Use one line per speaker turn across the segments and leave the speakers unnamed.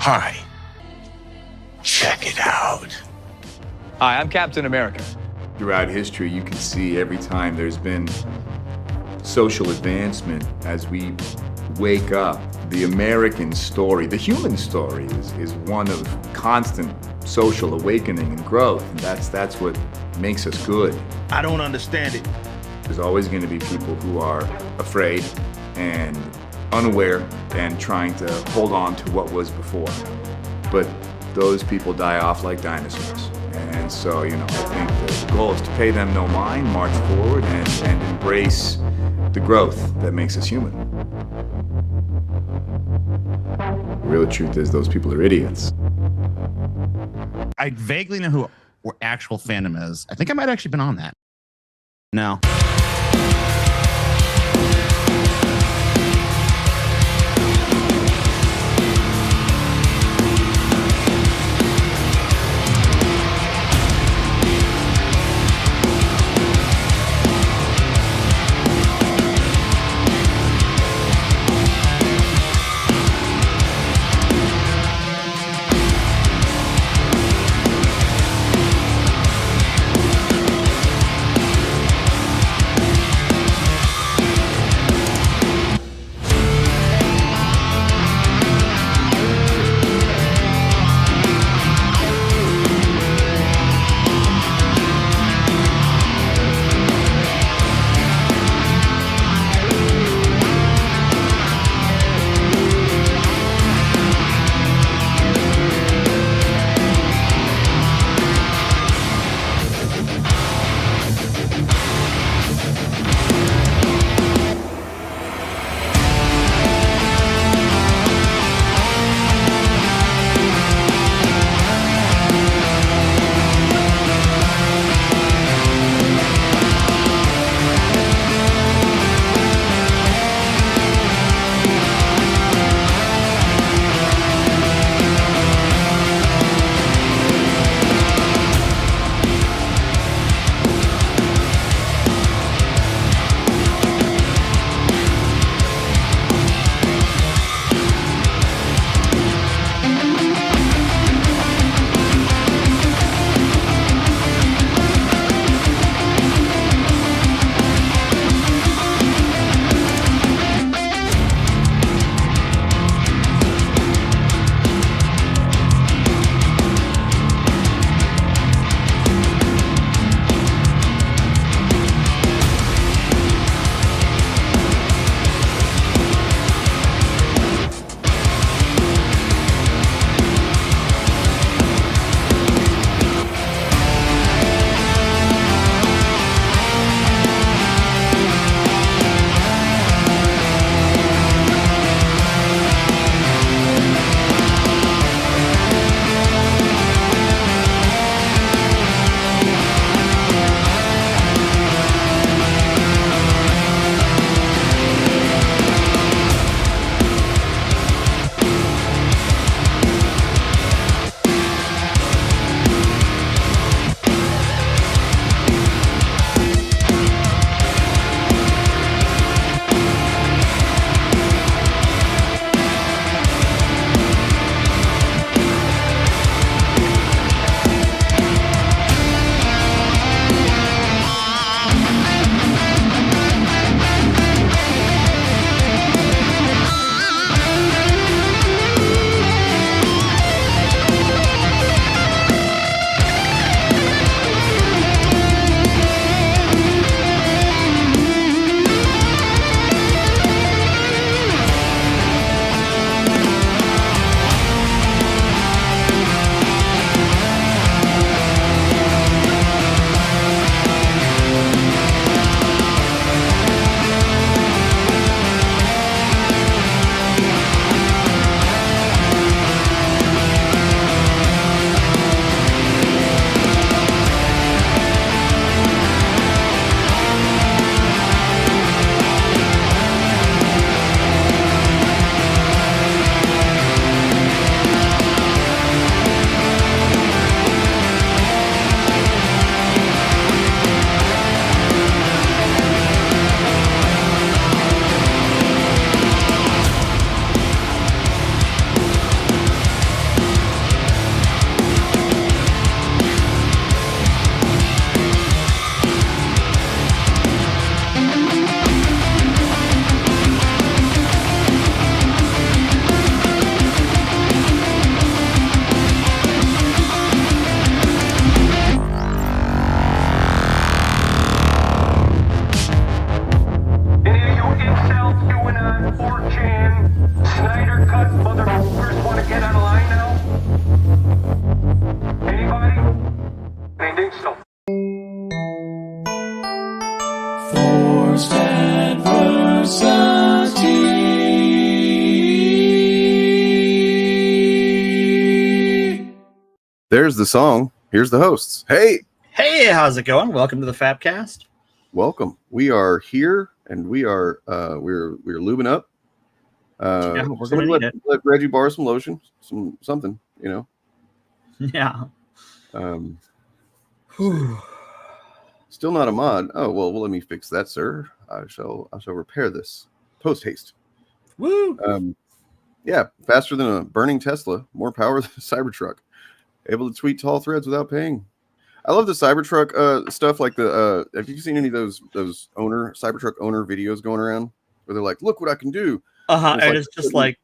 Hi. Check it out.
Hi, I'm Captain America.
Throughout history, you can see every time there's been social advancement, as we wake up, the American story, the human story, is one of constant social awakening and growth, and that's what makes us good.
I don't understand it.
There's always going to be people who are afraid and unaware and trying to hold on to what was before. But those people die off like dinosaurs. And so, I think the goal is to pay them no mind, march forward, and embrace the growth that makes us human. The real truth is those people are idiots.
I vaguely know who actual fandom is. I think I might have actually been on that. No.
There's the song. Here's the hosts. Hey,
how's it going? Welcome to the FAPcast.
welcome. We are here, and we're lubing up.
Yeah, we're
Somebody
gonna need
let Reggie borrow some lotion, something,
Yeah.
Still not a mod. Oh well, let me fix that, sir. I shall repair this post haste.
Woo!
Yeah, faster than a burning Tesla, more power than a Cybertruck. Able to tweet tall threads without paying. I love the Cybertruck stuff. Like have you seen any of those Cybertruck owner videos going around where they're like, "Look what I can do."
And it's just like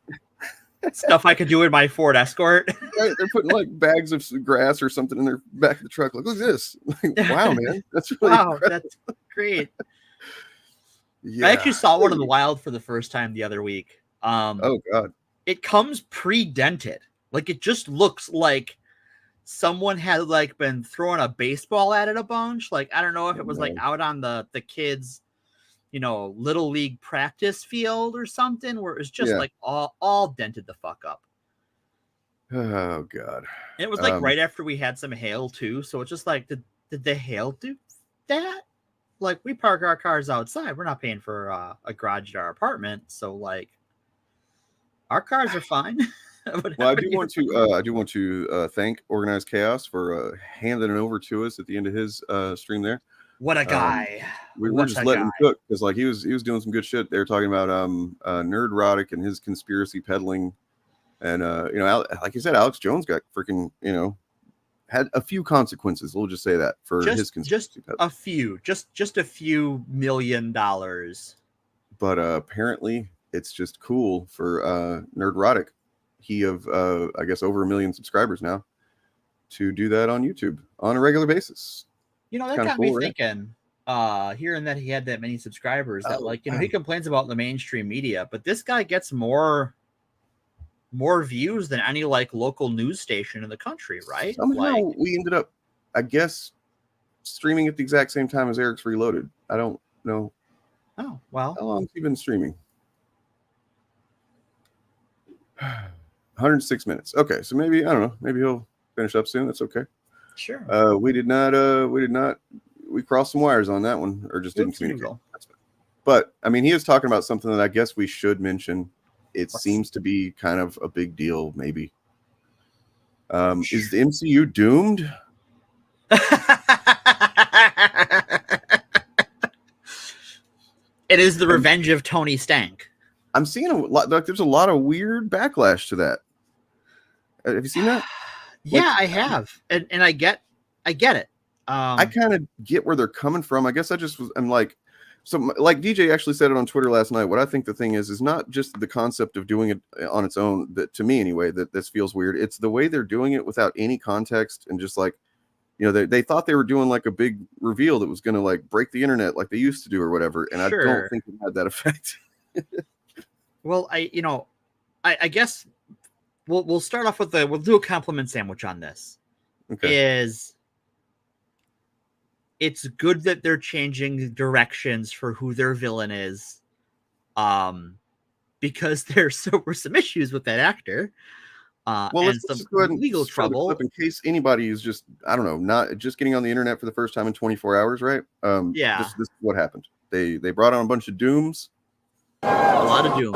stuff I could do in my Ford Escort.
Right, they're putting like bags of grass or something in their back of the truck. Like, look at this! Like, wow, man, that's really incredible.
That's great.
Yeah.
I actually saw one in the wild for the first time the other week.
Oh God!
It comes pre-dented. Like it just looks like someone had like been throwing a baseball at it a bunch. Like I don't know if it was like out on the kids, little league practice field or something, where it was just like all dented the fuck up.
Oh God!
And it was like right after we had some hail too, so it's just like, did the hail do that? Like we park our cars outside, we're not paying for a garage at our apartment, so like our cars are fine.
Well, I do want to thank Organized Chaos for handing it over to us at the end of his stream there.
What a guy!
We were just letting him cook because like he was doing some good shit. They were talking about Nerdrotic and his conspiracy peddling, and like you said, Alex Jones got freaking had a few consequences. We'll just say that for his conspiracy peddling.
Just a few $1 million.
But apparently, it's just cool for Nerdrotic. He of I guess over 1 million subscribers now to do that on YouTube on a regular basis.
That got me thinking, hearing that he had that many subscribers, that he complains about the mainstream media, but this guy gets more views than any like local news station in the country, right?
Somehow we ended up, I guess, streaming at the exact same time as Eric's Reloaded. I don't know.
Oh, well.
How long has he been streaming? 106 minutes. Okay, so maybe I don't know. Maybe he'll finish up soon. That's okay.
Sure.
We did not. We crossed some wires on that one, or just didn't communicate. But I mean, he is talking about something that I guess we should mention. It seems to be kind of a big deal. Maybe. Is the MCU doomed?
It is the revenge of Tony Stank.
I'm seeing a lot. Like, there's a lot of weird backlash to that. Have you seen that?
Yeah, I have, and I get it.
I kind of get where they're coming from. I guess I'm like, so like DJ actually said it on Twitter last night. What I think the thing is not just the concept of doing it on its own. That to me anyway, that this feels weird. It's the way they're doing it without any context and just like, they thought they were doing like a big reveal that was going to like break the internet like they used to do or whatever. And
Sure.
I don't think it had that effect.
Well, I guess we'll start off with we'll do a compliment sandwich on this.
Okay.
It's good that they're changing directions for who their villain is, because there were some issues with that actor,
Well,
and
let's
some
just go ahead and
legal
show the
trouble.
clip in case anybody is just, I don't know, not just getting on the internet for the first time in 24 hours, right?
Yeah.
This is what happened. They brought on a bunch of dooms.
A lot of doom.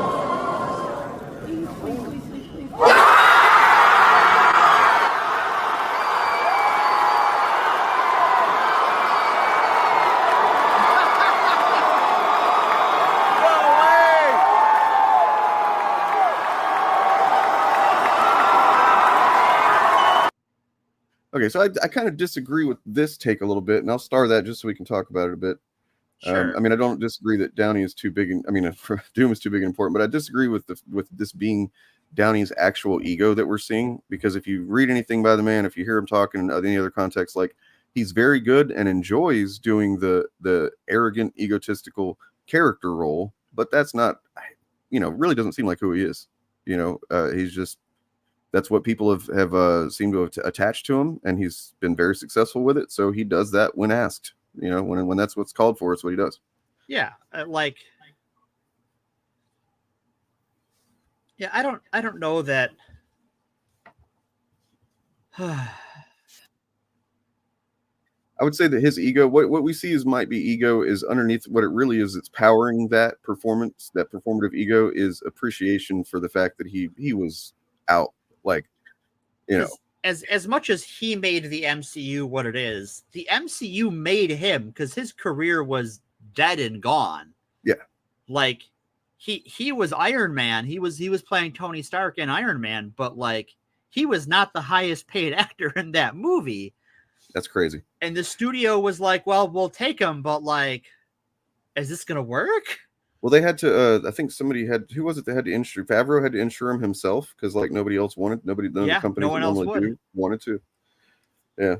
Okay, so I kind of disagree with this take a little bit, and I'll star that just so we can talk about it a bit.
Sure.
I mean, I don't disagree that Downey is too big. Doom is too big and important, but I disagree with this being Downey's actual ego that we're seeing. Because if you read anything by the man, if you hear him talking in any other context, like he's very good and enjoys doing the arrogant, egotistical character role, but that's not, really doesn't seem like who he is. He's just. That's what people have seemed to have attached to him, and he's been very successful with it. So he does that when asked. When that's what's called for, it's what he does.
Yeah, I don't know that.
I would say that his ego, what we see might be ego, is underneath what it really is. It's powering that performance, that performative ego is appreciation for the fact that he was out. Like, you know,
as much as he made the MCU what it is, the MCU made him because his career was dead and gone.
Yeah.
Like he was Iron Man. He was playing Tony Stark in Iron Man, but like he was not the highest paid actor in that movie.
That's crazy.
And the studio was like, well, we'll take him, but like, is this gonna work?
Well, they had to. I think somebody had. Who was it? They had to insure. Favreau had to insure him himself because like nobody else wanted. None of the companies
no one
that
else
normally wanted to. Yeah.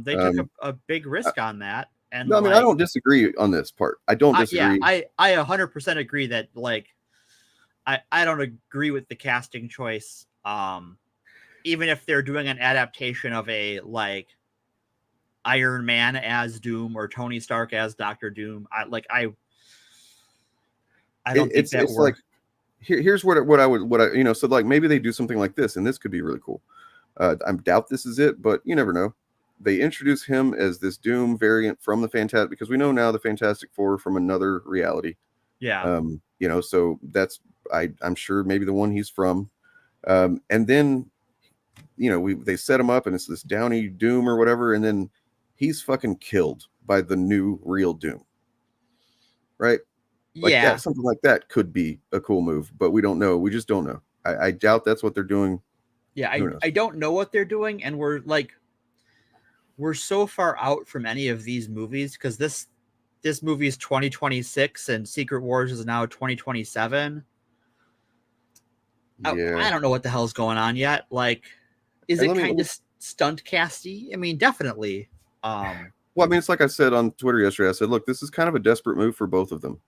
They took a big risk on that. And
no, I mean, I don't disagree on this part. I don't disagree.
I 100% agree that like I don't agree with the casting choice. Even if they're doing an adaptation of a like Iron Man as Doom or Tony Stark as Dr. Doom, I don't think that
it's
works.
like here's what I so like maybe they do something like this and this could be really cool. I doubt this is it, but you never know. They introduce him as this Doom variant from the Fantastic, because we know now the Fantastic Four from another reality.
Yeah.
So that's I'm sure maybe the one he's from. And then they set him up and it's this Downey Doom or whatever, and then he's fucking killed by the new real Doom. Right? Like that, something like that could be a cool move, but we don't know. We just don't know. I doubt that's what they're doing.
Yeah, I don't know what they're doing, and we're so far out from any of these movies because this movie is 2026 and Secret Wars is now 2027.
Yeah.
I don't know what the hell's going on yet. Like, is it kind of stunt casty? I mean, definitely.
Well, I mean, it's like I said on Twitter yesterday. I said, look, this is kind of a desperate move for both of them,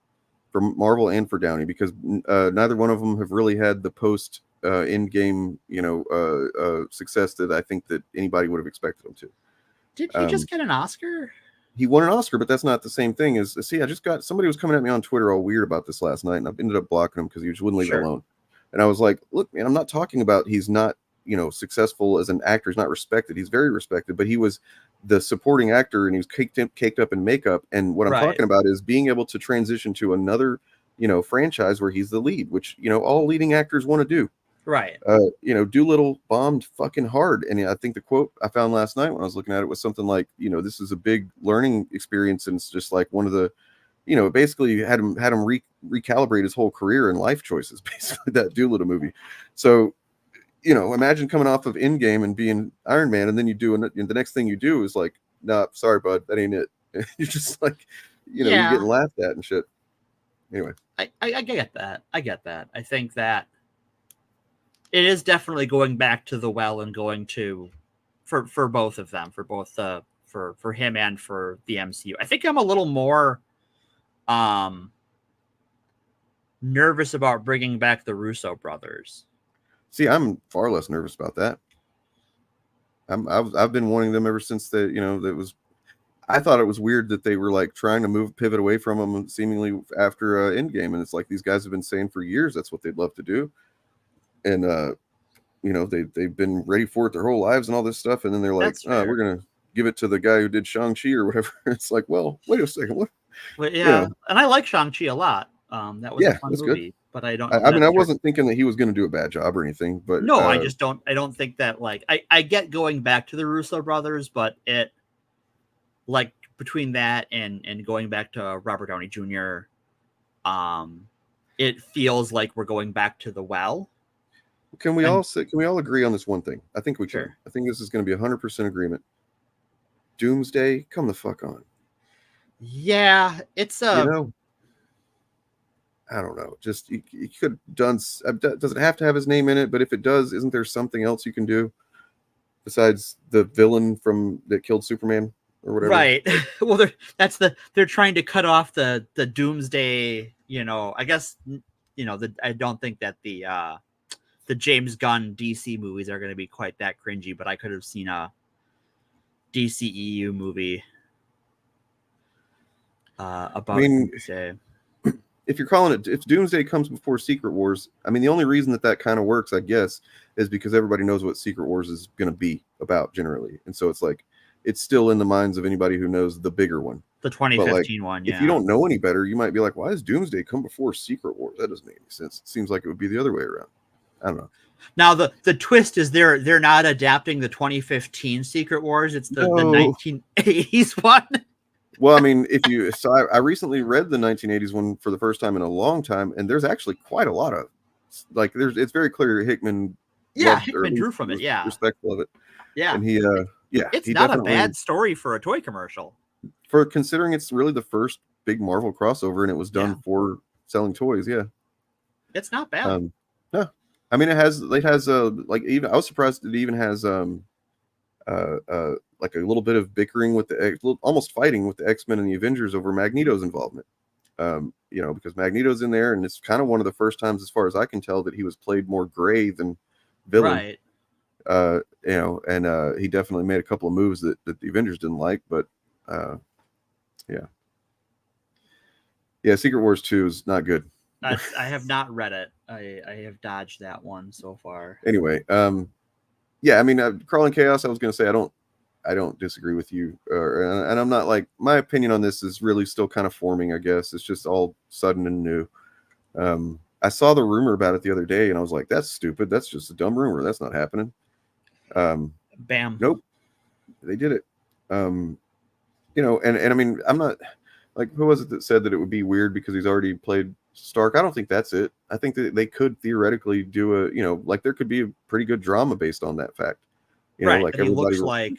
for Marvel and for Downey, because neither one of them have really had the post in-game, success that I think that anybody would have expected them to.
Did he just get an Oscar?
He won an Oscar, but that's not the same thing as. See, somebody was coming at me on Twitter all weird about this last night, and I ended up blocking him because he just wouldn't leave it alone. And I was like, look, man, I'm not talking about he's not, successful as an actor. He's not respected. He's very respected, but he was the supporting actor and he was caked up in makeup. And what I'm talking about is being able to transition to another, franchise where he's the lead, which, all leading actors want to do.
Right.
Doolittle bombed fucking hard. And I think the quote I found last night when I was looking at it was something like, this is a big learning experience. And it's just like one of the, basically had him recalibrate his whole career and life choices, basically, that Doolittle movie. So, imagine coming off of Endgame and being Iron Man, and then you do, and the next thing you do is like, nah, sorry, bud, that ain't it. You're just like, you're getting laughed at and shit. Anyway.
I get that. I think that it is definitely going back to the well and going to for both of them, for both for him and for the MCU. I think I'm a little more nervous about bringing back the Russo brothers.
See, I'm far less nervous about that. I've been wanting them ever since I thought it was weird that they were like trying to pivot away from them seemingly after Endgame, and it's like these guys have been saying for years that's what they'd love to do. And they've been ready for it their whole lives and all this stuff, and then they're like, we're gonna give it to the guy who did Shang-Chi or whatever. It's like, well, wait a second, what?
Well, yeah, and I like Shang-Chi a lot. That was a fun movie, good. But I don't.
I wasn't thinking that he was going to do a bad job or anything, but
no, I just don't. I don't think that I get going back to the Russo brothers, but it between that and going back to Robert Downey Jr., it feels like we're going back to the well.
Can we all agree on this one thing? I think we can. Sure. I think this is going to be 100% agreement. Doomsday, come the fuck on.
Yeah, it's
I don't know. Just you could have done. Does it have to have his name in it? But if it does, isn't there something else you can do besides the villain that killed Superman or whatever?
Right. Well, they're trying to cut off the Doomsday. I guess I don't think that the James Gunn DC movies are going to be quite that cringy, but I could have seen a DCEU movie about Doomsday.
If you're calling it, if Doomsday comes before Secret Wars, I mean, the only reason that kind of works, I guess, is because everybody knows what Secret Wars is going to be about generally. And so it's like, it's still in the minds of anybody who knows the bigger one.
The
But like,
2015 one, yeah.
if you don't know any better, you might be like, why does Doomsday come before Secret Wars? That doesn't make any sense. It seems like it would be the other way around. I don't know.
Now the twist is they're not adapting the 2015 Secret Wars. It's the 1980s one.
Well, I mean, I recently read the 1980s one for the first time in a long time, and there's actually quite a lot of like it's very clear Hickman.
Hickman drew from it. Yeah,
respectful of it.
Yeah,
and
it's not a bad story for a toy commercial.
For considering it's really the first big Marvel crossover, and it was done for selling toys. Yeah,
it's not bad.
No, I mean it has like even I was surprised it even has like a little bit of bickering with almost fighting with the X-Men and the Avengers over Magneto's involvement. Because Magneto's in there, and it's kind of one of the first times, as far as I can tell, that he was played more gray than villain.
Right.
And he definitely made a couple of moves that the Avengers didn't like, but Secret Wars 2 is not good.
I have not read it. I have dodged that one so far.
Anyway, I mean, Crawling Chaos, I was going to say, I don't disagree with you, and I'm not like, my opinion on this is really still kind of forming, I guess. It's just all sudden and new. I saw the rumor about it the other day, and I was like, that's stupid. That's just a dumb rumor. That's not happening.
Bam.
Nope. They did it. And I mean, I'm not like, who was it that said that it would be weird because he's already played Stark? I don't think that's it. I think that they could theoretically do like there could be a pretty good drama based on that fact. Like everybody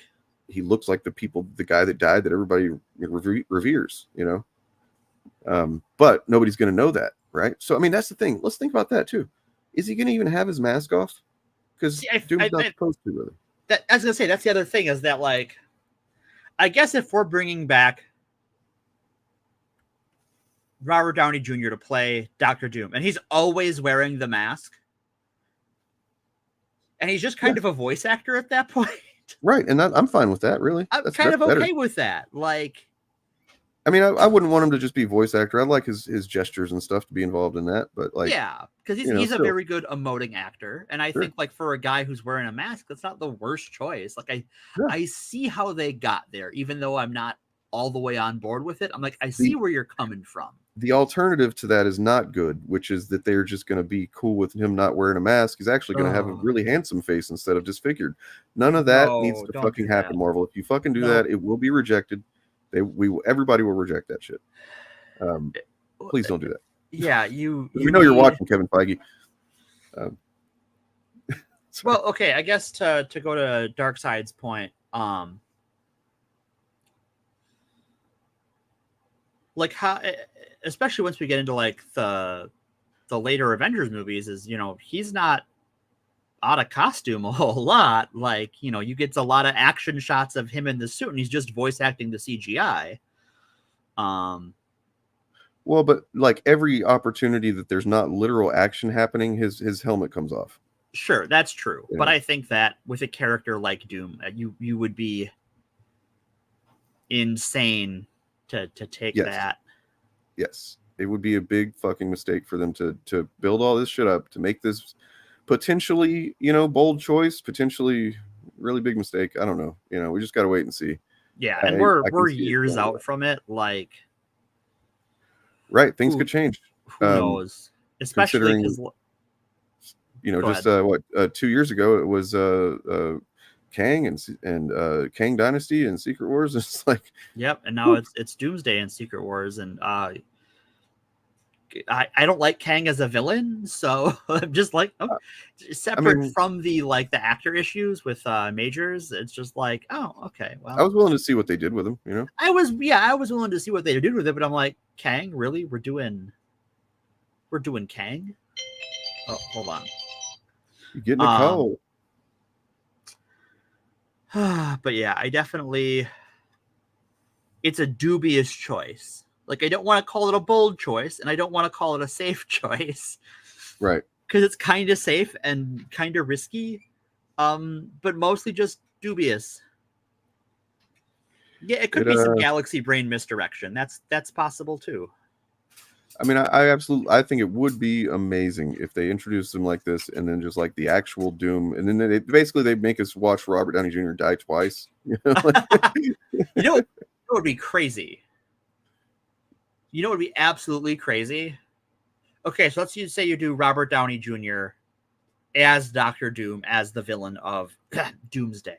he looks like the guy that died that everybody reveres, but nobody's going to know that. Right. So, I mean, that's the thing. Let's think about that too. Is he going to even have his mask off? Because Doom's not supposed to, really.
I was going to say, that's the other thing, is that, like, I guess if we're bringing back Robert Downey Jr. to play Dr. Doom, and he's always wearing the mask, and he's just kind of a voice actor at that point.
Right. And I'm fine with that, really.
I'm kind of okay with that. Like,
I mean, I wouldn't want him to just be voice actor. I'd like his gestures and stuff to be involved in that. But like,
yeah, because he's a very good emoting actor, and I think like for a guy who's wearing a mask, that's not the worst choice. Like I see how they got there, even though I'm not all the way on board with it. I'm like, I see where you're coming from.
The alternative to that is not good, which is that they're just going to be cool with him not wearing a mask. He's actually going to have a really handsome face instead of disfigured. None of that needs to fucking happen, Marvel. If you fucking do that, it will be rejected. Everybody will reject that shit. Please don't do that.
Yeah, you
know you're watching, Kevin Feige.
Well, okay, I guess to go to Darkseid's point, like how, especially once we get into like the later Avengers movies, is he's not out of costume a whole lot. Like, you get a lot of action shots of him in the suit, and he's just voice acting the CGI.
Well, but like every opportunity that there's not literal action happening, his helmet comes off.
Sure, that's true. Yeah. But I think that with a character like Doom, you would be insane to take that.
Yes, it would be a big fucking mistake for them to build all this shit up, to make this potentially, bold choice, potentially really big mistake. I don't know. We just got to wait and see.
Yeah, and we're years out from it. Like,
right, things could change.
Who knows? Especially because,
just 2 years ago it was Kang and Kang Dynasty and Secret Wars. It's like,
yep, and now it's Doomsday and Secret Wars, and I don't like Kang as a villain, so I'm just like, separate from the actor issues with Majors. It's just like, oh, okay. Well,
I was willing to see what they did with him.
I was willing to see what they did with it, but I'm like, Kang, really? We're doing Kang? Oh, hold on.
You're getting a call.
But yeah, I definitely, it's a dubious choice. Like, I don't want to call it a bold choice, and I don't want to call it a safe choice.
Right.
Because it's kind of safe and kind of risky, but mostly just dubious. Yeah, it could be some galaxy brain misdirection. That's possible too.
I mean, I absolutely, I think it would be amazing if they introduced him like this, and then just like the actual Doom, and then they make us watch Robert Downey Jr. die twice. You know,
You know what would be crazy? You know what would be absolutely crazy? Okay, so let's say you do Robert Downey Jr. as Doctor Doom, as the villain of Doomsday.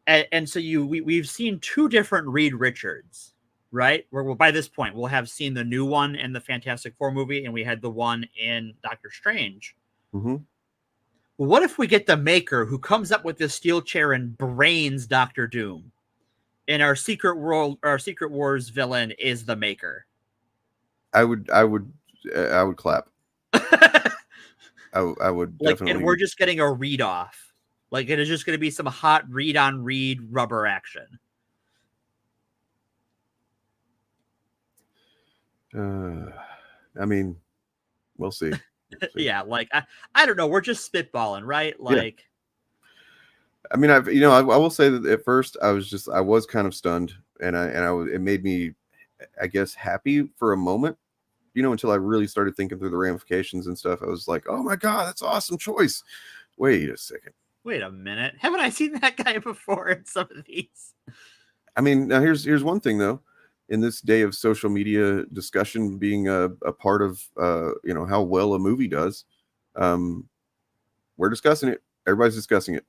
And so we've seen two different Reed Richards, right? Where by this point we'll have seen the new one in the Fantastic Four movie, and we had the one in Doctor Strange.
Mm-hmm.
Well, what if we get the Maker who comes up with this steel chair and brains Doctor Doom, and our Secret Wars villain is the Maker?
I would clap. I would definitely.
And we're just getting a read off. Like, it is just going to be some hot read on read rubber action.
I mean, we'll see.
Yeah, like I don't know. We're just spitballing, right? Like,
yeah. I mean, I will say that at first I was kind of stunned, and it made me, I guess, happy for a moment. Until I really started thinking through the ramifications and stuff. I was like, oh my God, that's an awesome choice. Wait a second.
Wait a minute. Haven't I seen that guy before in some of these?
I mean, now here's one thing though. In this day of social media discussion being a part of how well a movie does, we're discussing it. Everybody's discussing it.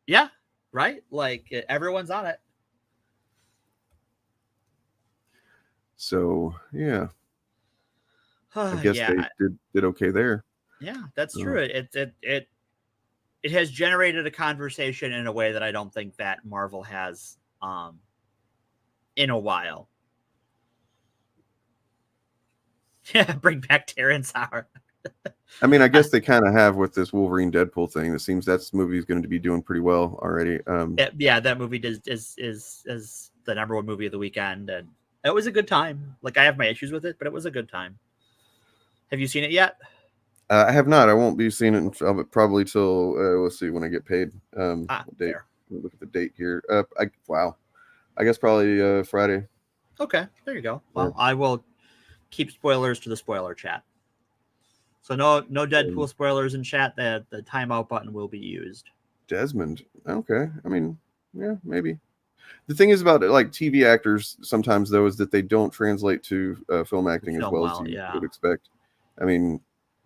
Yeah, right? Like, everyone's on it.
So yeah. I guess they did okay there.
Yeah, that's true. It has generated a conversation in a way that I don't think that Marvel has in a while. Yeah, bring back Terrence Howard.
I mean, I guess they kind of have with this Wolverine Deadpool thing. It seems that movie is going to be doing pretty well already.
Yeah, that movie is the number one movie of the weekend, and it was a good time. Like, I have my issues with it, but it was a good time. Have you seen it yet?
I have not. I won't be seeing it probably till let's see when I get paid. Date. Look at the date here. I guess probably Friday.
Okay, there you go. Well, I will keep spoilers to the spoiler chat. So no Deadpool spoilers in chat. The timeout button will be used.
Desmond. Okay. I mean, yeah, maybe. The thing is about like TV actors sometimes though is that they don't translate to film acting as well as you would expect. I mean,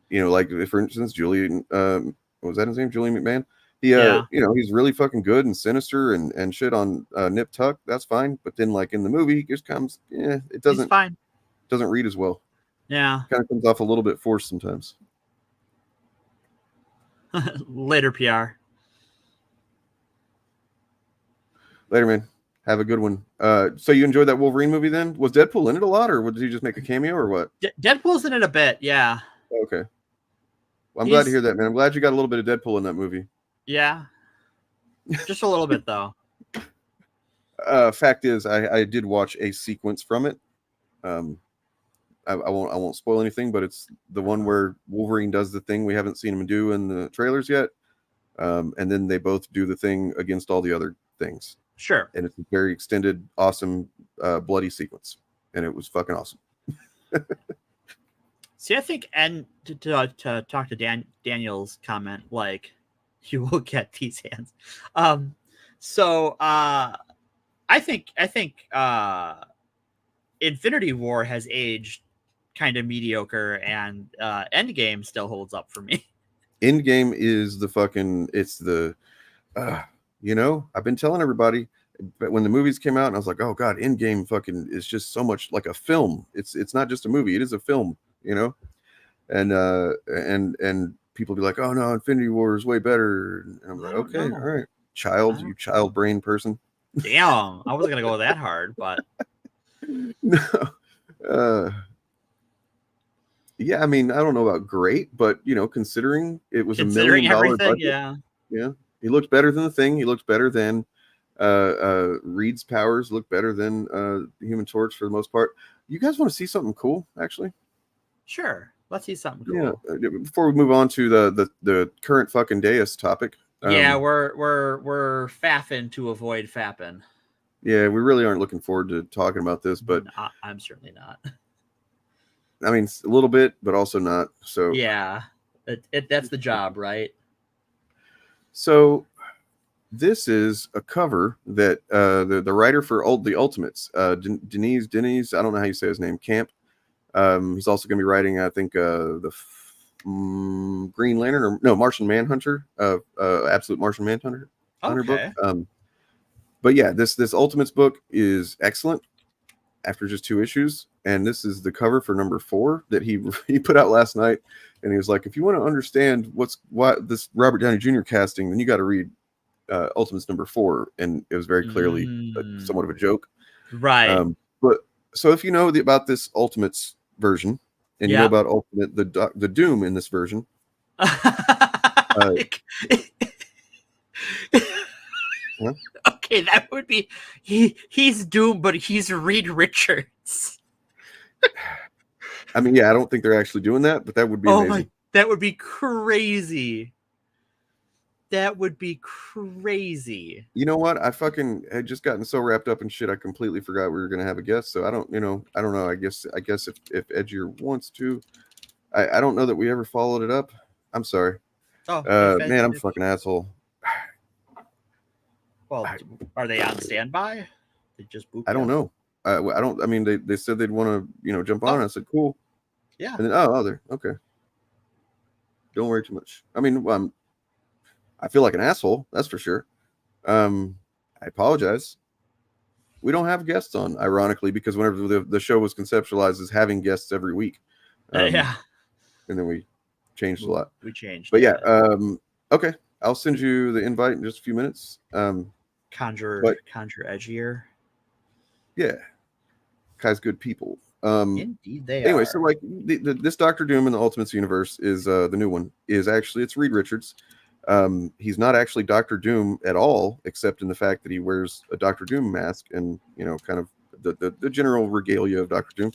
like for instance, Julian, what was that his name? Julian McMahon. He's really fucking good and sinister and shit on Nip Tuck. That's fine. But then like in the movie, he just comes, it doesn't read as well.
Yeah.
Kind of comes off a little bit forced sometimes.
Later, PR.
Later, man. Have a good one. So you enjoyed that Wolverine movie then? Was Deadpool in it a lot, or did he just make a cameo, or what?
Deadpool's in it a bit, yeah.
Okay. Well, I'm glad to hear that, man. I'm glad you got a little bit of Deadpool in that movie.
Yeah. Just a little bit, though.
Fact is, I did watch a sequence from it. I won't spoil anything, but it's the one where Wolverine does the thing we haven't seen him do in the trailers yet. And then they both do the thing against all the other things.
Sure.
And it's a very extended, awesome, bloody sequence. And it was fucking awesome.
See, I think, and to talk to Daniel's comment, like, you will get these hands. So I think Infinity War has aged kind of mediocre, and Endgame still holds up for me.
Endgame is the fucking, it's the, I've been telling everybody, but when the movies came out and I was like, oh God, Endgame fucking is just so much like a film. It's not just a movie. It is a film, and people be like, oh no, Infinity War is way better. And I'm like, okay, all right. You child brain person.
Damn. I wasn't going to go that hard, but.
No. Yeah, I mean, I don't know about great, but considering it was $1 million budget, yeah, he looked better than the Thing. He looked better than Reed's powers. Looked better than the Human Torch for the most part. You guys want to see something cool? Actually,
sure. Let's see something cool.
Yeah. Before we move on to the current fucking Deus topic.
Yeah, we're faffing to avoid fapping.
Yeah, we really aren't looking forward to talking about this, but
I'm certainly not.
I mean, a little bit, but also not. So
Yeah, that's the job, right?
So this is a cover that the writer for the Ultimates, Denise, I don't know how you say his name, Camp. He's also going to be writing, I think, Green Lantern, or no, Martian Manhunter, Absolute Martian Manhunter book. But yeah, this Ultimates book is excellent after just 2 issues, and this is the cover for number 4 that he put out last night. And he was like, if you want to understand why this Robert Downey Jr. casting, then you got to read Ultimates number 4. And it was very clearly somewhat of a joke,
right?
But so if you know about this Ultimates version, and you know about Ultimate the Doom in this version,
okay, that would be he's Doom, but he's Reed Richards.
I mean, yeah, I don't think they're actually doing that, but that would be amazing.
That would be crazy. That would be crazy.
You know what? I had just gotten so wrapped up in shit, I completely forgot we were going to have a guest. So I don't know. I guess if Edgier wants to, I don't know that we ever followed it up. I'm sorry. Man, I'm a fucking asshole.
Well, are they on standby? They just booped
I don't know. I mean, they said they'd want to, jump on. I said, cool.
Yeah.
And then, they're okay. Don't worry too much. I mean, I feel like an asshole. That's for sure. I apologize. We don't have guests on, ironically, because whenever the show was conceptualized as having guests every week.
Yeah.
And then we changed a lot.
We changed.
But yeah. Okay. I'll send you the invite in just a few minutes.
Conjure Edgier.
Yeah. Guy's good people.
Indeed they
anyway,
are.
so like this Doctor Doom in the Ultimates universe is the new one is actually it's Reed Richards. He's not actually Doctor Doom at all, except in the fact that he wears a Doctor Doom mask and kind of the general regalia of Doctor Doom.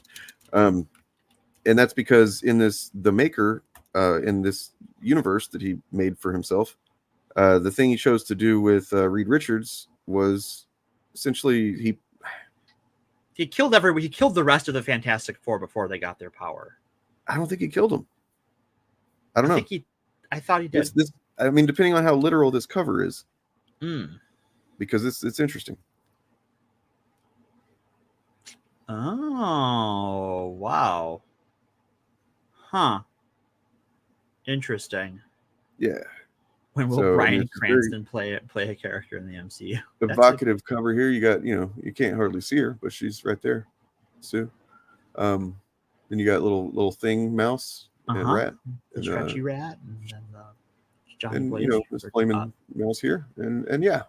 And that's because in the Maker in this universe that he made for himself, the thing he chose to do with Reed Richards was essentially
he killed the rest of the Fantastic Four before they got their power.
I don't think he killed him. I don't know.
I thought he did.
I mean, depending on how literal this cover is, because it's interesting.
Oh wow, huh? Interesting.
Yeah.
When will Bryan Cranston play a character in the MCU?
Evocative cover here. You got you can't hardly see her, but she's right there, Sue. Then you got little thing mouse and rat,
the stretchy rat, and then Johnny Blaze.
This flaming mouse here, and yeah,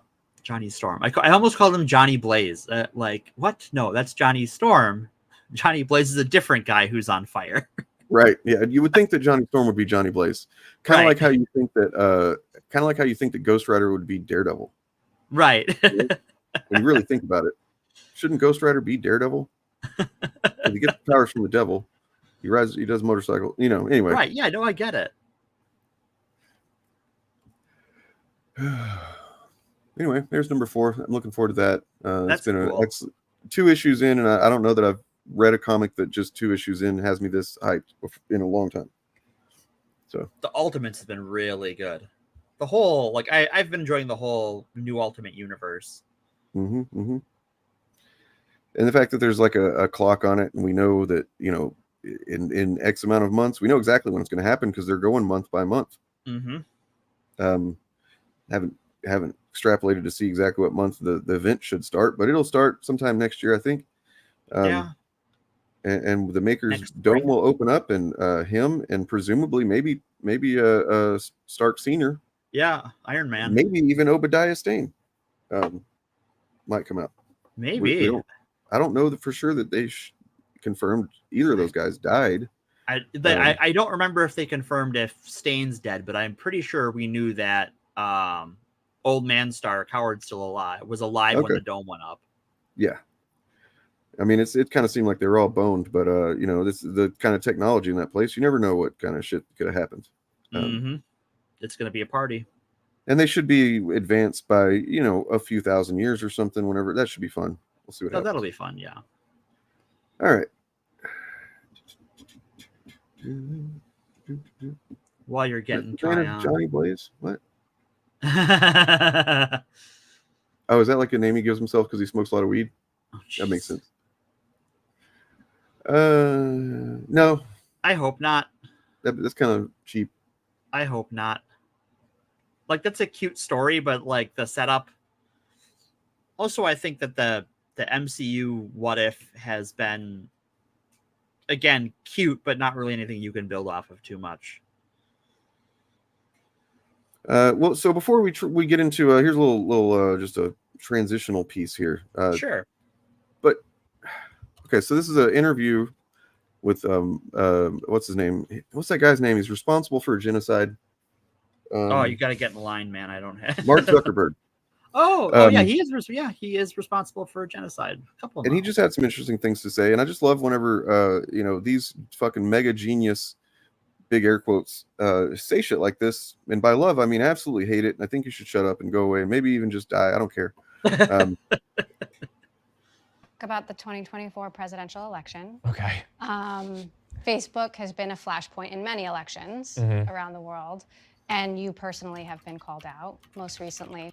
Johnny Storm. I almost called him Johnny Blaze. Like what? No, that's Johnny Storm. Johnny Blaze is a different guy who's on fire.
Right. Yeah. You would think that Johnny Storm would be Johnny Blaze. Kind of like how you think that Ghost Rider would be Daredevil.
Right.
When you really think about it, shouldn't Ghost Rider be Daredevil? He gets the powers from the devil. He does motorcycle. Anyway.
Right. Yeah. No, I get it.
Anyway, there's number 4. I'm looking forward to that.
That's
it's been
cool.
2 issues in, and I don't know that I've read a comic that just 2 issues in has me this hyped in a long time. So
the Ultimates has been really good. The whole I've been enjoying the whole new Ultimate universe.
And the fact that there's like a clock on it, and we know that in X amount of months, we know exactly when it's going to happen because they're going month by month. Haven't extrapolated to see exactly what month the event should start, but it'll start sometime next year, I think.
Yeah.
And the Maker's dome will open up, and him and presumably maybe Stark Senior.
Yeah, Iron Man.
Maybe even Obadiah Stane might come out.
Maybe.
I don't know for sure that they confirmed either of those guys died.
I don't remember if they confirmed if Stane's dead, but I'm pretty sure we knew that Old Man Stark, Howard's still alive, was alive when the dome went up.
Yeah. I mean, it kind of seemed like they were all boned, but this is the kind of technology in that place. You never know what kind of shit could have happened.
It's going to be a party,
and they should be advanced by a few thousand years or something. Whenever that should be fun. We'll see what happens.
That'll be fun. Yeah.
All right.
While you're getting
Johnny Blaze. What?
Oh,
Oh, is that like a name he gives himself because he smokes a lot of weed? That makes
jeez.
sense. No,
I hope not.
that's kind of cheap.
I hope not. Like, that's a cute story, but like the setup. Also, I think that the MCU What If has been, again, cute, but not really anything you can build off of too much.
Well, so before we get into here's a little just a transitional piece here.
Sure.
But okay, so this is an interview with what's his name? What's that guy's name? He's responsible for a genocide.
Oh, you got to get in line, man. I don't have
Mark Zuckerberg.
Yeah, he is responsible for genocide. A couple of
And he
them.
just had some interesting things to say. And I just love whenever these fucking mega genius, big air quotes, say shit like this. And by love, I mean absolutely hate it. And I think you should shut up and go away and maybe even just die. I don't care.
About the 2024 presidential election.
Okay.
Facebook has been a flashpoint in many elections around the world, and you personally have been called out most recently.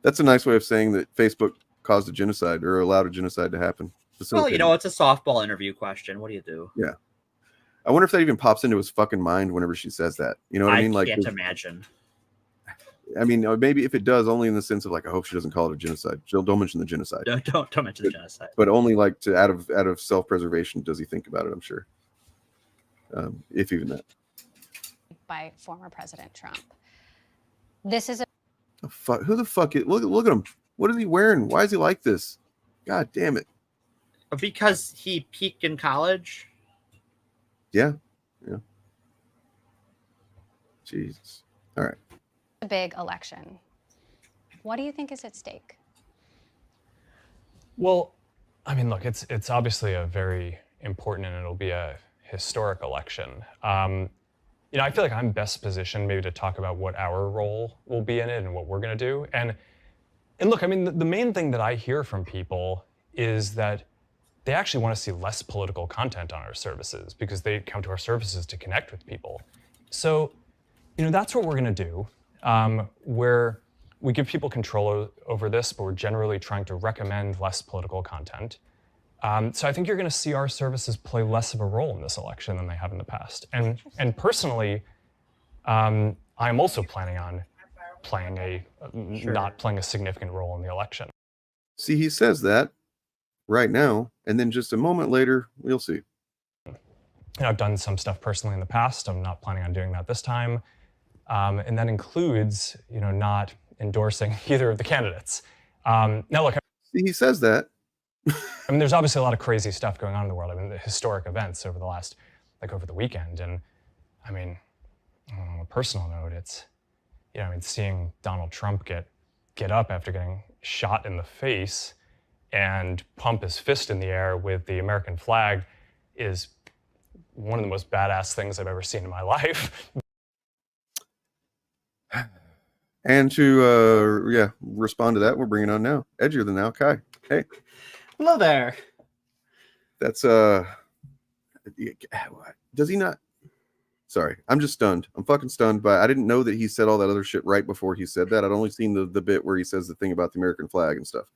That's a nice way of saying that Facebook caused a genocide or allowed a genocide to happen.
Well, it's a softball interview question. What do you do?
Yeah. I wonder if that even pops into his fucking mind whenever she says that. You know what I mean? Like,
can't imagine.
I mean, maybe if it does, only in the sense of like, I hope she doesn't call it a genocide. Don't mention the genocide.
Don't mention the genocide.
But only like to out of self-preservation does he think about it, I'm sure. If even that.
By former President Trump. This is
Who the fuck is, look at him. What is he wearing? Why is he like this? God damn it.
Because he peaked in college.
Yeah. Jesus. All right.
a big election. What do you think is at stake?
Well, I mean, look, it's obviously a very important and it'll be a historic election. I feel like I'm best positioned maybe to talk about what our role will be in it and what we're going to do. And look, I mean, the main thing that I hear from people is that they actually want to see less political content on our services because they come to our services to connect with people. So, that's what we're going to do, where we give people control over this, but we're generally trying to recommend less political content. So I think you're going to see our services play less of a role in this election than they have in the past. And personally, I'm also planning on not playing a significant role in the election.
See, he says that right now, and then just a moment later, we'll see.
I've done some stuff personally in the past. I'm not planning on doing that this time. And that includes, not endorsing either of the candidates. Now, look.
See, he says that.
I mean, there's obviously a lot of crazy stuff going on in the world. I mean, the historic events over over the weekend. And I mean, on a personal note, it's, seeing Donald Trump get up after getting shot in the face and pump his fist in the air with the American flag is one of the most badass things I've ever seen in my life.
And to respond to that, we're bringing on now edgier than now, Kai. Hey,
hello there.
That's does he not? Sorry, I'm just stunned. I'm fucking stunned. But I didn't know that he said all that other shit right before he said that. I'd only seen the bit where he says the thing about the American flag and stuff.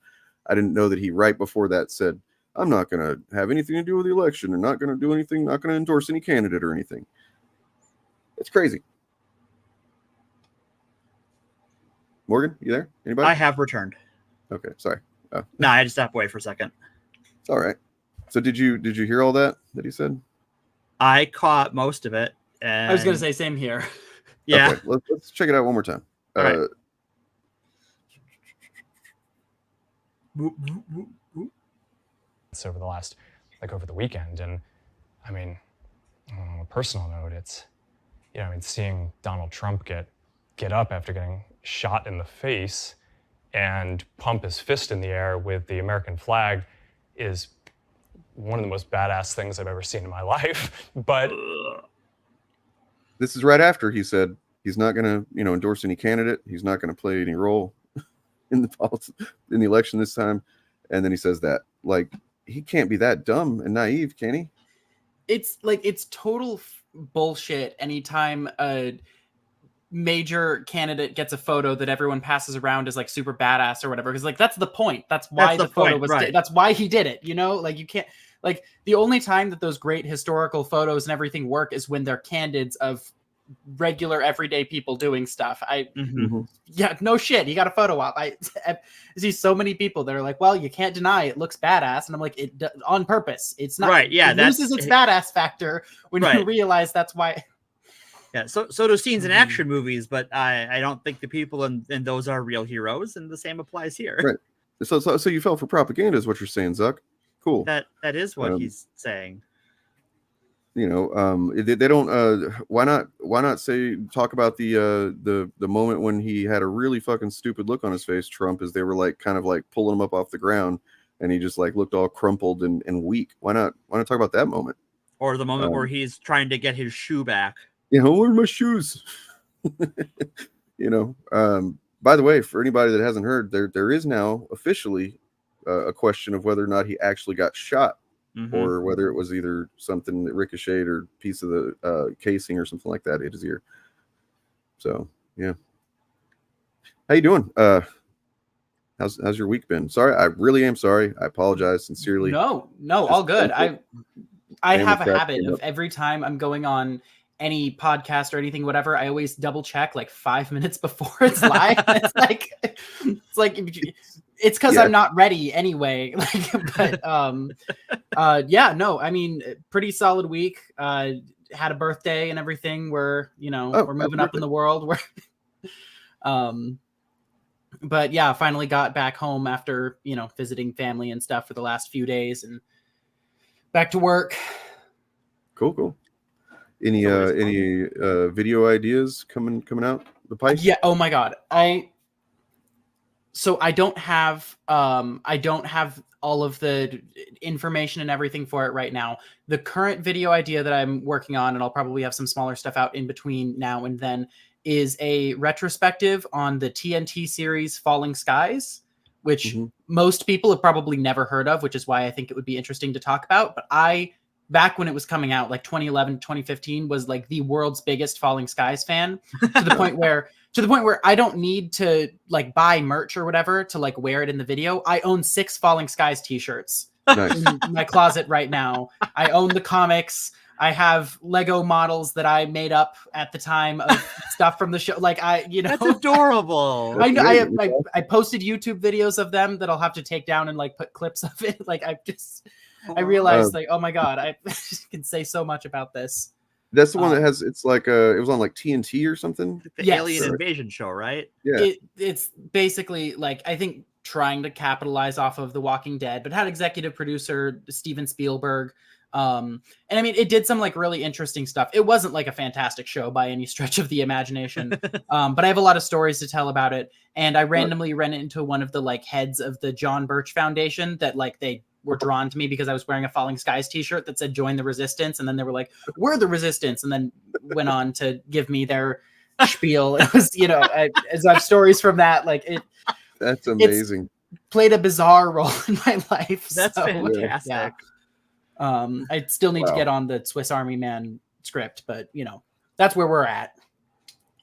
I didn't know that he right before that said, I'm not going to have anything to do with the election and not going to do anything, not going to endorse any candidate or anything. It's crazy. Morgan, you there? Anybody?
I have returned.
Okay, sorry.
No, I had to step away for a second.
It's all right. So did you hear all that he said?
I caught most of it. And...
I was going to say same here.
Yeah.
Okay, let's check it out one more time.
All right.
It's over the weekend. And I mean, on a personal note, it's, seeing Donald Trump get up after getting shot in the face and pump his fist in the air with the American flag is one of the most badass things I've ever seen in my life. But
this is right after he said he's not going to, endorse any candidate. He's not going to play any role in the election this time. And then he says that, like, he can't be that dumb and naive, can he?
It's like, it's total
bullshit anytime a major candidate gets a photo that everyone passes around as like super badass or whatever, because like that's the point. That's why the photo was that's why he did it, you know? Like you can't, like the only time that those great historical photos and everything work is when they're candids of regular everyday people doing stuff. Yeah, no shit, he got a photo op. I see so many people that are like, well, you can't deny it looks badass, and I'm like, it on purpose. It's not
right. Yeah,
it loses its badass factor when you realize that's why.
Yeah, so those scenes in action movies, but I don't think the people in those are real heroes, and the same applies here.
Right. So you fell for propaganda, is what you're saying, Zuck. Cool.
That is what he's saying.
You know, they don't. Why not talk about the moment when he had a really fucking stupid look on his face, Trump, as they were like kind of like pulling him up off the ground, and he just like looked all crumpled and weak. Why not talk about that moment?
Or the moment where he's trying to get his shoe back.
You know, where are my shoes? You know. By the way, for anybody that hasn't heard, there is now officially a question of whether or not he actually got shot. Or whether it was either something that ricocheted or piece of the casing or something like that hit his ear. So yeah, how you doing? How's your week been? Sorry, I really am sorry. I apologize sincerely.
No, all good. I have a habit of every time I'm going on any podcast or anything, whatever, I always double check like 5 minutes before it's live. It's like it's because I'm not ready anyway. But yeah, no, I mean, pretty solid week. Had a birthday and everything. We're we're moving up in the world. But yeah, finally got back home after visiting family and stuff for the last few days, and back to work.
Cool. Any video ideas coming out the pipe?
Yeah. Oh my God. I don't have all of the information and everything for it right now. The current video idea that I'm working on, and I'll probably have some smaller stuff out in between now and then, is a retrospective on the TNT series Falling Skies, which most people have probably never heard of, which is why I think it would be interesting to talk about. But back when it was coming out, like 2011, 2015, was like the world's biggest Falling Skies fan, to the point where I don't need to like buy merch or whatever to like wear it in the video. I own 6 Falling Skies t-shirts in my closet right now. I own the comics. I have Lego models that I made up at the time of stuff from the show. Like
that's adorable.
I know. I posted YouTube videos of them that I'll have to take down and like put clips of it. Like I realized like, oh my God, I can say so much about this.
That's the one that has, it's like it was on like TNT or something.
The Alien Invasion show, right?
Yeah.
It's basically like, I think, trying to capitalize off of The Walking Dead, but had executive producer Steven Spielberg. And I mean, it did some like really interesting stuff. It wasn't like a fantastic show by any stretch of the imagination. But I have a lot of stories to tell about it. And I randomly ran into one of the like heads of the John Birch Foundation that like they were drawn to me because I was wearing a Falling Skies t-shirt that said join the resistance. And then they were like, we're the resistance. And then went on to give me their spiel. It was, as I have stories from that, like
that's amazing.
Played a bizarre role in my life.
That's fantastic.
Yeah. I still need to get on the Swiss Army Man script, but that's where we're at.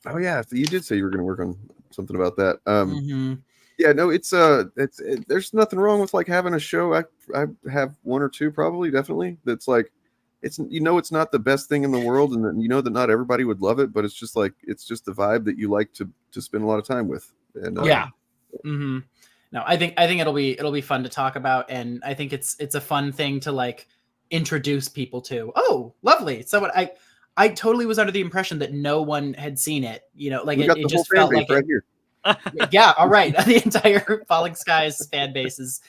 Oh yeah. So you did say you were going to work on something about that. Yeah, no, it's there's nothing wrong with like having a show. I have one or two probably, definitely. That's like, it's not the best thing in the world, and that not everybody would love it, but it's just like, it's just the vibe that you like to spend a lot of time with. And
No, I think it'll be fun to talk about, and I think it's a fun thing to like introduce people to. Oh, lovely. So I totally was under the impression that no one had seen it. Like it just felt like
right here.
Yeah, all right. The entire Falling Skies fan base is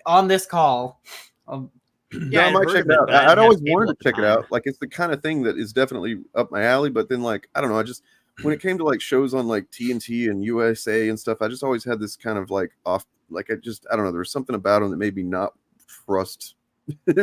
on this call.
Yeah, I might check it out. I'd always wanted to check it out. Like, it's the kind of thing that is definitely up my alley. But then, like, I don't know. When it came to like shows on like TNT and USA and stuff, I just always had this kind of like off. Like, I don't know. There was something about them that made me not trust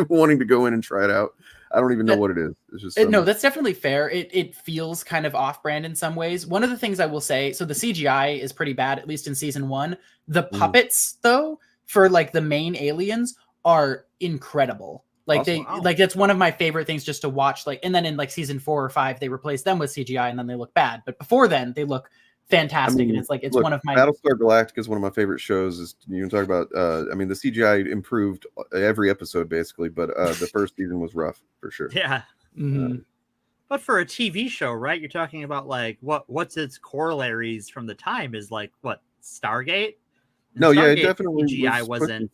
wanting to go in and try it out. I don't even know what it is. It's just
no, that's definitely fair. It feels kind of off-brand in some ways. One of the things I will say, so the CGI is pretty bad, at least in season 1. The puppets, though, for like the main aliens are incredible. Like
Awesome.
like that's one of my favorite things just to watch. Like, and then in like season 4 or 5, they replace them with CGI and then they look bad. But before then, they look fantastic. And it's like it's
look,
one of my
Battlestar Galactica is one of my favorite shows. Is you can talk about I mean the CGI improved every episode basically, but the first season was rough for sure.
Yeah. But for a TV show, right? You're talking about like what's its corollaries from the time is like what, Stargate? And
No, yeah, it
Stargate
definitely
CGI
was
wasn't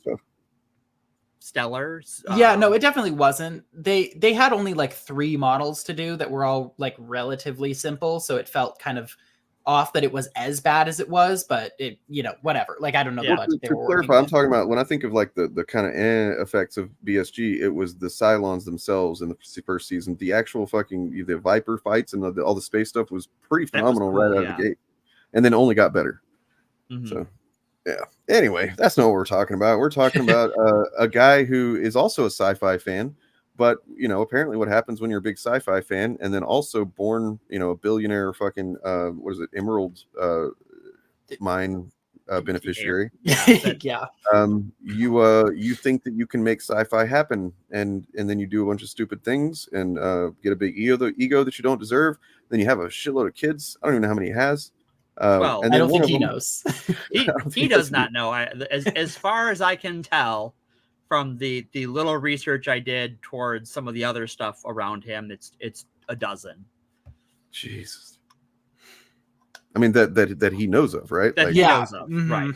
stellar.
Yeah, no, it definitely wasn't. They had only like 3 models to do that were all like relatively simple, so it felt kind of off that it was as bad as it was, but it, you know, whatever. Like I don't know the budget they
to
were
clarify,
working
I'm
with.
talking about when I think of like the kind of effects of BSG, it was the Cylons themselves in the first season. The actual fucking the Viper fights and all the space stuff was pretty phenomenal
cool,
right out of the gate, and then only got better. So yeah. Anyway, that's not what we're talking about. We're talking about a guy who is also a sci-fi fan, but you know, apparently what happens when you're a big sci-fi fan and then also born, you know, a billionaire fucking what is it, emerald mine beneficiary.
Yeah.
You think that you can make sci-fi happen, and then you do a bunch of stupid things and get a big ego that you don't deserve. Then you have a shitload of kids. I don't even know how many he has.
Well,
and
I
then
don't think he knows.
He does not know. As far as I can tell from the little research I did towards some of the other stuff around him, it's a dozen.
Jesus. I mean that he knows of, right?
That
like,
he knows of, right?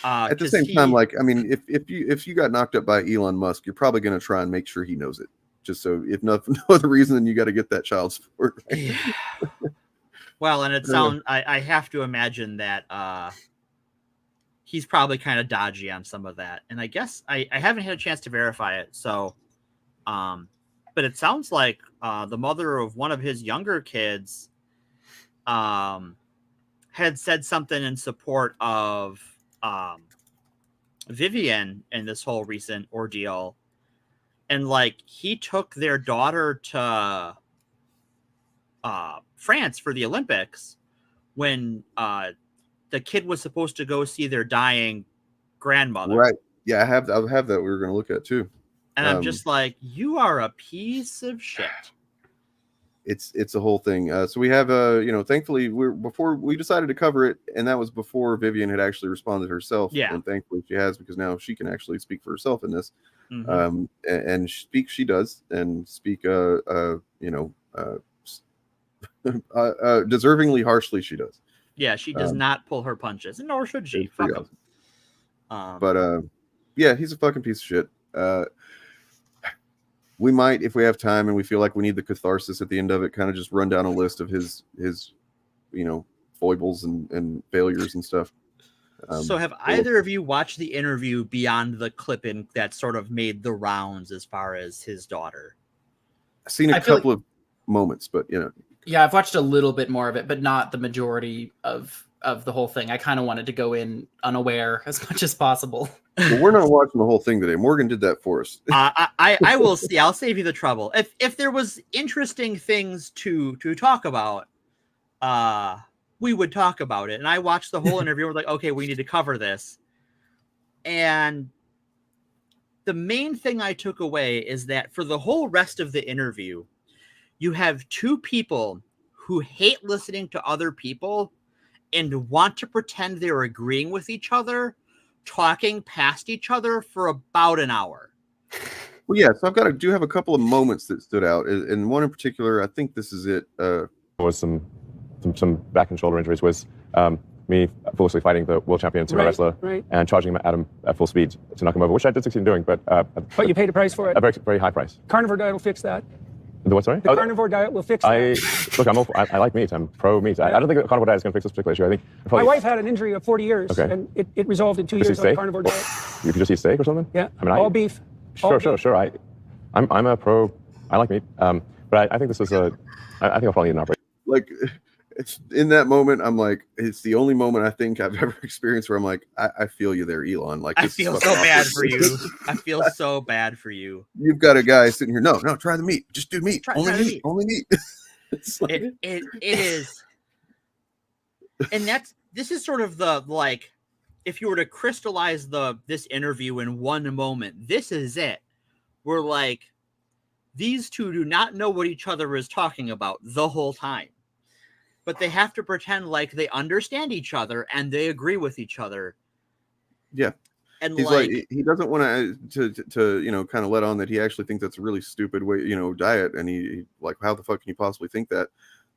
At the same time, like I mean, if you got knocked up by Elon Musk, you're probably going to try and make sure he knows it. Just so if no other reason, then you got to get that child support. Right?
Yeah. Well, and it sounds I have to imagine that he's probably kind of dodgy on some of that, and I guess I haven't had a chance to verify it. So, but it sounds like the mother of one of his younger kids had said something in support of Vivian in this whole recent ordeal, and like he took their daughter to France for the Olympics when the kid was supposed to go see their dying grandmother.
Right. Yeah, I have that we were going to look at too.
And I'm just like, you are a piece of shit.
It's a whole thing. So we have you know, thankfully before we decided to cover it, and that was before Vivian had actually responded herself.
Yeah.
And thankfully she has, because now she can actually speak for herself in this. And speak she does, and speak you know deservingly harshly she does.
Yeah, she does not pull her punches, nor should she. Fuck him.
But yeah, he's a fucking piece of shit. We might, if we have time and we feel like we need the catharsis at the end of it, kind of just run down a list of his you know, foibles and failures and stuff.
So have either of you watched the interview beyond the clipping that sort of made the rounds as far as his daughter?
I've seen a couple of moments, but you know.
Yeah, I've watched a little bit more of it, but not the majority of the whole thing. I kind of wanted to go in unaware as much as possible.
Well, we're not watching the whole thing today. Morgan did that for us.
I will see. I'll save you the trouble. If there was interesting things to talk about, we would talk about it. And I watched the whole interview. We're like, okay, we need to cover this. And the main thing I took away is that for the whole rest of the interview, you have two people who hate listening to other people and want to pretend they're agreeing with each other, talking past each other for about an hour.
Well, yeah, so I do have a couple of moments that stood out, and one in particular, I think this is it.
Was some back and shoulder injuries. Was me foolishly fighting the world champion sumo wrestler and charging him at him at full speed to knock him over, which I did succeed in doing, but
you paid a price for it.
A very, very high price.
Carnivore diet will fix that.
The what, sorry?
The carnivore diet will fix that.
Look, I like meat. I'm pro meat. I don't think the carnivore diet is going to fix this particular issue. I think
my wife had an injury of 40 years,
okay,
and it resolved in 2 years on a carnivore diet.
You could just eat steak or something?
Yeah,
I mean,
all beef.
Sure. I'm a pro. I like meat. But I think this is I think I'll probably need an operation.
Like, it's in that moment, I'm like, it's the only moment I think I've ever experienced where I'm like, I feel you there, Elon. Like,
I feel so bad for you. I feel so bad for you.
You've got a guy sitting here. No, try the meat. Just do meat. Only meat.
It's like, it is, and this is sort of the, like, if you were to crystallize this interview in one moment, this is it, were like, these two do not know what each other is talking about the whole time, but they have to pretend like they understand each other and they agree with each other.
Yeah.
And
he's like he doesn't want to you know, kind of let on that he actually thinks that's a really stupid way, you know, diet, and he like, how the fuck can you possibly think that?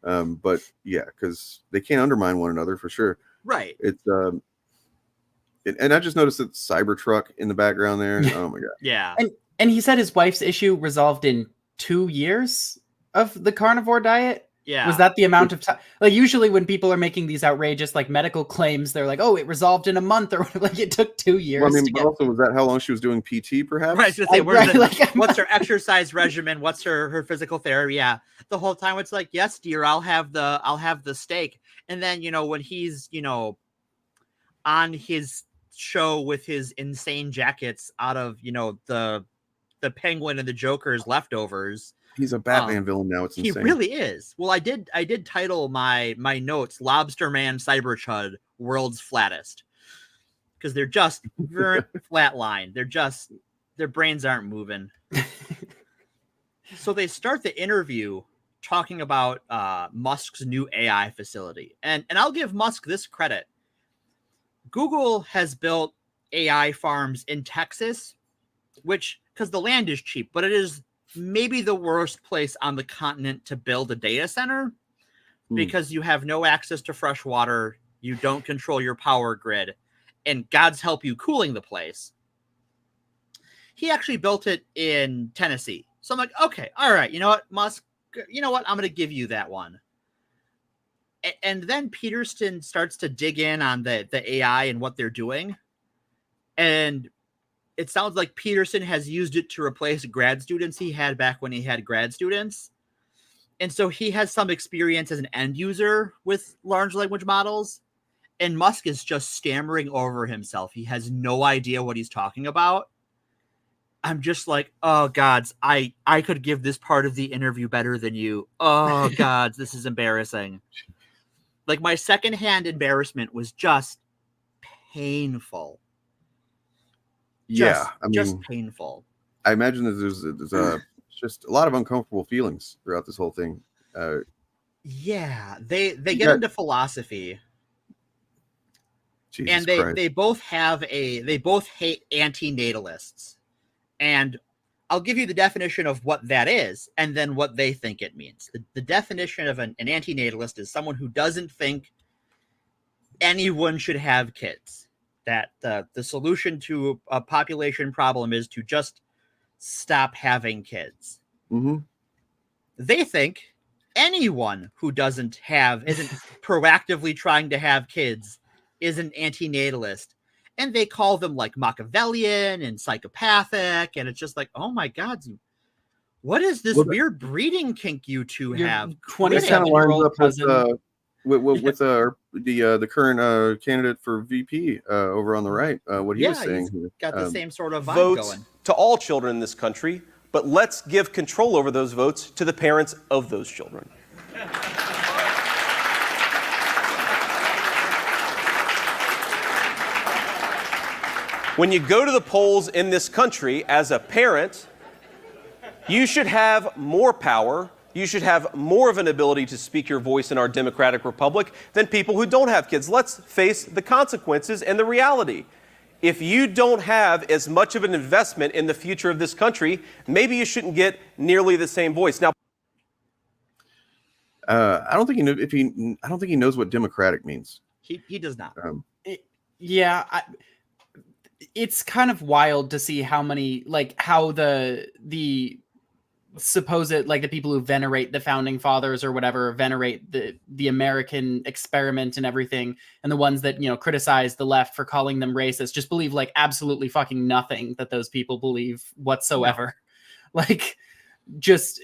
But yeah, because they can't undermine one another for sure.
Right.
It's and I just noticed that Cybertruck in the background there. Oh my god.
Yeah.
And he said his wife's issue resolved in 2 years of the carnivore diet.
Yeah.
Was that the amount of time? Like, usually when people are making these outrageous like medical claims, they're like, "Oh, it resolved in a month," or like it took 2 years.
Well, I mean, but also, was that how long she was doing PT? Perhaps.
Right. So say, what's her exercise regimen? What's her physical therapy? Yeah. The whole time it's like, yes, dear, I'll have the steak. And then, you know, when he's, you know, on his show with his insane jackets out of, you know, the Penguin and the Joker's leftovers.
He's a Batman villain now. It's insane.
He really is. Well, I did title my notes "Lobster Man Cyberchud World's Flattest," because they're just very flatline. Their brains aren't moving. So they start the interview talking about Musk's new AI facility, and I'll give Musk this credit. Google has built AI farms in Texas, which, because the land is cheap, but it is maybe the worst place on the continent to build a data center because you have no access to fresh water, you don't control your power grid, and God's help you cooling the place. He actually built it in Tennessee. So I'm like, okay, all right, you know what, Musk, you know what, I'm going to give you that one. And then Peterson starts to dig in on the AI and what they're doing. And it sounds like Peterson has used it to replace grad students he had back when he had grad students. And so he has some experience as an end user with large language models. And Musk is just stammering over himself. He has no idea what he's talking about. I'm just like, oh, gods, I could give this part of the interview better than you. Oh, gods, this is embarrassing. Like, my secondhand embarrassment was just painful.
Yeah, I mean,
just painful.
I imagine that there's just a lot of uncomfortable feelings throughout this whole thing.
Yeah, they get into philosophy,
Jesus
and
Christ.
they both hate antinatalists, and I'll give you the definition of what that is, and then what they think it means. The definition of an antinatalist is someone who doesn't think anyone should have kids. That the solution to a population problem is to just stop having kids.
Mm-hmm.
They think anyone who isn't proactively trying to have kids is an antinatalist. And they call them like Machiavellian and psychopathic. And it's just like, oh my God, what is this weird breeding kink you two have?
27-year-old cousin.
With the current candidate for VP over on the right, what he was saying here.
Got the same sort of vibe
votes
going.
To all children in this country, but let's give control over those votes to the parents of those children. When you go to the polls in this country as a parent, you should have more power. You should have more of an ability to speak your voice in our democratic republic than people who don't have kids. Let's face the consequences and the reality. If you don't have as much of an investment in the future of this country, maybe you shouldn't get nearly the same voice. Now,
I don't think he knows what democratic means.
He does not.
It's kind of wild to see how many, like, how the supposed, like, the people who venerate the founding fathers or whatever, venerate the American experiment and everything, and the ones that, you know, criticize the left for calling them racist, just believe like absolutely fucking nothing that those people believe whatsoever. No. Like, just...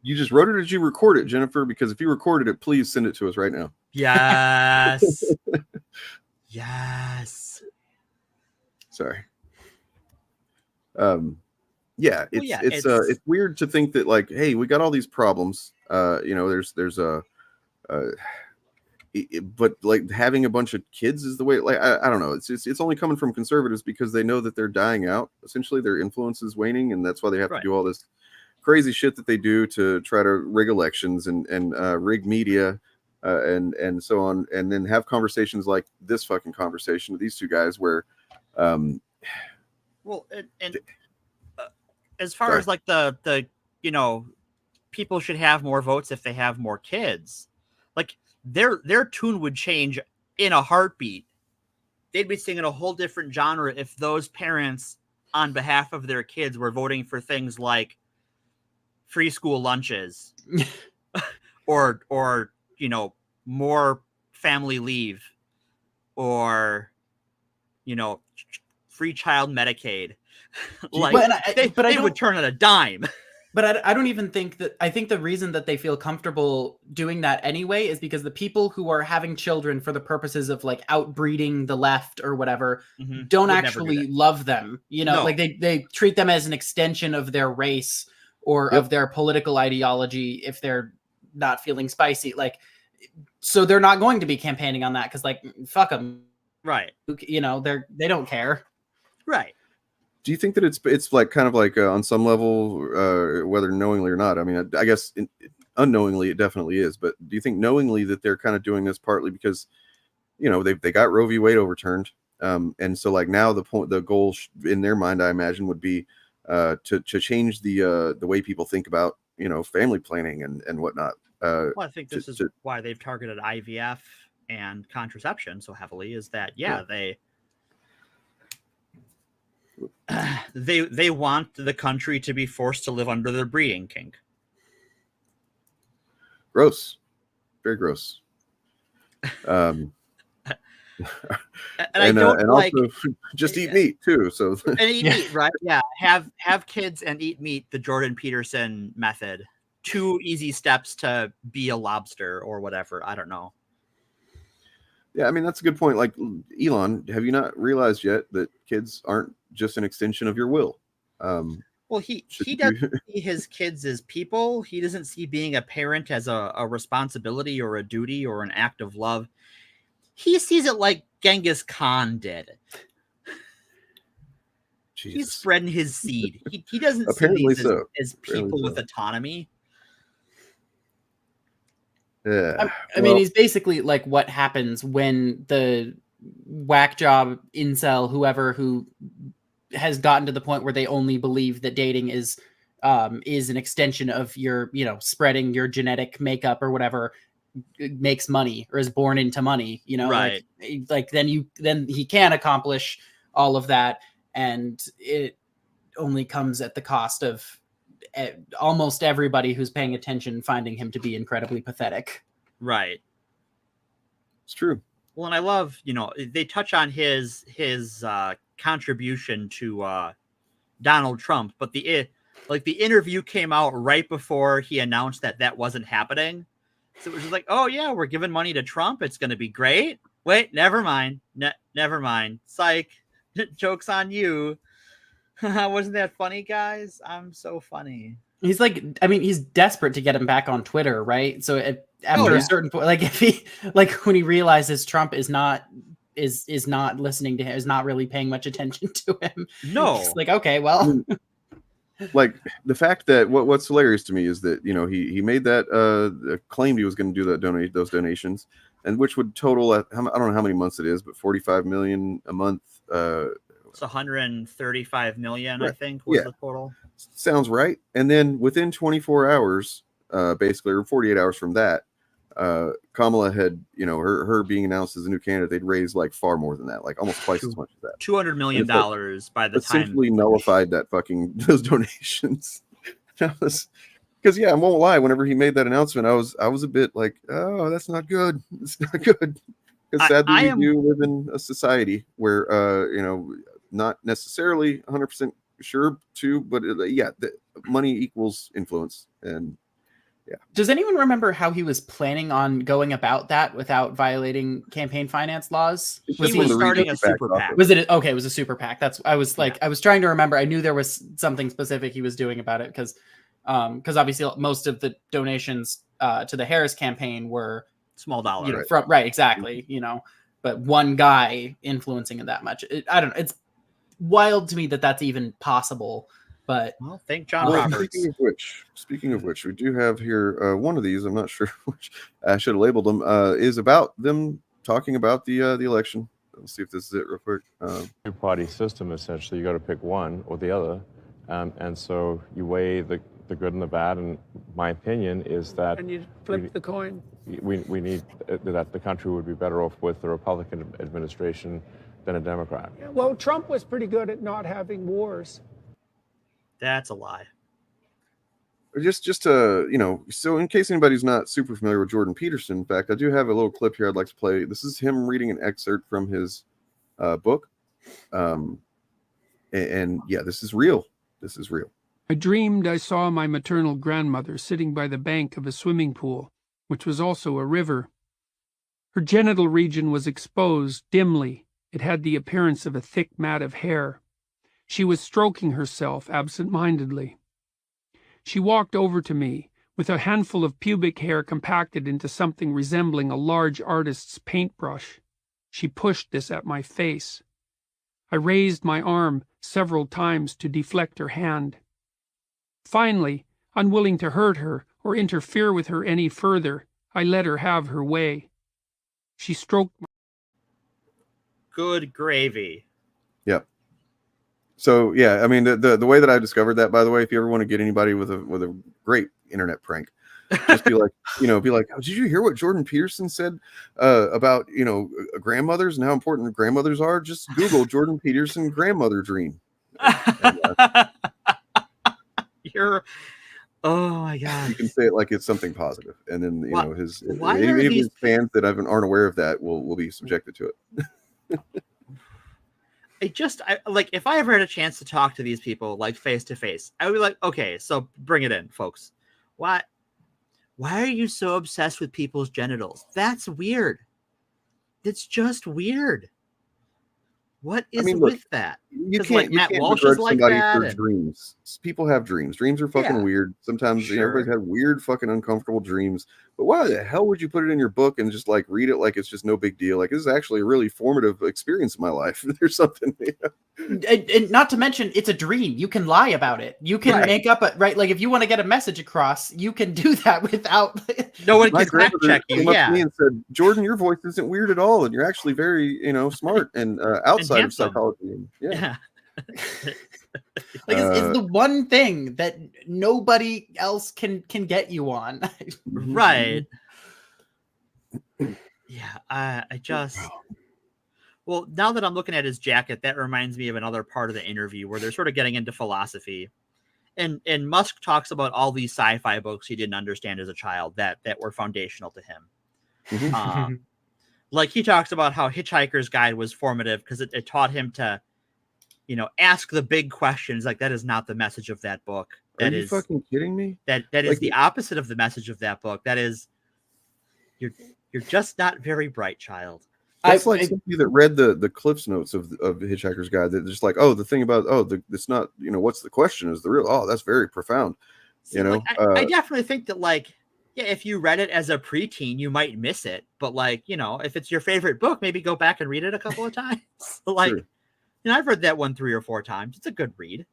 You just wrote it or did you record it, Jennifer? Because if you recorded it, please send it to us right now.
Yes. Yes.
Sorry. It's weird to think that, like, hey, we got all these problems. You know, there's but like having a bunch of kids is the way. Like I don't know. It's only coming from conservatives because they know that they're dying out. Essentially, their influence is waning, and that's why they have to do all this crazy shit that they do to try to rig elections and rig media. And so on, and then have conversations like this fucking conversation with these two guys where
as far as like the people should have more votes if they have more kids, like their tune would change in a heartbeat. They'd be singing a whole different genre if those parents on behalf of their kids were voting for things like free school lunches or more family leave, or free child Medicaid. Like they would turn on a dime.
But I don't even think that. I think the reason that they feel comfortable doing that anyway is because the people who are having children for the purposes of like outbreeding the left or whatever don't actually love them. Like they treat them as an extension of their race or of their political ideology if they're not feeling spicy. Like, so they're not going to be campaigning on that because, like, fuck them,
right?
They don't care,
right?
Do you think that it's like kind of like on some level, whether knowingly or not? I mean, I guess unknowingly it definitely is. But do you think knowingly that they're kind of doing this partly because they got Roe v. Wade overturned, and so like now the goal in their mind, I imagine, would be to change the way people think about family planning and whatnot.
Well, I think this is why they've targeted IVF and contraception so heavily, is that they want the country to be forced to live under their breeding kink.
Gross. Very gross.
And I don't like
also just eat meat too. So
and eat meat, right? Yeah, have kids and eat meat. The Jordan Peterson method. 2 easy steps to be a lobster or whatever. I don't know.
Yeah, I mean that's a good point. Like Elon, have you not realized yet that kids aren't just an extension of your will?
Well, he doesn't see his kids as people. He doesn't see being a parent as a responsibility or a duty or an act of love. He sees it like Genghis Khan did.
Jesus.
He's spreading his seed. He doesn't
Apparently
see these
so.
as people with autonomy.
Yeah.
I mean, he's basically like what happens when the whack job incel, whoever who has gotten to the point where they only believe that dating is an extension of your, spreading your genetic makeup or whatever, makes money or is born into money,
right?
Like then he can accomplish all of that, and it only comes at the cost of almost everybody who's paying attention finding him to be incredibly pathetic.
Right.
It's true.
Well, and I love, they touch on his contribution to Donald Trump, but the interview came out right before he announced that wasn't happening. So it was just like, oh yeah, we're giving money to Trump. It's going to be great. Wait, never mind. Never mind. Psych. Joke's on you. Wasn't that funny, guys? I'm so funny.
He's like, I mean, he's desperate to get him back on Twitter, right? So after a certain point, like if he, like when he realizes Trump is not listening to him, is not really paying much attention to him.
No,
he's like, okay, well,
like the fact that what's hilarious to me is that he made that claimed he was going to do those donations, and which would total at, I don't know how many months it is, but 45 million a month.
It's 135 million, right. I think was the total.
Sounds right. And then within 24 hours, basically, or 48 hours from that, Kamala had, her being announced as a new candidate, they'd raised like far more than that, like almost twice as much as that.
$200 million by the time.
Simply nullified those donations. Because I won't lie. Whenever he made that announcement, I was a bit like, oh, that's not good. It's not good. Because sadly, we do live in a society where, not necessarily 100% sure too, but the money equals influence. And
does anyone remember how he was planning on going about that without violating campaign finance laws?
He was starting a super PAC.
Was it okay? It was a super PAC. I was trying to remember. I knew there was something specific he was doing about it, because obviously most of the donations to the Harris campaign were
small dollar.
You know, from exactly. You know, but one guy influencing it that much. I don't know. It's wild to me that that's even possible. But
well, thank John Roberts.
Speaking of which, we do have here one of these. I'm not sure which. I should have labeled them. Is about them talking about the election. Let's see if this is it real quick.
Two-party system, essentially. You got to pick one or the other, and so you weigh the good and the bad. And my opinion is that
And you flip the coin.
we need that the country would be better off with the Republican administration than a Democrat.
Well, Trump was pretty good at not having wars.
That's a lie.
Just to, you know, so in case anybody's not super familiar with Jordan Peterson, in fact, I do have a little clip here I'd like to play. This is him reading an excerpt from his book. And yeah, this is real. This is real.
I dreamed I saw my maternal grandmother sitting by the bank of a swimming pool, which was also a river. Her genital region was exposed dimly. It had the appearance of a thick mat of hair. She was stroking herself absent-mindedly. She walked over to me, with a handful of pubic hair compacted into something resembling a large artist's paintbrush. She pushed this at my face. I raised my arm several times to deflect her hand. Finally, unwilling to hurt her or interfere with her any further, I let her have her way. She stroked my...
Good gravy.
Yep. So yeah, I mean the way that I discovered that, by the way, if you ever want to get anybody with a great internet prank, just be like, oh, did you hear what Jordan Peterson said about, grandmothers and how important grandmothers are? Just Google Jordan Peterson grandmother dream.
You're, oh my god!
You can say it like it's something positive, and then
why
any
are
of
these
his fans that aren't aware of that will be subjected to it.
Like if I ever had a chance to talk to these people like face to face, I would be like, okay, so bring it in, folks. Why are you so obsessed with people's genitals? That's weird. It's just weird. What is with that?
You can't,
like Matt Walsh is like that.
For dreams. People have dreams. Dreams are fucking weird. Sometimes everybody's had weird, fucking uncomfortable dreams. But why the hell would you put it in your book and just like read it like it's just no big deal? Like this is actually a really formative experience in my life. There's something.
And not to mention, it's a dream. You can lie about it. You can make up like if you want to get a message across, you can do that without.
No one can fact check you.
Came up to me and said, "Jordan, your voice isn't weird at all, and you're actually very, smart and outside of psychology." Yeah.
Like it's the one thing that nobody else can get you on.
Right. Yeah, I just. Well, now that I'm looking at his jacket, that reminds me of another part of the interview where they're sort of getting into philosophy. And Musk talks about all these sci-fi books he didn't understand as a child that were foundational to him. Like he talks about how Hitchhiker's Guide was formative because it taught him to, ask the big questions. Like that is not the message of that book.
Are you fucking kidding me?
That is the opposite of the message of that book. That is, you're just not very bright, child.
That's like somebody that read the Cliff's Notes of Hitchhiker's Guide. They're just like, oh, the thing about it's not, what's the question is the real. Oh, that's very profound.
I definitely think that if you read it as a preteen, you might miss it. But if it's your favorite book, maybe go back and read it a couple of times.
Sure.
I've read that one 3 or 4 times. It's a good read.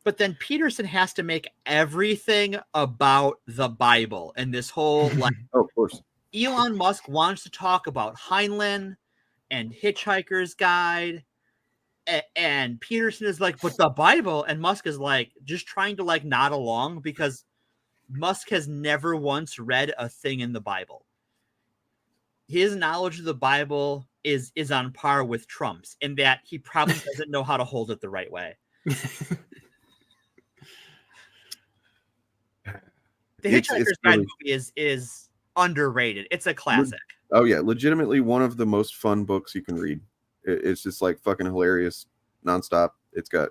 But then Peterson has to make everything about the Bible and this whole
oh, of course.
Elon Musk wants to talk about Heinlein and Hitchhiker's Guide, and Peterson is like, but the Bible, and Musk is like just trying to nod along because Musk has never once read a thing in the Bible. His knowledge of the Bible is on par with Trump's in that he probably doesn't know how to hold it the right way. The Hitchhiker's Guide movie is underrated. It's a classic.
Oh yeah, legitimately one of the most fun books you can read. It's just fucking hilarious, nonstop. It's got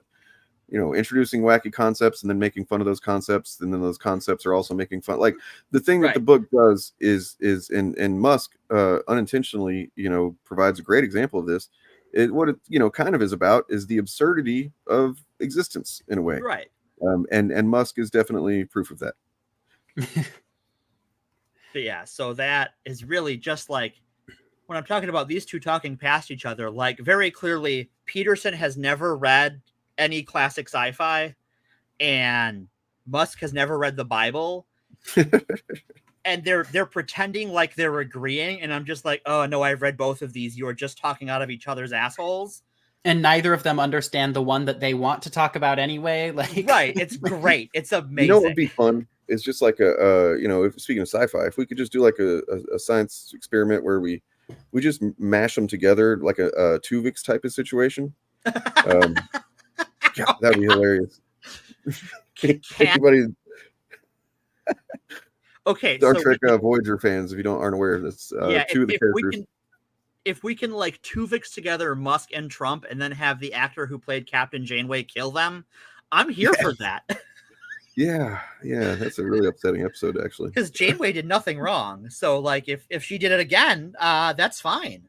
introducing wacky concepts and then making fun of those concepts, and then those concepts are also making fun. Like the thing that the book does is in Musk unintentionally provides a great example of this. What it kind of is about is the absurdity of existence in a way,
right?
And Musk is definitely proof of that.
But yeah, so that is really just like when I'm talking about these two talking past each other, like very clearly Peterson has never read any classic sci-fi and Musk has never read the Bible. And they're pretending like they're agreeing, and I'm just like, oh no, I've read both of these. You are just talking out of each other's assholes.
And neither of them understand the one that they want to talk about anyway. Like,
right? It's great. It's amazing.
You know what would be fun? It's just like if speaking of sci-fi, if we could just do like a science experiment where we just mash them together like a Tuvix type of situation. God, that'd be hilarious. Anybody?
Okay,
Star Trek Voyager fans, if you aren't aware, that's two of the characters.
If we can like Tuvix together Musk and Trump, and then have the actor who played Captain Janeway kill them, I'm here for that.
Yeah, that's a really upsetting episode actually.
Because Janeway did nothing wrong, so like if she did it again, that's fine.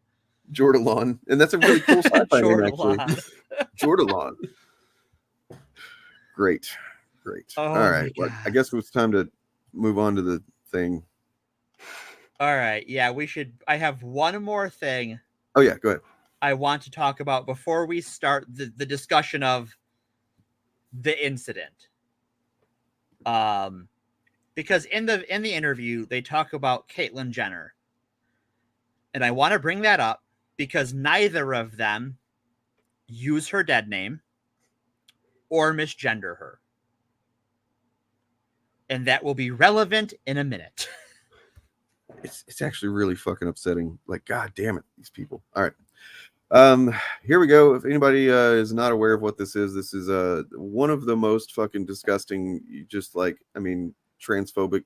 Jordan, and that's a really cool sci-fi name actually. Jordan. Great.
Oh,
all right, well, I guess it's time to move on to the thing.
All right, yeah, we should. I have one more thing.
Oh yeah, go ahead.
I want to talk about before we start the discussion of the incident. Because in the interview they talk about Caitlyn Jenner, and I want to bring that up because neither of them use her dead name or misgender her. And that will be relevant in a minute.
It's actually really fucking upsetting. Like, god damn it, these people. All right. Here we go. If anybody is not aware of what this is one of the most fucking disgusting, just like, I mean, transphobic,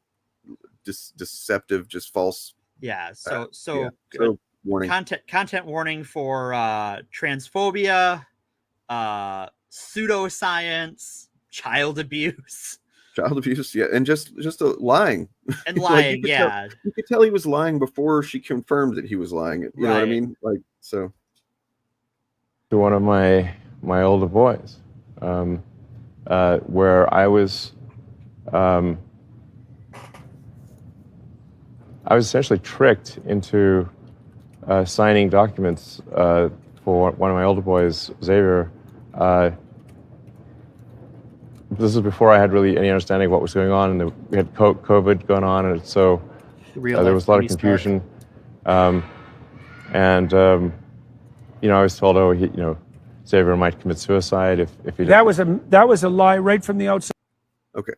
deceptive, just false.
Yeah. So
warning.
Content warning for transphobia, pseudoscience, child abuse.
Yeah, and just lying.
And lying,
you could tell he was lying before she confirmed that he was lying. You know what I mean? Like, so.
To one of my older boys, where I was essentially tricked into signing documents for one of my older boys, Xavier. This is before I had really any understanding of what was going on, and we had COVID going on, and so there was a lot of confusion. I was told, Xavier might commit suicide if he did.
That was a lie right from the outside.
Okay.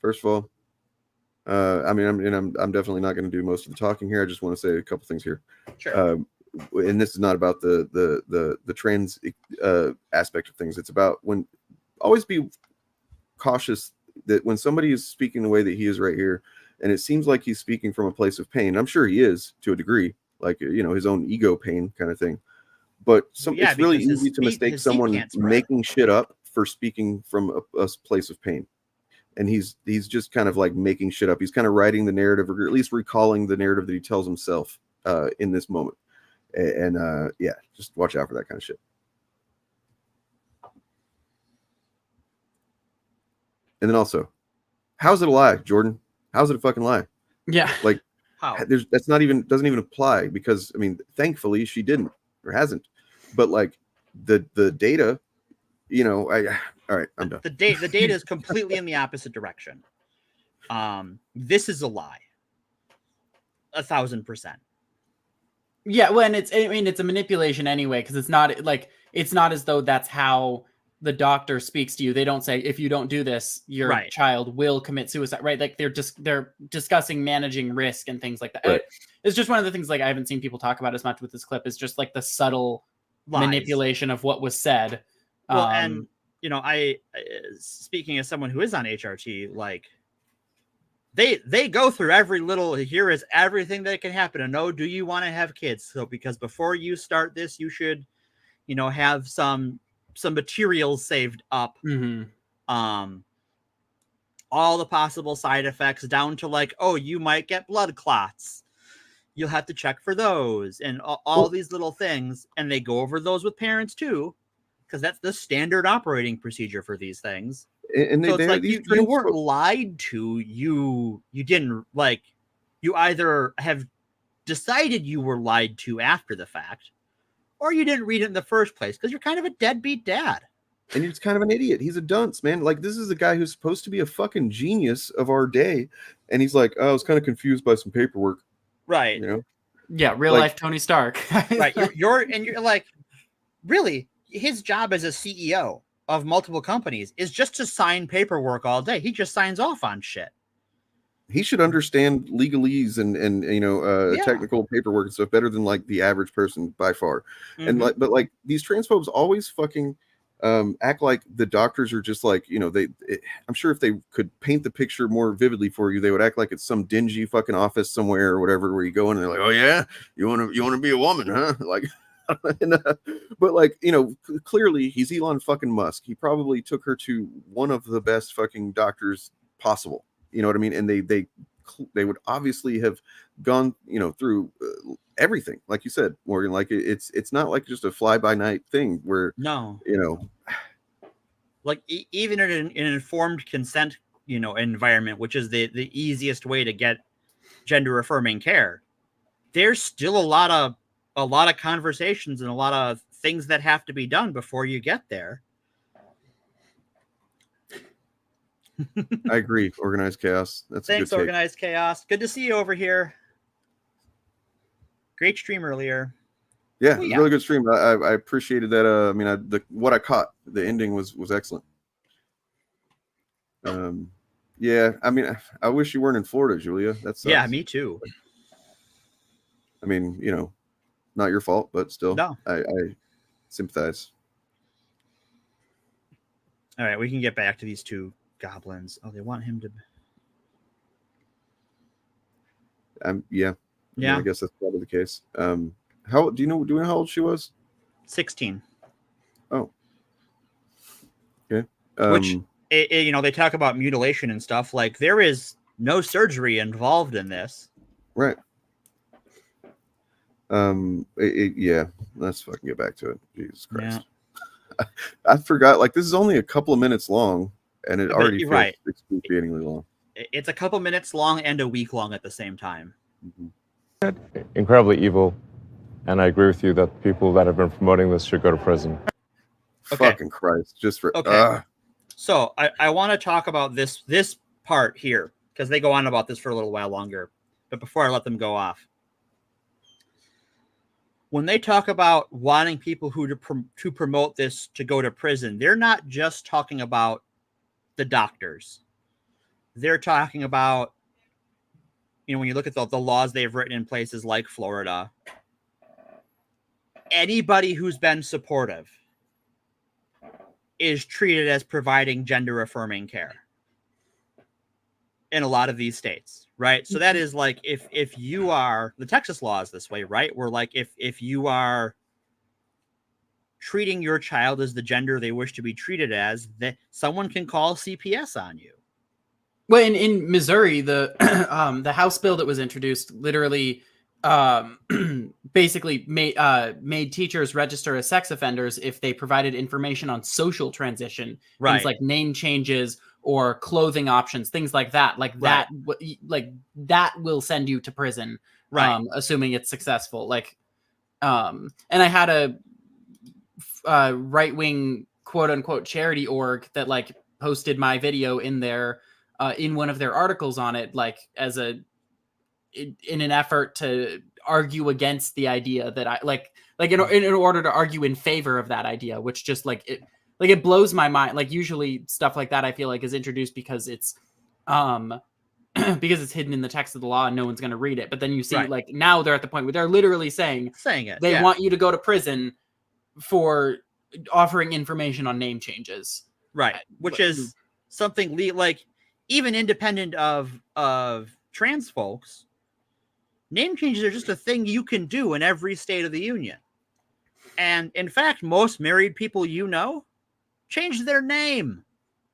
First of all, I'm definitely not going to do most of the talking here. I just want to say a couple things here.
Sure.
And this is not about the trans aspect of things. It's about always be cautious that when somebody is speaking the way that he is right here, and it seems like he's speaking from a place of pain. I'm sure he is to a degree, like, his own ego pain kind of thing. But it's really easy to mistake someone making shit up for speaking from a place of pain. And he's just kind of like making shit up. He's kind of writing the narrative, or at least recalling the narrative that he tells himself in this moment. And just watch out for that kind of shit. And then also, how's it a lie, Jordan? How's it a fucking lie?
Yeah.
Like,
how?
Doesn't even apply, because I mean, thankfully she didn't or hasn't. But like the data, all right, I'm done.
The data is completely in the opposite direction. This is a lie. 1,000%.
Yeah, well, and it's a manipulation anyway, because it's not as though that's how the doctor speaks to you. They don't say, if you don't do this, your child will commit suicide, right? Like they're discussing managing risk and things like that.
Right.
It's just one of the things like I haven't seen people talk about as much with this clip, is just like the subtle manipulation of what was said.
Well, and I speaking as someone who is on HRT, like they go through every little, here is everything that can happen, and do you want to have kids? So because before you start this, you should have some materials saved up. All the possible side effects, down to like, you might get blood clots, you'll have to check for those, and all these little things. And they go over those with parents too, because that's the standard operating procedure for these things. And so it's like you weren't lied to. You didn't, like, you either have decided you were lied to after the fact, or you didn't read it in the first place because you're kind of a deadbeat dad.
And he's kind of an idiot. He's a dunce, man. Like, this is a guy who's supposed to be a fucking genius of our day. And he's like, oh, I was kind of confused by some paperwork.
Right.
You know?
Yeah, real life Tony Stark.
Right. You're like, really, his job as a CEO of multiple companies is just to sign paperwork all day. He just signs off on shit.
He should understand legalese and you know, technical paperwork and stuff better than like the average person by far. And like, but like these transphobes always fucking act like the doctors are just like, you know, I'm sure if they could paint the picture more vividly for you, they would act like it's some dingy fucking office somewhere or whatever, where you go in and they're like, oh yeah, you want to be a woman, huh? Like, but like, you know, clearly he's Elon fucking Musk. He probably took her to one of the best fucking doctors possible. You know what I mean? And they would obviously have gone, you know, through everything, like you said, Morgan. Like it's not like just a fly by night thing where
no,
you know,
like even in an informed consent, you know, environment, which is the easiest way to get gender affirming care, there's still a lot of conversations and a lot of things that have to be done before you get there.
I agree. Organized chaos. That's
Thanks,
a good
Organized Chaos. Good to see you over here. Great stream earlier.
Yeah, it was a really good stream. I appreciated that. I mean, what I caught, the ending was excellent. Yeah, I mean, I wish you weren't in Florida, Julia. That's
yeah, me too.
I mean, you know, not your fault, but still,
no.
I sympathize.
All right, we can get back to these two goblins. Oh, they want him to.
Yeah. I guess that's probably the case. How do you know how old she was?
16.
Oh. Okay.
Which you know, they talk about mutilation and stuff. Like, there is no surgery involved in this.
Right. Yeah. Let's fucking get back to it. Jesus Christ. Yeah. I forgot. Like, this is only a couple of minutes long, and it already feels excruciatingly long.
It's a couple minutes long and a week long at the same time.
Incredibly evil, and I agree with you that people that have been promoting this should go to prison.
Okay.
Fucking Christ! Just for
So I want to talk about this part here, because they go on about this for a little while longer. But before I let them go off, when they talk about wanting people to promote this to go to prison, they're not just talking about the doctors. They're talking about, you know, when you look at the laws they've written in places like Florida, anybody who's been supportive is treated as providing gender affirming care in a lot of these states, right? So that is like, if you are, the Texas law is this way, right? Where like, if you are treating your child as the gender they wish to be treated as, that someone can call CPS on you.
Well, in Missouri, the the House bill that was introduced literally basically made teachers register as sex offenders if they provided information on social transition, things like name changes or clothing options, things like that. Like that will send you to prison, assuming it's successful. Like, and I had a right-wing quote unquote charity org that like posted my video in their in one of their articles on it, like as in an effort to argue against the idea that I like in order to argue in favor of that idea, which just it blows my mind. Like, usually stuff like that I feel like is introduced because it's because it's hidden in the text of the law and no one's going to read it. But then you see like now they're at the point where they're literally saying
it.
They want you to go to prison for offering information on name changes.
Right. Which is something like, even independent of trans folks, name changes are just a thing you can do in every state of the union. And in fact, most married people change their name.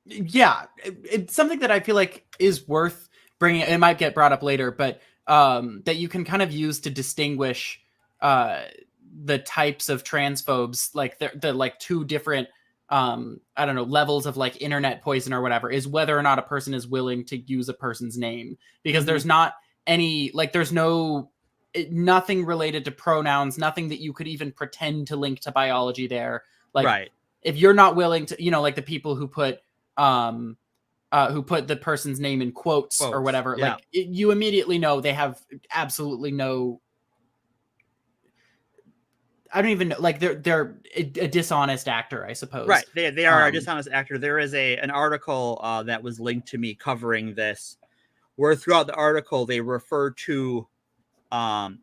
Yeah, it's something that I feel like is worth bringing. It might get brought up later, but that you can kind of use to distinguish the types of transphobes, like the like two different I don't know, levels of like internet poison or whatever, is whether or not a person is willing to use a person's name, because there's not any, like, there's nothing related to pronouns, nothing that you could even pretend to link to biology there. Like,
right.
if you're not willing to, like the people who put the person's name in quotes or whatever,
yeah.
like you immediately know they have absolutely no, I don't even know, like they're a dishonest actor, I suppose.
Right. They are a dishonest actor. There is an article that was linked to me covering this, where throughout the article they refer to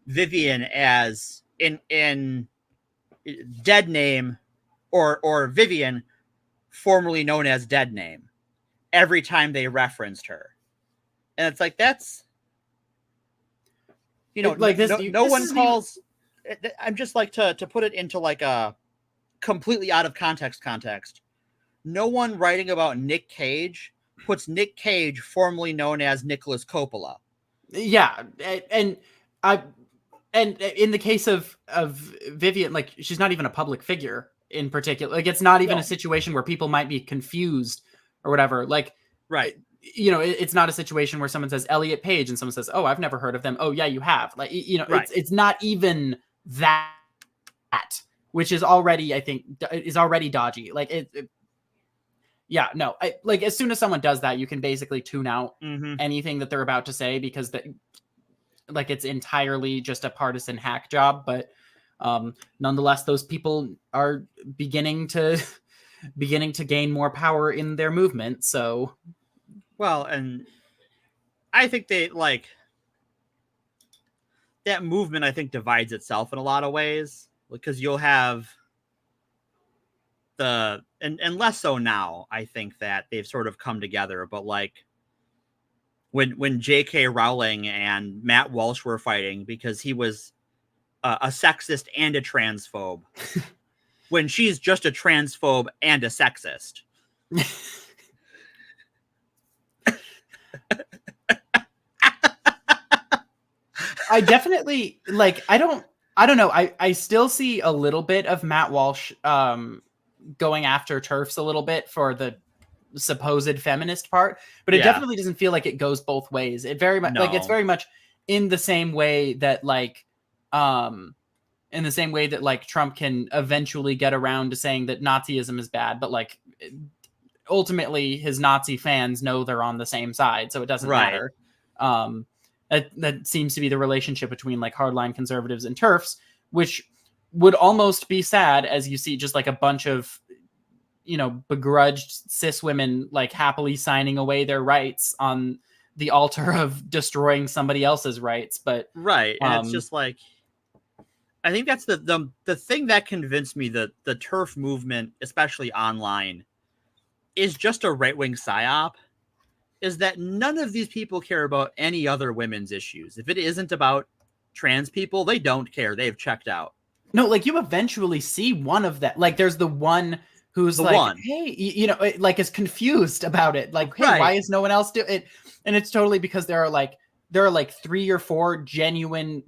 Vivian as in dead name or Vivian, formerly known as dead name, every time they referenced her. And it's like, that's, like this, no one calls. I'm just like, to put it into like a completely out of context. No one writing about Nick Cage puts Nick Cage, formerly known as Nicholas Coppola.
Yeah, and in the case of Vivian, like, she's not even a public figure in particular. Like, it's not even a situation where people might be confused or whatever. Like,
right.
It's not a situation where someone says Elliot Page and someone says, "Oh, I've never heard of them." Oh, yeah, you have. Like,
right.
It's not even that, which is already, I think, is already dodgy. Like yeah, no, like, as soon as someone does that, you can basically tune out anything that they're about to say, because like, it's entirely just a partisan hack job. But nonetheless, those people are beginning to gain more power in their movement. So,
well, and I think they, like, that movement, I think, divides itself in a lot of ways, because you'll have and less so now, I think, that they've sort of come together. But like, when J.K. Rowling and Matt Walsh were fighting because he was a sexist and a transphobe, when she's just a transphobe and a sexist.
I definitely, like, I don't know. I still see a little bit of Matt Walsh going after TERFs a little bit for the supposed feminist part, but it definitely doesn't feel like it goes both ways. It very much, like, it's very much in the same way that, like, Trump can eventually get around to saying that Nazism is bad, but, like, ultimately his Nazi fans know they're on the same side, so it doesn't matter. That seems to be the relationship between, like, hardline conservatives and TERFs, which would almost be sad, as you see just, like, a bunch of, begrudged cis women, like, happily signing away their rights on the altar of destroying somebody else's rights. But
right, and it's just like, I think that's the thing that convinced me that the TERF movement, especially online, is just a right-wing psyop, is that none of these people care about any other women's issues. If it isn't about trans people, they don't care. They've checked out.
No, like, you eventually see one of that. Like, there's the one who's hey, like, is confused about it. Like, hey, why is no one else doing it? And it's totally because there are like 3 or 4 genuine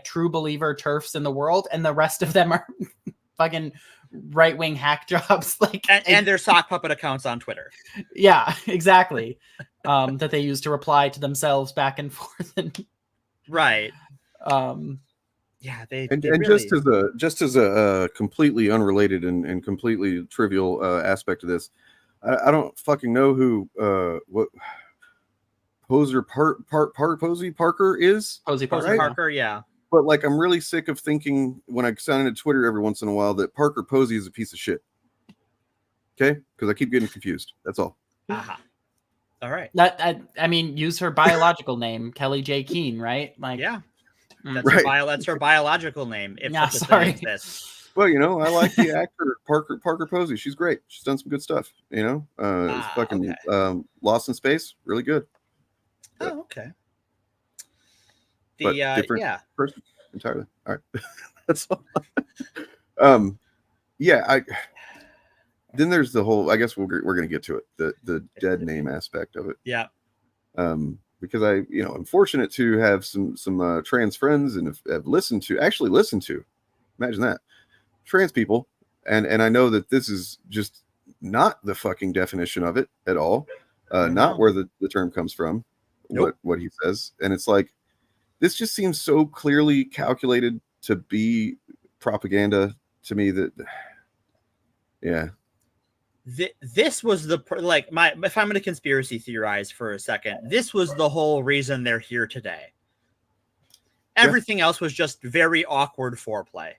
true believer TERFs in the world, and the rest of them are fucking right-wing hack jobs, like,
and their sock puppet accounts on Twitter.
Yeah, exactly. That they use to reply to themselves back and forth. And
right. Yeah, they really...
just as a completely unrelated and completely trivial aspect of this, I don't fucking know who what Posey Parker is.
Posey
Parker, yeah.
But, like, I'm really sick of thinking, when I sign into Twitter every once in a while, that Parker Posey is a piece of shit. Okay, because I keep getting confused. That's all.
All right.
I mean, use her biological name, Kelly J. Keene, right? Like,
yeah. That's her biological name. If such a thing exists.
Well, I like the actor Parker Posey. She's great. She's done some good stuff. Fucking Lost in Space, really good.
Oh, okay.
But different person entirely. All right, that's all. Then there's the whole. I guess we're gonna get to it. The dead name aspect of it.
Yeah.
Because I'm fortunate to have some trans friends and have listened to, imagine that, trans people, and I know that this is just not the fucking definition of it at all, not where the term comes from, what he says, and it's like, this just seems so clearly calculated to be propaganda to me that, yeah.
This was the like my if I'm going to conspiracy theorize for a second, this was the whole reason they're here today. Everything else was just very awkward foreplay.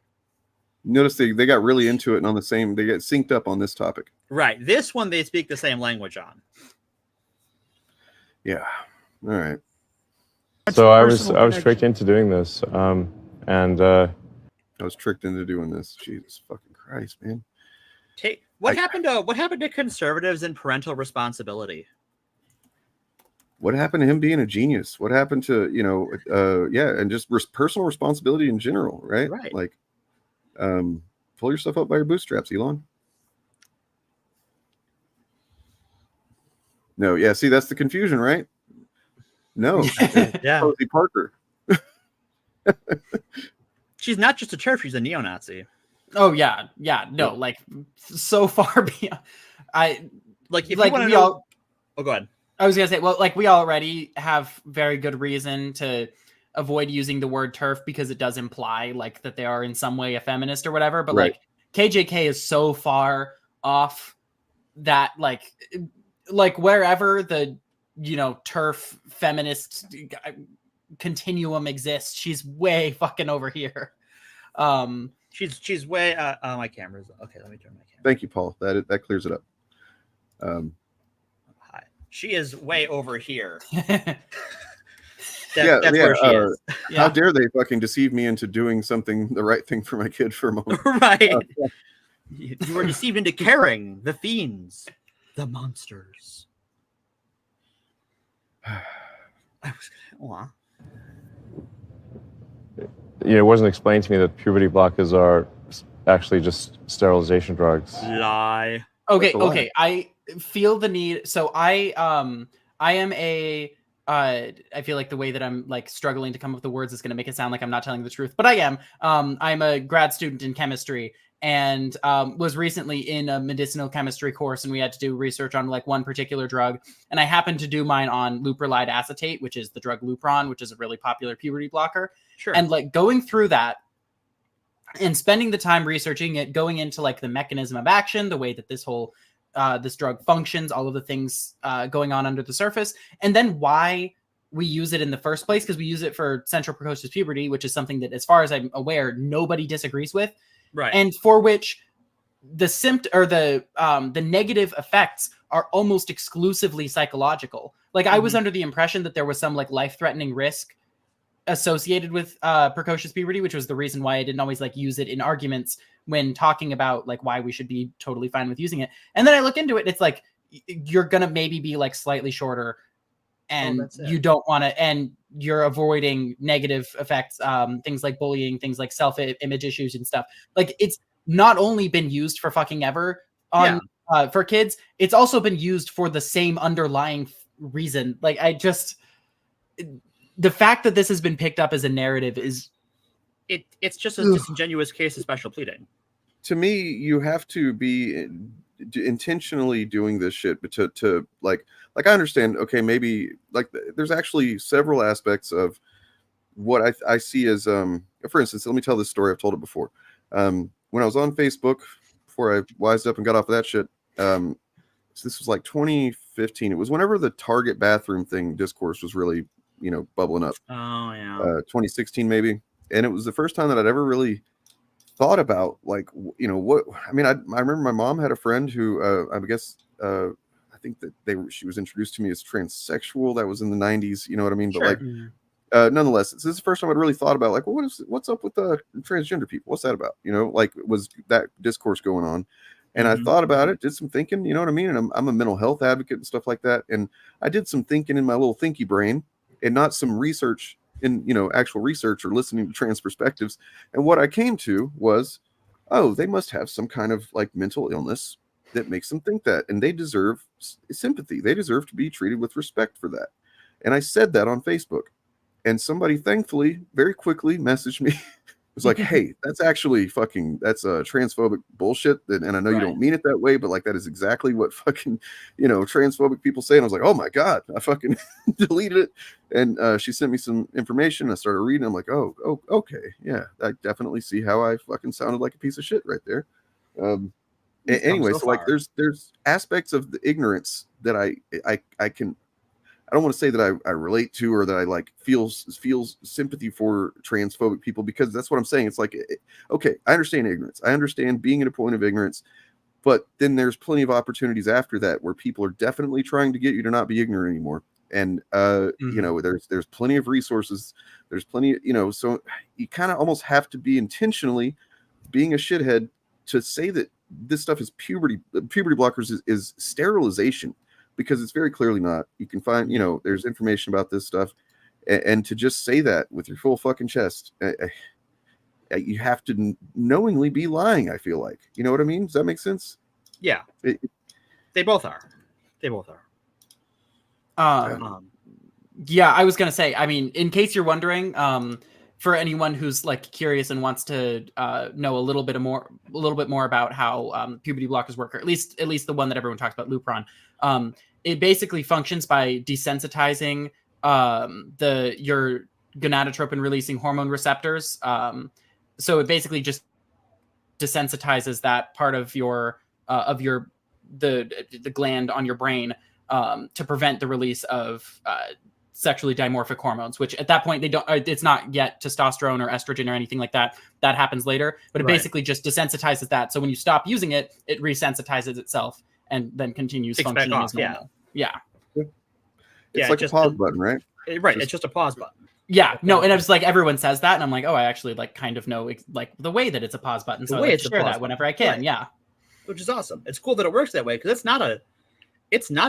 Notice they got really into it and on the same, they get synced up on this topic.
Right. This one they speak the same language on.
Yeah. All right.
So I was tricked into doing this, and
I was tricked into doing this. Jesus fucking Christ, man.
What happened to conservatives and parental responsibility?
What happened to him being a genius? What happened to, you know, and just personal responsibility in general, right?
Right.
Like, pull yourself up by your bootstraps, Elon. No, yeah, see, that's the confusion, right? No.
Yeah.
Rosie Parker.
She's not just a TERF, she's a neo-Nazi.
Oh yeah, no, like so far beyond.
If
like
you want to
we
know,
all.
Oh, go ahead.
I was gonna say, well, like we already have very good reason to avoid using the word TERF because it does imply like that they are in some way a feminist or whatever. But
Right.
like KJK is so far off that like wherever the TERF feminist continuum exists, she's way fucking over here.
She's way my camera's okay. Let me turn my camera.
Thank you, Paul. That clears it up.
Hi. She is way over here.
That's
where she is.
How dare they fucking deceive me into doing something, the right thing for my kid for a moment.
Right. You were deceived into caring. The fiends. The monsters. I was gonna
it wasn't explained to me that puberty blockers are actually just sterilization drugs.
Lie.
Okay. I feel the need. So I am a. I feel like the way that I'm like struggling to come up with the words is going to make it sound like I'm not telling the truth, but I am. I'm a grad student in chemistry and was recently in a medicinal chemistry course, and we had to do research on like one particular drug. And I happened to do mine on leuprolide acetate, which is the drug Lupron, which is a really popular puberty blocker.
Sure.
And like going through that and spending the time researching it, going into like the mechanism of action, the way that this whole this drug functions, all of the things going on under the surface, and then why we use it in the first place, because we use it for central precocious puberty, which is something that, as far as I'm aware, nobody disagrees with,
right?
And for which the the negative effects are almost exclusively psychological. Like I was under the impression that there was some like life-threatening risk associated with precocious puberty, which was the reason why I didn't always like use it in arguments when talking about like why we should be totally fine with using it. And then I look into it, and it's like you're gonna maybe be like slightly shorter, and you don't want to, and you're avoiding negative effects, things like bullying, things like self-image issues and stuff. Like it's not only been used for fucking ever on for kids, it's also been used for the same underlying reason. Like the fact that this has been picked up as a narrative is
it's just a disingenuous case of special pleading.
To me, you have to be intentionally doing this shit, but to like I understand, okay, maybe like there's actually several aspects of what I see as for instance, let me tell this story. I've told it before. When I was on Facebook before I wised up and got off of that shit, so this was like 2015. It was whenever the Target bathroom thing discourse was really bubbling up.
Oh yeah.
2016 maybe. And it was the first time that I'd ever really thought about like, what, I mean, I remember my mom had a friend who, I guess, I think that she was introduced to me as transsexual. That was in the 90s. You know what I mean?
Sure.
But like, nonetheless, this is the first time I'd really thought about like, well, what's up with the transgender people? What's that about? Like was that discourse going on? And I thought about it, did some thinking, you know what I mean? And I'm a mental health advocate and stuff like that. And I did some thinking in my little thinky brain and not some research in, actual research or listening to trans perspectives. And what I came to was, oh, they must have some kind of like mental illness that makes them think that. And they deserve sympathy. They deserve to be treated with respect for that. And I said that on Facebook. And somebody thankfully very quickly messaged me It's like, hey, that's actually that's transphobic bullshit. And I know you don't mean it that way, but like that is exactly what fucking, transphobic people say. And I was like, oh my God, I fucking deleted it. And she sent me some information. I started reading. I'm like, oh, okay. Yeah, I definitely see how I fucking sounded like a piece of shit right there. Anyway, so like there's aspects of the ignorance that I can, I don't want to say that I relate to or that I like feels sympathy for transphobic people, because that's what I'm saying. It's like, okay, I understand ignorance. I understand being at a point of ignorance, but then there's plenty of opportunities after that where people are definitely trying to get you to not be ignorant anymore. And there's plenty of resources. There's plenty, so you kind of almost have to be intentionally being a shithead to say that this stuff is puberty blockers is sterilization. Because it's very clearly not. You can find, there's information about this stuff, and to just say that with your full fucking chest, you have to knowingly be lying. I feel like, you know what I mean? Does that make sense?
Yeah, they both are. They both are.
Yeah, I was gonna say. I mean, in case you're wondering, for anyone who's like curious and wants to know a little bit more about how puberty blockers work, or at least the one that everyone talks about, Lupron. It basically functions by desensitizing your gonadotropin releasing hormone receptors. So it basically just desensitizes that part of the gland on your brain to prevent the release of sexually dimorphic hormones, which at that point it's not yet testosterone or estrogen or anything like that. That happens later, but it basically just desensitizes that. So when you stop using it, it resensitizes itself and then continues functioning as normal. Yeah.
It's like a pause button, right?
It's just a pause button.
Yeah. No, and I was like, everyone says that, and I'm like, oh, I actually like kind of know like the way that it's a pause button. So I like to share that whenever I can. Right. Yeah.
Which is awesome. It's cool that it works that way, because it's not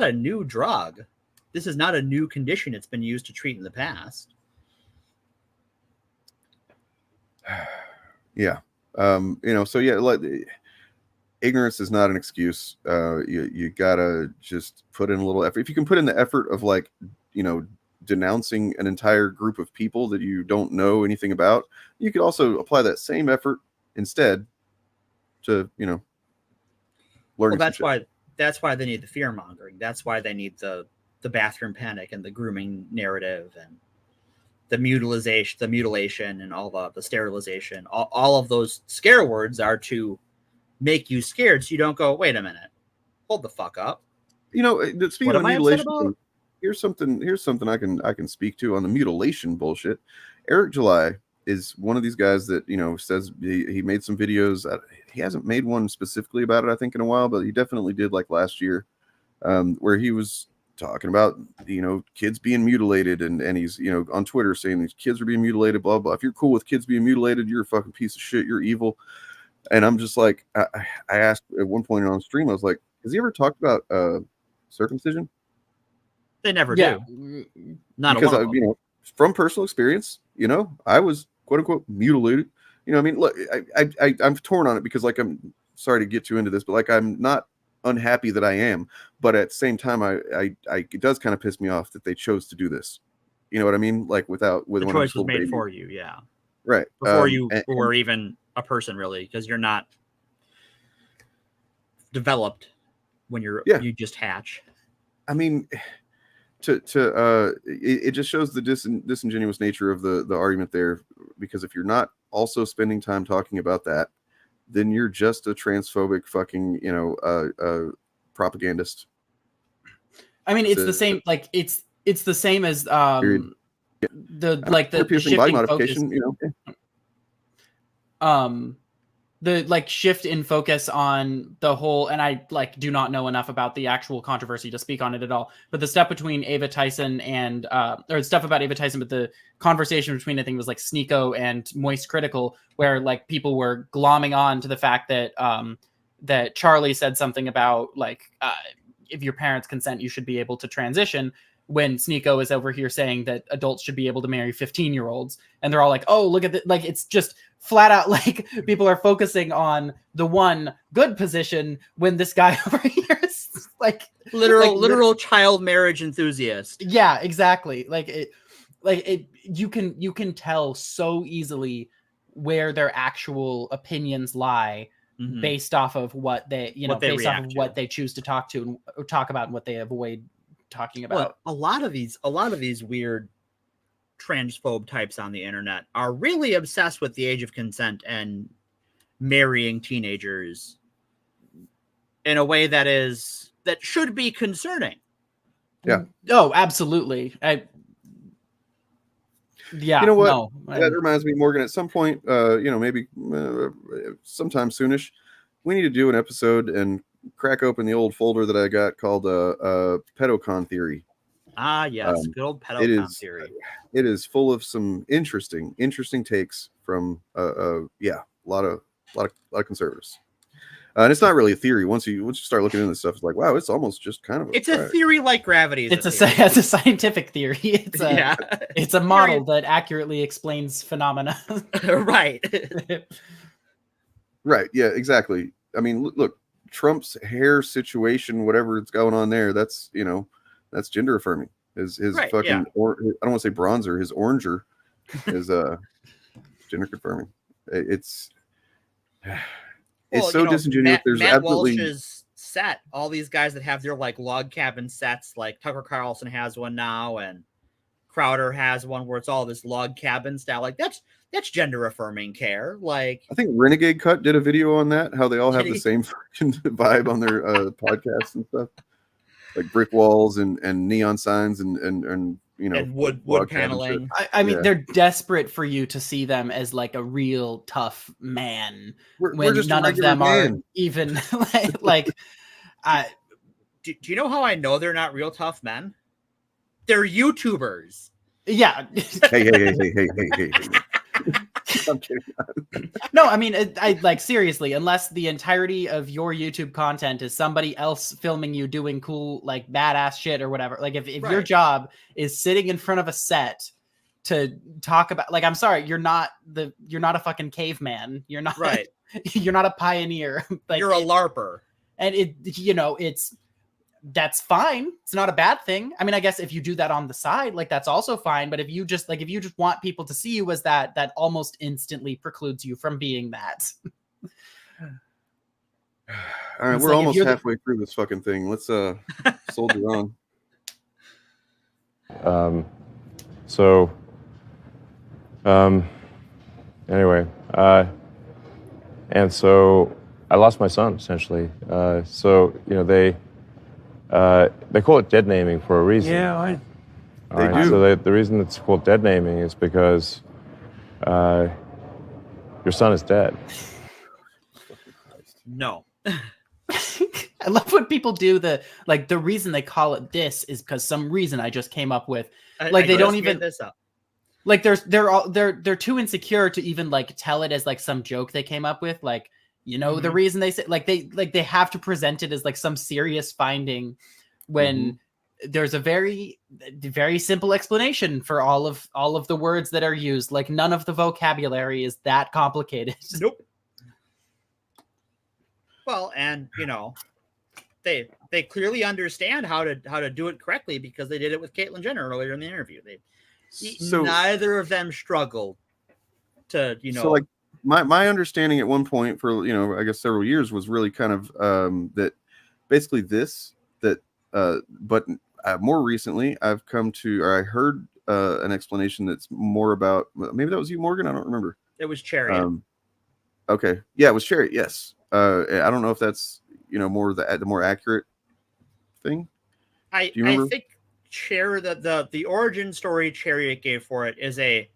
a new drug. This is not a new condition. It's been used to treat in the past.
Yeah. So yeah, like, ignorance is not an excuse. You gotta just put in a little effort. If you can put in the effort of like, denouncing an entire group of people that you don't know anything about, you could also apply that same effort instead to, learning.
Well, that's why they need the fear mongering. That's why they need the bathroom panic and the grooming narrative and the mutilation and all the sterilization. All of those scare words are to make you scared, so you don't go, wait a minute, hold the fuck up.
Speaking of mutilation, here's something I can speak to on the mutilation bullshit. Eric July is one of these guys that says he made some videos. He hasn't made one specifically about it, I think, in a while, but he definitely did, like last year, where he was talking about kids being mutilated, and he's on Twitter saying these kids are being mutilated, blah blah. If you're cool with kids being mutilated, you're a fucking piece of shit, you're evil. And I'm just like, I asked at one point on stream, I was like, has he ever talked about circumcision?
They never do. Not
because from personal experience, I was quote unquote mutilated. Look, I'm torn on it, because like, I'm sorry to get too into this, but like, I'm not unhappy that I am, but at the same time, it does kind of piss me off that they chose to do this. You know what I mean? Like with the choice
was made for you, yeah,
right,
before you were even a person, really, because you're not developed when you just hatch.
I mean, it just shows the disingenuous nature of the argument there, because if you're not also spending time talking about that, then you're just a transphobic fucking propagandist.
I mean, it's the same. Like it's the same as the
piercing body modification.
The like shift in focus on the whole, and I like do not know enough about the actual controversy to speak on it at all, but the stuff between Ava Tyson and or stuff about Ava Tyson, but the conversation between, I think it was like Sneeko and Moist Critical, where like people were glomming on to the fact that that Charlie said something about like if your parents consent, you should be able to transition, when Sneeko is over here saying that adults should be able to marry 15-year-olds. And they're all like, oh, look at that. Like, it's just flat out like people are focusing on the one good position when this guy over here is like
literal child marriage enthusiast.
Yeah, exactly. You can tell so easily where their actual opinions lie based off of what they, based off of what they choose to talk to and talk about and what they avoid talking about.
Well, a lot of these weird transphobe types on the internet are really obsessed with the age of consent and marrying teenagers in a way that should be concerning.
Yeah.
Oh, absolutely. Yeah.
You know what?
No,
that reminds me, Morgan, at some point, maybe sometime soonish, we need to do an episode and crack open the old folder that I got called Pedocon Theory.
Ah, yes. Good old Pedocon Theory.
It is full of some interesting takes from a lot of conservatives. And it's not really a theory. Once you start looking into this stuff, it's like, wow, it's almost just kind of
it's a theory like gravity.
It's a scientific theory. It's a model that accurately explains phenomena.
Right.
Right. Yeah, exactly. I mean, look, Trump's hair situation, whatever it's going on there, that's gender affirming. His
right,
fucking, I don't want to say bronzer, his oranger is gender confirming. It's so disingenuous. There's
Matt
absolutely
Walsh's set. All these guys that have their like log cabin sets, like Tucker Carlson has one now, and Crowder has one where it's all this log cabin style. Like that's gender affirming care. Like
I think Renegade Cut did a video on that. How they all have the same fucking vibe on their podcasts and stuff, like brick walls and neon signs and and
wood paneling.
I mean, they're desperate for you to see them as like a real tough man when
just
none of them are
man.
even like.
Do you know how I know they're not real tough men? They're YouTubers.
Yeah.
Hey. I'm kidding.
No, I mean, I like seriously, unless the entirety of your YouTube content is somebody else filming you doing cool, like badass shit or whatever. Like if your job is sitting in front of a set to talk about, like, I'm sorry, you're not a fucking caveman. You're not
right.
You're not a pioneer. Like,
you're a LARPer.
And that's fine. It's not a bad thing. I mean, I guess if you do that on the side, like that's also fine. But if you just want people to see you as that almost instantly precludes you from being that.
All right, we're almost halfway through this fucking thing. Let's soldier on.
Anyway, and so I lost my son essentially. They call it dead naming for a reason.
Yeah,
they do.
So the reason it's called dead naming is because your son is dead.
No.
I love when people do the reason they call it this is because some reason I just came up with. Like they don't even
this up.
Like they're too insecure to even like tell it as like some joke they came up with. Like, the reason they say they have to present it as like some serious finding when there's a very, very simple explanation for all of the words that are used. Like none of the vocabulary is that complicated.
Nope. Well, and they clearly understand how to do it correctly because they did it with Caitlyn Jenner earlier in the interview. Neither of them struggled to
So like my understanding at one point for I guess several years was really kind of that basically but more recently I've come to, or I heard an explanation that's more about, maybe that was you, Morgan, I don't remember.
It was Chariot.
Okay, yeah, it was Chariot. Yes. I don't know if that's more the more accurate thing.
I think the origin story Chariot gave for it is a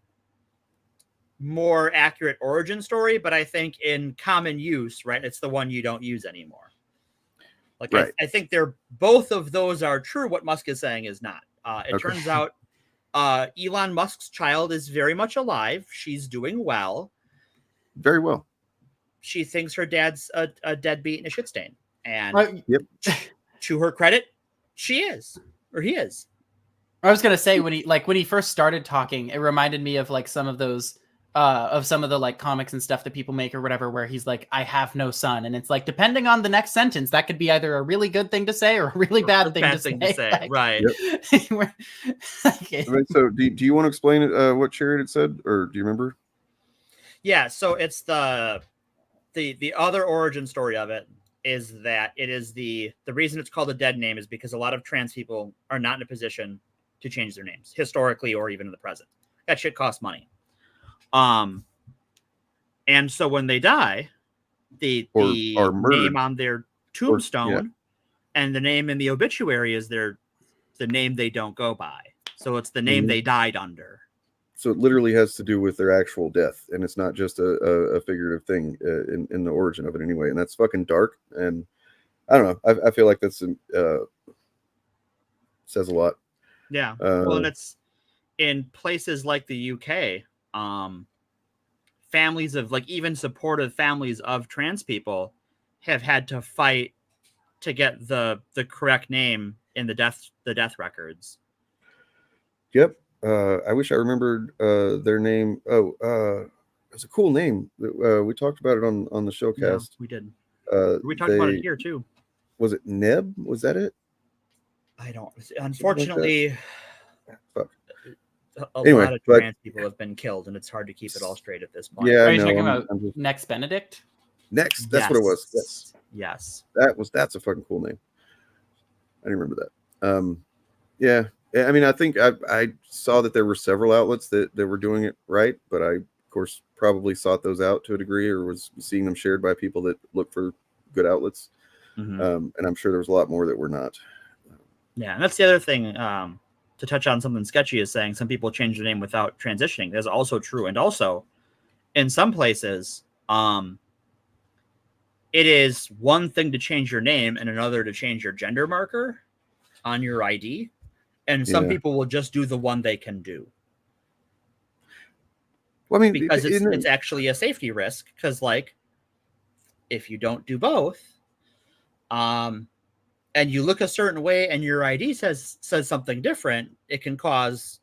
more accurate origin story, but I think in common use, right, it's the one you don't use anymore. Like right. I think both of those are true. What Musk is saying is not. It turns out Elon Musk's child is very much alive. She's doing well.
Very well.
She thinks her dad's a deadbeat and a shit stain. And to her credit, she is, or he is.
I was gonna say when he first started talking, it reminded me of like some of those of some of the like comics and stuff that people make or whatever, where he's like, I have no son. And it's like, depending on the next sentence, that could be either a really good thing to say or a really bad thing to say.
Like, right.
Yep. So do you want to explain what Chariot had said, or do you remember?
Yeah, so it's the other origin story of it is that it is the reason it's called a dead name is because a lot of trans people are not in a position to change their names historically or even in the present. That shit costs money. And so when they die, the name on their tombstone and the name in the obituary is the name they don't go by. So it's the name they died under.
So it literally has to do with their actual death, and it's not just a figurative thing in the origin of it anyway. And that's fucking dark. And I don't know. I feel like that's says a lot.
Yeah. Well, and it's in places like the UK. Families of even supportive families of trans people have had to fight to get the correct name in the death records.
Yep. I wish I remembered their name. It's a cool name. We talked about it on the Shillcast.
Yeah, we did. We talked about it here too.
Was it Neb? Was that it?
I don't. Unfortunately,
fuck.
A lot of trans people have been killed, and it's hard to keep it all straight at this point.
Yeah, are you talking about Next Benedict?
Next, that's what it was.
Yes.
That's a fucking cool name. I didn't remember that. Yeah. I mean, I think I saw that there were several outlets that were doing it right, but I, of course, probably sought those out to a degree or was seeing them shared by people that look for good outlets. And I'm sure there was a lot more that were not.
Yeah, and that's the other thing. To touch on something sketchy is saying some people change their name without transitioning. That's also true. And also, in some places, it is one thing to change your name and another to change your gender marker on your ID. And some people will just do the one they can do.
Well, I mean,
because it's actually a safety risk. Because, if you don't do both, and you look a certain way and your ID says something different, it can cause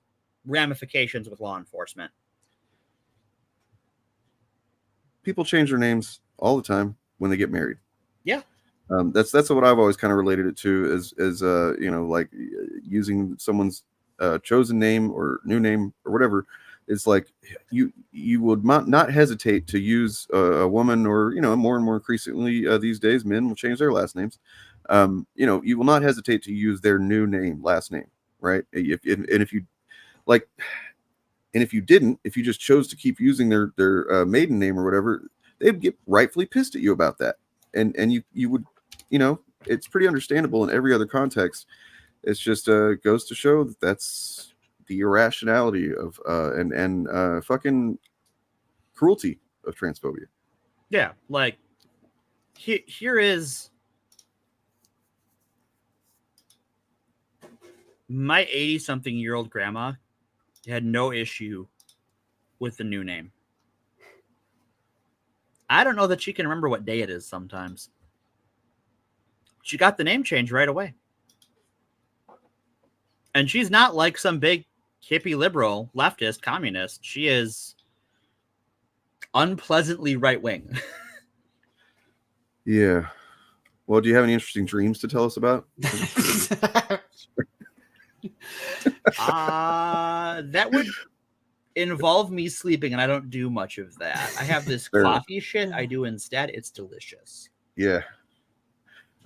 ramifications with law enforcement.
People change their names all the time when they get married.
Yeah.
That's what I've always kind of related it to as using someone's chosen name or new name or whatever. It's like you would not hesitate to use a woman or, more and more increasingly these days, men will change their last names. You will not hesitate to use their new name, last name, right? If you didn't, if you just chose to keep using their maiden name or whatever, they'd get rightfully pissed at you about that. And you would, it's pretty understandable in every other context. It's just goes to show that that's the irrationality of and fucking cruelty of transphobia.
Yeah, here is my 80-something-year-old grandma had no issue with the new name. I don't know that she can remember what day it is sometimes. She got the name change right away. And she's not like some big hippie liberal, leftist, communist. She is unpleasantly right-wing.
Yeah. Well, do you have any interesting dreams to tell us about?
That would involve me sleeping, and I don't do much of that. I have this coffee shit I do instead. It's delicious.
Yeah.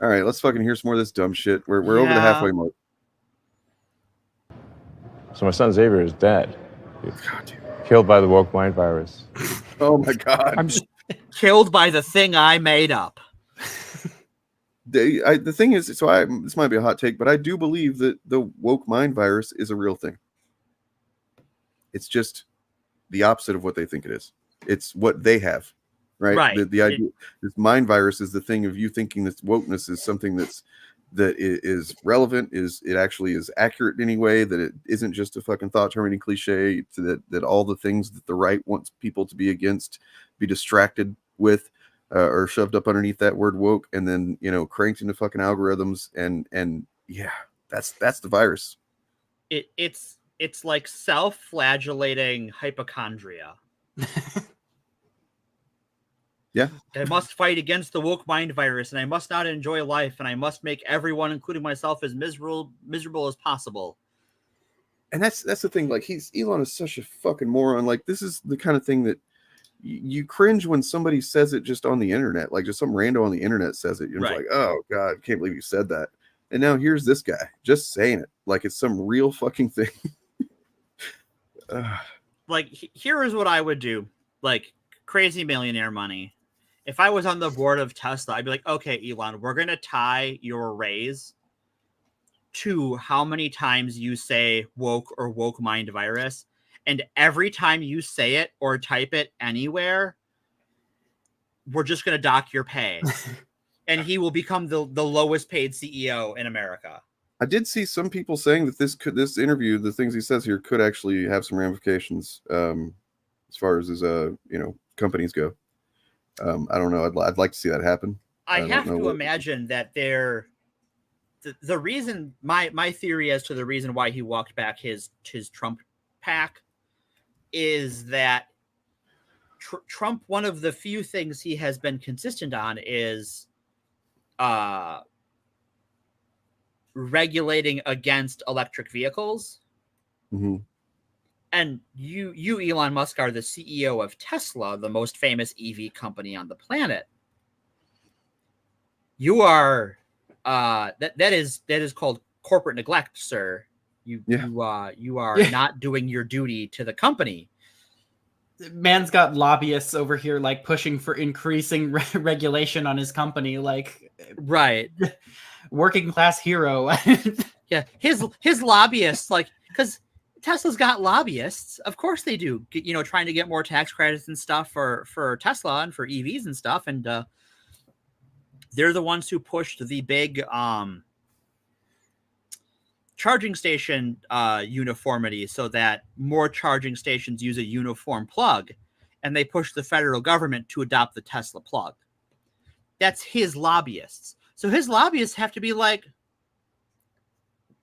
All right, let's fucking hear some more of this dumb shit. We're over the halfway mark.
So my son Xavier is dead. Killed by the woke mind virus.
Oh my god.
I'm killed by the thing I made up.
The thing is, this might be a hot take, but I do believe that the woke mind virus is a real thing. It's just the opposite of what they think it is. It's what they have, right? The idea, this mind virus is the thing of you thinking that wokeness is something that is relevant, it actually is accurate in any way, that it isn't just a fucking thought-terminating cliche, that all the things that the right wants people to be against, be distracted with, or shoved up underneath that word woke, and then cranked into fucking algorithms, and yeah, that's the virus.
It's like self-flagellating hypochondria.
Yeah.
I must fight against the woke mind virus, and I must not enjoy life, and I must make everyone, including myself, as miserable as possible.
And that's the thing. Elon is such a fucking moron. This is the kind of thing that you cringe when somebody says it just on the internet, like just some rando on the internet says it. You're just like, oh God, can't believe you said that. And now here's this guy just saying it like it's some real fucking thing.
Like, here is what I would do. Like, crazy millionaire money. If I was on the board of Tesla, I'd be like, okay, Elon, we're going to tie your raise to how many times you say woke or woke mind virus. And every time you say it or type it anywhere, we're just going to dock your pay. And he will become the lowest paid CEO in America.
I did see some people saying that this interview, the things he says here, could actually have some ramifications as far as his companies go. I don't know. I'd like to see that happen.
I have to imagine that the reason my theory as to the reason why he walked back his Trump pack is that Trump, one of the few things he has been consistent on is regulating against electric vehicles.
Mm-hmm.
And you, Elon Musk, are the CEO of Tesla, the most famous EV company on the planet. You are that is called corporate neglect, sir. You are not doing your duty to the company.
Man's got lobbyists over here like pushing for increasing regulation on his company, like
right.
Working class hero.
Yeah, his lobbyists, like, because Tesla's got lobbyists, of course they do. Trying to get more tax credits and stuff for Tesla and for EVs and stuff, and they're the ones who pushed the big charging station uniformity, so that more charging stations use a uniform plug, and they pushed the federal government to adopt the Tesla plug. That's his lobbyists. So his lobbyists have to be like,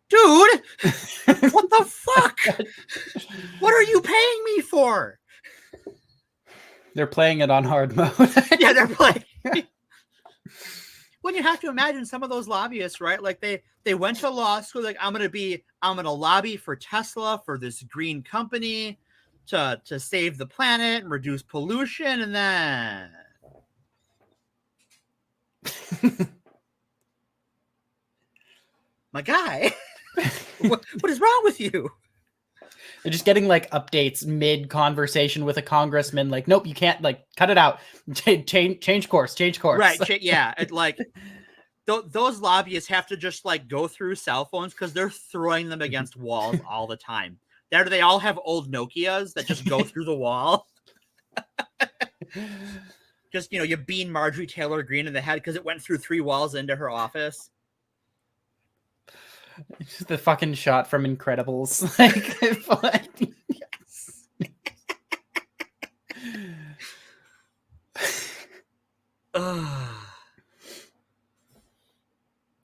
dude, what the fuck? What are you paying me for?
They're playing it on hard mode.
Yeah, they're playing. When you have to imagine some of those lobbyists, right? Like they went to law school, like I'm gonna lobby for Tesla, for this green company to save the planet and reduce pollution, and then my guy, what is wrong with you?
They're just getting like updates mid conversation with a congressman. Like, nope, you can't. Like, cut it out. Change course.
Right? Yeah. Those lobbyists have to just like go through cell phones because they're throwing them against walls all the time. They all have old Nokias that just go through the wall. Just you bean Marjorie Taylor Greene in the head because it went through 3 walls into her office.
It's just the fucking shot from Incredibles. Like, yes.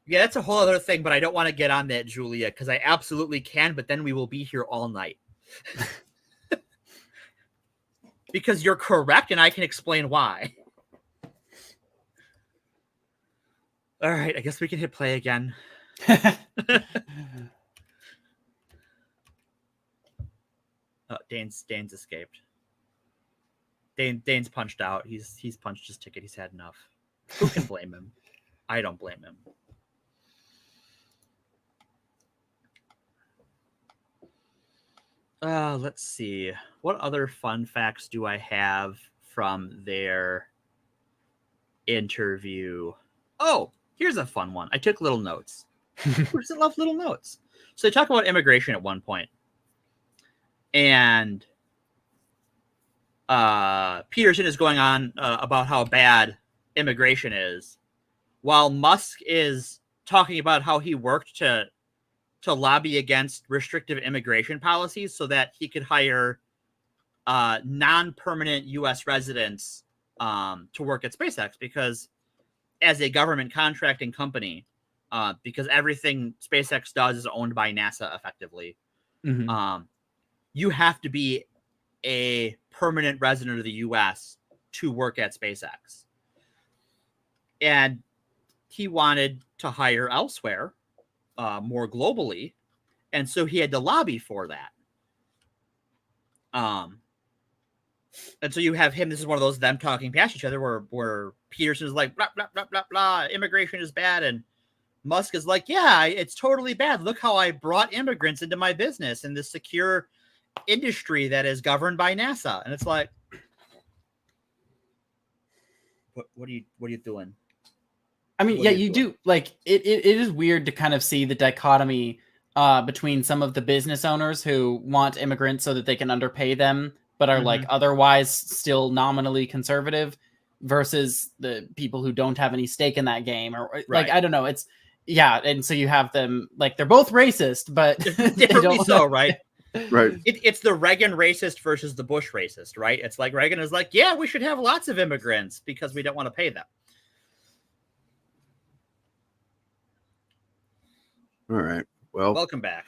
Yeah, that's a whole other thing, but I don't want to get on that, Julia, because I absolutely can, but then we will be here all night. Because you're correct, and I can explain why. All right, I guess we can hit play again. Dane's escaped. Dane's punched out. He's punched his ticket. He's had enough. Who can blame him? I don't blame him. Let's see. What other fun facts do I have from their interview? Oh, here's a fun one. I took little notes. Who doesn't love little notes? So they talk about immigration at one point. And Peterson is going on about how bad immigration is, while Musk is talking about how he worked to lobby against restrictive immigration policies so that he could hire non-permanent U.S. residents to work at SpaceX, because as a government contracting company, because everything SpaceX does is owned by NASA effectively, you have to be a permanent resident of the U.S. to work at SpaceX. And he wanted to hire elsewhere, more globally, and so he had to lobby for that. And so you have him. This is one of those them talking past each other, where Peterson is like blah blah blah blah blah. Immigration is bad, and Musk is like, yeah, it's totally bad. Look how I brought immigrants into my business in this secure industry that is governed by NASA. And it's like, what are you doing?
I mean, yeah, you do like it is weird to kind of see the dichotomy between some of the business owners who want immigrants so that they can underpay them, but are like otherwise still nominally conservative, versus the people who don't have any stake in that game, or like, I don't know. It's and so you have them like they're both racist, but
differently so, right?
Right.
It's the Reagan racist versus the Bush racist, right? It's like Reagan is like, yeah, we should have lots of immigrants because we don't want to pay them.
All right. Well,
welcome back.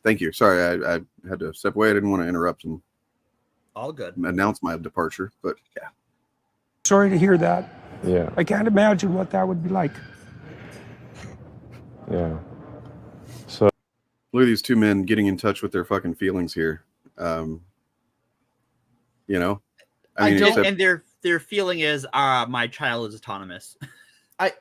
Thank you. Sorry, I had to step away. I didn't want to interrupt and
all good
announce my departure, but yeah.
Sorry to hear that.
Yeah.
I can't imagine what that would be like.
Yeah. So
look at these two men getting in touch with their fucking feelings here. You know,
I mean, and their feeling is, my child is autonomous.
I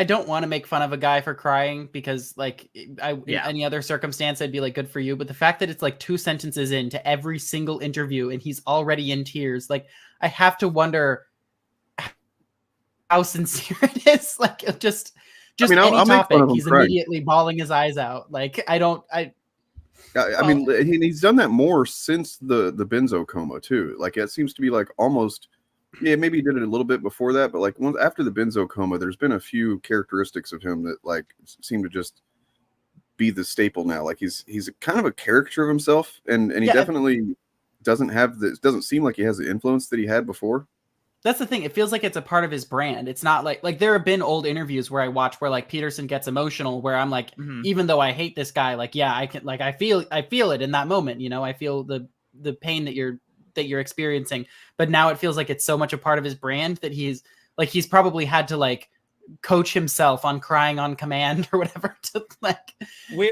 don't want to make fun of a guy for crying, because like in any other circumstance I'd be like, good for you, but the fact that it's like 2 sentences into every single interview and he's already in tears, like I have to wonder how sincere it is. Like just I mean, any topic he's immediately bawling his eyes out. Like I mean,
he's done that more since the benzo coma too. Like it seems to be like almost. Yeah, maybe he did it a little bit before that, but like after the benzo coma, there's been a few characteristics of him that like seem to just be the staple now. Like he's kind of a caricature of himself, and he definitely doesn't seem like he has the influence that he had before.
That's the thing. It feels like it's a part of his brand. It's not like there have been old interviews where I watch where like Peterson gets emotional, where I'm like, even though I hate this guy, like I can like I feel it in that moment. You know, I feel the pain that you're experiencing, but now it feels like it's so much a part of his brand that he's probably had to like coach himself on crying on command or whatever to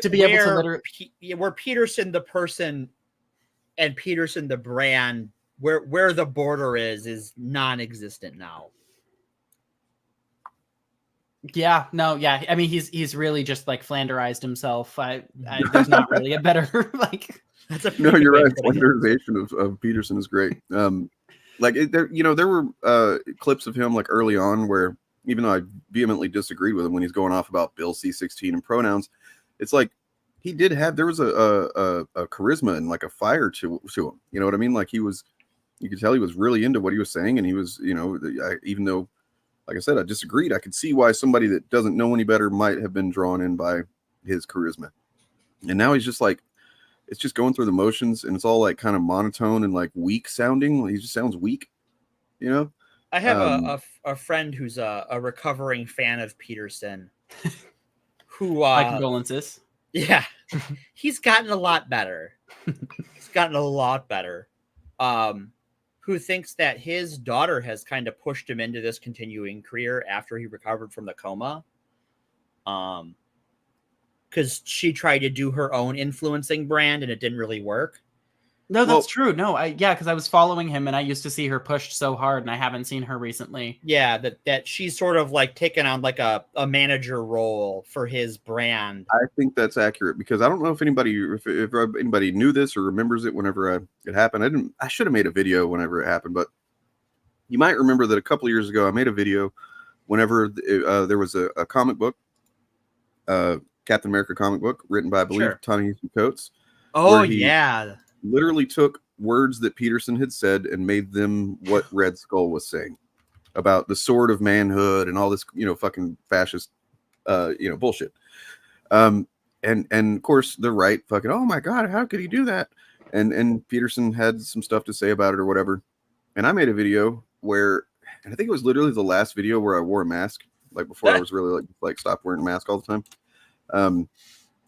be able to literally
where Peterson the person and Peterson the brand, where the border is non-existent now.
Yeah, no, yeah. I mean, he's really just like Flanderized himself. There's not really a better like.
That's a
no, you're right. Flanderization of Peterson is great. There were clips of him like early on where, even though I vehemently disagreed with him when he's going off about Bill C-16 and pronouns, it's like there was a charisma and like a fire to him. You know what I mean? Like you could tell he was really into what he was saying, and he was, even though, like I said, I disagreed, I could see why somebody that doesn't know any better might have been drawn in by his charisma. And now he's just like, it's just going through the motions, and it's all like kind of monotone and like weak sounding. He just sounds weak, you know?
I have a friend who's a recovering fan of Peterson who,
my condolences.
Yeah, he's gotten a lot better. Who thinks that his daughter has kind of pushed him into this continuing career after he recovered from the coma. Because she tried to do her own influencing brand and it didn't really work.
No, that's true. No, because I was following him and I used to see her pushed so hard, and I haven't seen her recently.
Yeah, that she's sort of like taken on like a manager role for his brand.
I think that's accurate, because I don't know if anybody knew this or remembers it whenever it happened. I should have made a video whenever it happened, but you might remember that a couple of years ago I made a video whenever there was a comic book, Captain America comic book, written by, I believe, Ta-Nehisi Coates.
Oh, yeah.
Literally took words that Peterson had said and made them what Red Skull was saying about the sword of manhood and all this, fucking fascist, bullshit. And of course the right fucking, oh my God, how could he do that? And Peterson had some stuff to say about it or whatever. And I made a video where, and I think it was literally the last video where I wore a mask, like before I was really like stopped wearing a mask all the time.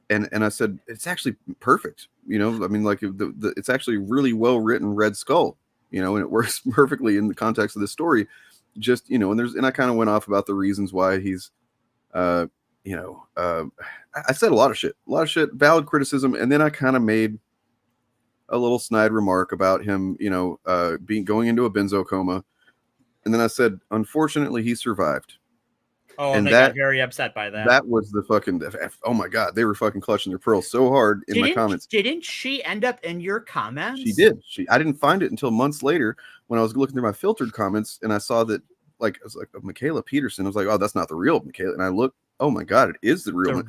And I said, it's actually perfect. I mean, like it's actually really well written Red Skull, and it works perfectly in the context of the story. Just, and I kind of went off about the reasons why he's, I said a lot of shit, valid criticism. And then I kind of made a little snide remark about him, going into a benzo coma. And then I said, unfortunately, he survived.
Oh,
and
they
that
got very upset by that.
That was the fucking, oh my God, they were fucking clutching their pearls so hard in my comments.
Didn't she end up in your comments?
She did. I didn't find it until months later when I was looking through my filtered comments and I saw that, like, I was like, Michaela Peterson. I was like, oh, that's not the real Michaela. And I looked, oh my God, it is the real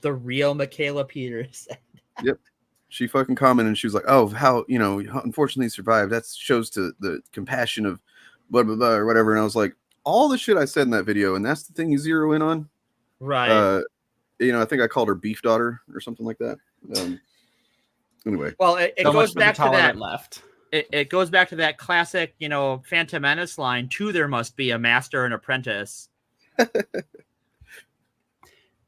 the real Michaela Peterson.
Yep. She fucking commented and she was like, oh, how unfortunately he survived. That shows to the compassion of blah, blah, blah, or whatever. And I was like, all the shit I said in that video, and that's the thing you zero in on.
Right.
I think I called her beef daughter or something like that. Anyway.
Well, it goes back to that.
Left.
It goes back to that classic, Phantom Menace line, too. There must be a master and apprentice.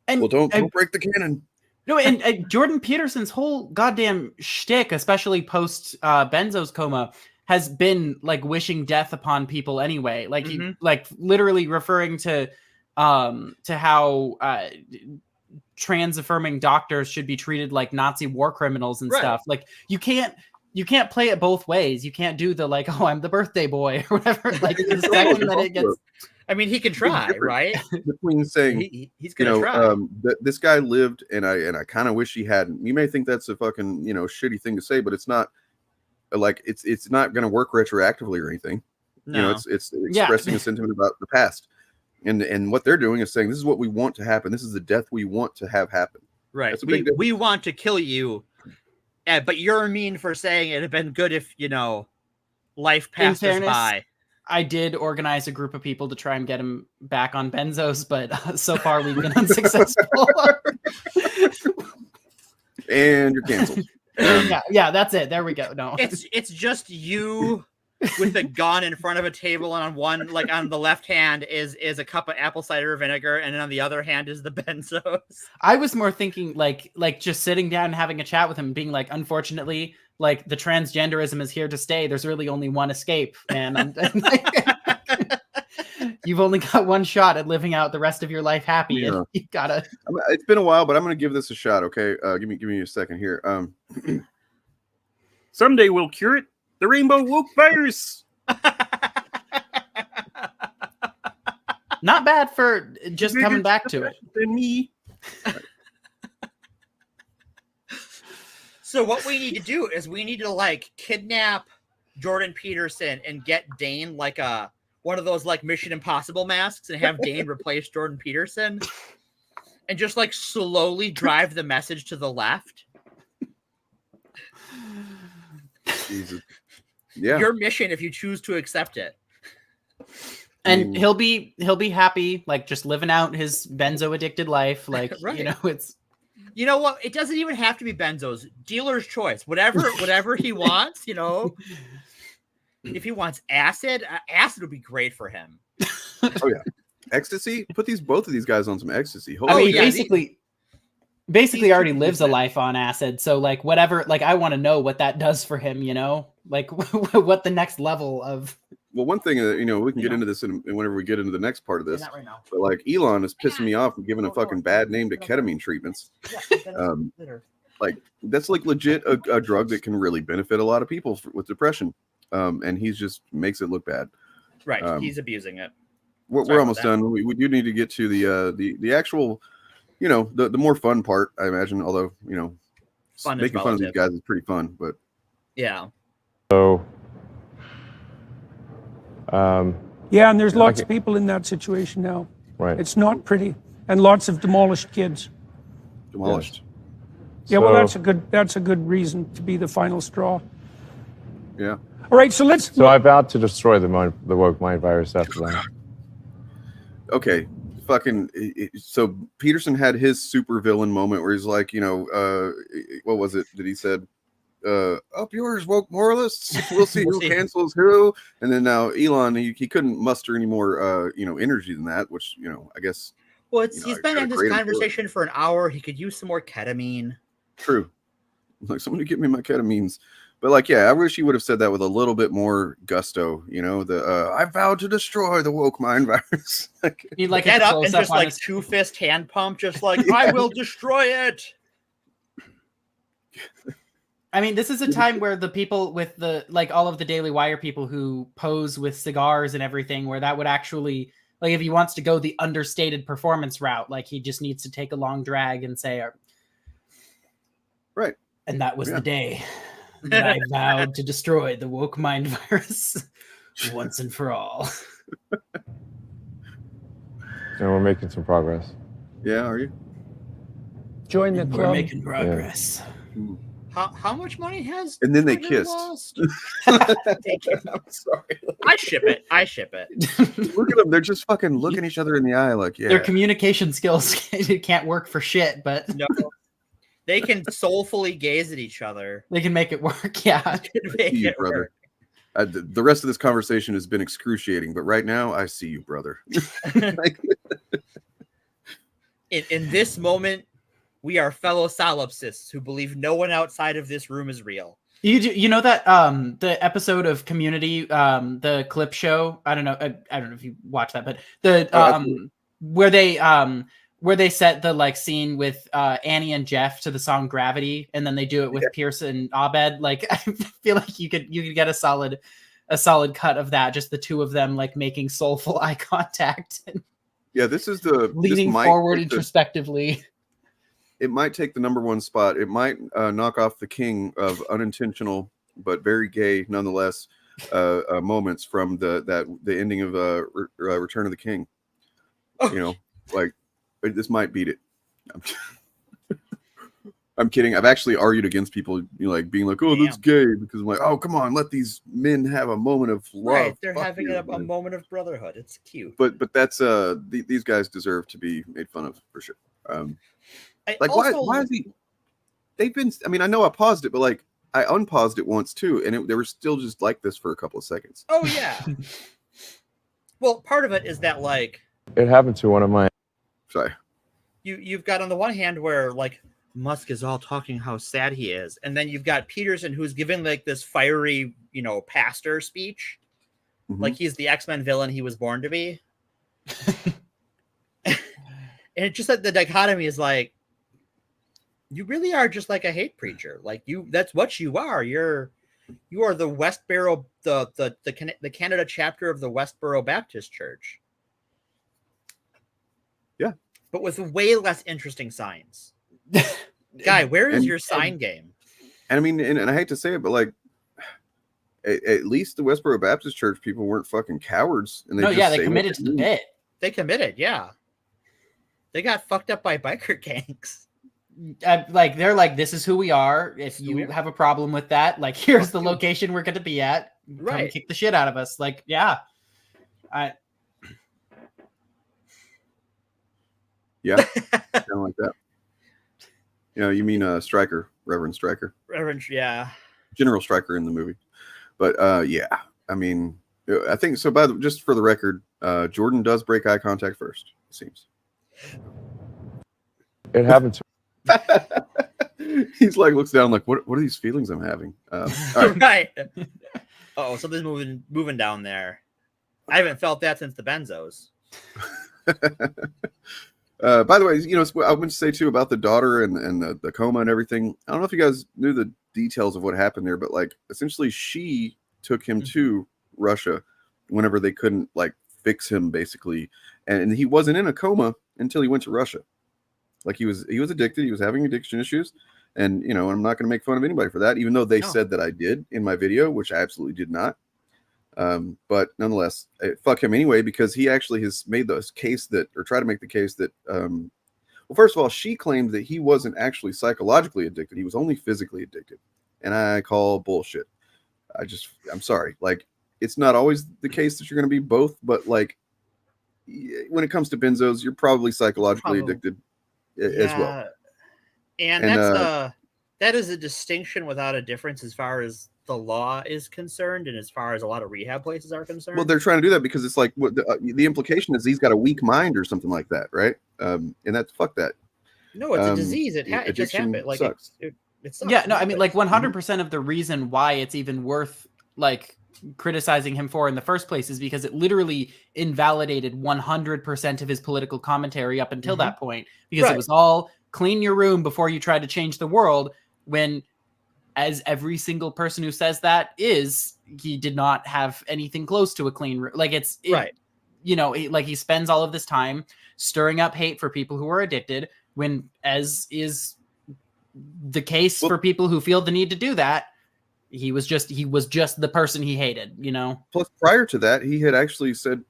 And don't break the canon.
No, and Jordan Peterson's whole goddamn shtick, especially post Benzo's coma, has been like wishing death upon people anyway. Like he, like literally referring to how trans affirming doctors should be treated like Nazi war criminals and stuff. Like you can't play it both ways. You can't do the like, oh, I'm the birthday boy or whatever. Like the second that it gets,
I mean, he can try, right?
Between saying
he's gonna try.
This guy lived, and I kind of wish he hadn't. You may think that's a fucking shitty thing to say, but it's not. Like it's not going to work retroactively or anything.
No.
It's expressing a sentiment about the past, and what they're doing is saying this is what we want to happen. This is the death we want to have happen.
Right. We want to kill you, but you're mean for saying it'd have been good if life passed us by.
I did organize a group of people to try and get him back on benzos, but so far we've been unsuccessful.
And you're canceled.
Yeah, that's it. There we go. No,
it's just you with a gun in front of a table, and on the left hand is a cup of apple cider vinegar, and then on the other hand is the benzos.
I was more thinking like just sitting down and having a chat with him, being like, unfortunately, like the transgenderism is here to stay. There's really only one escape, man. You've only got one shot at living out the rest of your life happy.
Yeah.
And you gotta.
It's been a while, but I'm gonna give this a shot. Okay, give me a second here.
Someday we'll cure it. The rainbow woke virus.
Not bad for just coming back to it.
Than me.
So what we need to do is we need to like kidnap Jordan Peterson and get Dane like one of those like Mission Impossible masks and have Dane replace Jordan Peterson and just like slowly drive the message to the left.
Jesus. Yeah.
Your mission if you choose to accept it.
And he'll be happy, like just living out his benzo addicted life. Like,
right.
It's.
You know what? It doesn't even have to be benzos. Dealer's choice. Whatever he wants, If he wants acid, acid would be great for him.
Oh yeah, ecstasy. Put both of these guys on some ecstasy.
Basically already lives a life on acid. So like whatever, like I want to know what that does for him. Like what the next level of.
Well, one thing that we can get into this whenever we get into the next part of this. Right now. But like Elon is pissing me off and giving a fucking bad name to ketamine treatments. Like that's like legit a drug that can really benefit a lot of people with depression. And he's just makes it look bad.
Right, he's abusing it.
We're almost done. We do need to get to the actual, the more fun part. I imagine, although making fun of these guys is pretty fun, but
yeah.
So.
Yeah, and there's lots of people in that situation now.
Right.
It's not pretty, and lots of demolished kids.
Demolished.
Yeah, well, that's a good reason to be the final straw.
Yeah.
All right, so let's.
So I vowed to destroy the woke mind virus after that.
Okay, so Peterson had his super villain moment where he's like, what was it that he said? Up yours, woke moralists. We'll see who cancels who. And then now Elon, he couldn't muster any more energy than that, which I guess.
Well, he's been in this conversation for an hour. He could use some more ketamine.
True. Like, somebody give me my ketamines. But like, yeah, I wish he would have said that with a little bit more gusto. I vowed to destroy the woke mind virus.
He'd like
get up and just like two-fist hand pump, just like I will destroy it.
I mean, this is a time where the people with the, like, all of the Daily Wire people who pose with cigars and everything, where that would actually, like, if he wants to go the understated performance route, like, he just needs to take a long drag and say,
right.
And that was the day that I vowed to destroy the woke mind virus once and for all.
And we're making some progress.
Yeah, are you?
Join the club. We're making progress.
Yeah.
How much money has?
And then they
Twitter
kissed.
lost?
I'm sorry.
I ship it.
Look at them. They're just fucking looking each other in the eye like, yeah.
Their communication skills can't work for shit, but
no, they can soulfully gaze at each other.
They can make it work. Yeah.
You, brother. The rest of this conversation has been excruciating, but right now I see you, brother.
in this moment, we are fellow solipsists who believe no one outside of this room is real.
You know that the episode of Community, the clip show. I don't know if you watch that, but the where they set the like scene with Annie and Jeff to the song Gravity, and then they do it with Pearson Abed. Like, I feel like you could get a solid cut of that, just the two of them like making soulful eye contact.
Yeah, this is the
leaning forward introspectively.
It might take the #1 spot. It might knock off the king of unintentional but very gay, nonetheless, moments from the ending of Return of the King. You know, like this might beat it. I'm kidding. I've actually argued against people, like being like, "Oh, that's gay," because I'm like, "Oh, come on, let these men have a moment of love."
Right, they're having a moment of brotherhood. It's cute.
But that's these guys deserve to be made fun of for sure. Like,
also,
why is he? They've been. I mean, I know I paused it, but like I unpaused it once too, and they were still just like this for a couple of seconds.
Oh yeah. Well, part of it is that like
it happened to one of my.
Sorry.
You've got on the one hand where like Musk is all talking how sad he is, and then you've got Peterson who's giving like this fiery, pastor speech, like he's the X-Men villain he was born to be. And it's just like the dichotomy is like, you really are just like a hate preacher. Like that's what you are. You are the Westboro, the Canada chapter of the Westboro Baptist Church.
Yeah.
But with way less interesting signs. Guy, where is your sign game?
And I mean, and I hate to say it, but like, at least the Westboro Baptist Church people weren't fucking cowards. And
they committed to the bit.
They committed, yeah. They got fucked up by biker gangs.
Like they're like, this is who we are. If you have a problem with that, like here's the location we're going to be at. Come kick the shit out of us. Like, yeah,
yeah, kind of like that. You mean Stryker, Reverend Stryker,
yeah,
General Stryker in the movie. But yeah, I mean, I think so. Just for the record, Jordan does break eye contact first. It seems.
It happened to.
He's like looks down like, what are these feelings I'm having? All right.
Right. Oh, something's moving down there. I haven't felt that since the benzos.
By the way, I want to say too about the daughter and the coma and everything. I don't know if you guys knew the details of what happened there, but like essentially she took him to Russia whenever they couldn't like fix him basically, and he wasn't in a coma until he went to Russia. Like he was addicted. He was having addiction issues. And, I'm not going to make fun of anybody for that, even though they said that I did in my video, which I absolutely did not. But nonetheless, fuck him anyway, because he actually has made this case tried to make the case that, well, first of all, she claimed that he wasn't actually psychologically addicted. He was only physically addicted. And I call bullshit. I'm sorry. Like, it's not always the case that you're going to be both, but like, when it comes to benzos, you're probably psychologically addicted as well.
And that is a distinction without a difference as far as the law is concerned and as far as a lot of rehab places are concerned.
Well, they're trying to do that because it's like the implication is he's got a weak mind or something like that, right? And that's fuck that.
No, it's a disease. It just happened. Like
sucks.
It sucks.
Yeah, no, I mean, like 100% of the reason why it's even worth like criticizing him for in the first place is because it literally invalidated 100% of his political commentary up until that point, because it was all clean your room before you try to change the world, when as every single person who says that he did not have anything close to a clean room. Like right. You know, like he spends all of this time stirring up hate for people who are addicted, when, as is the case for people who feel the need to do that, he was just the person he hated, you know.
Plus, prior to that, he had actually said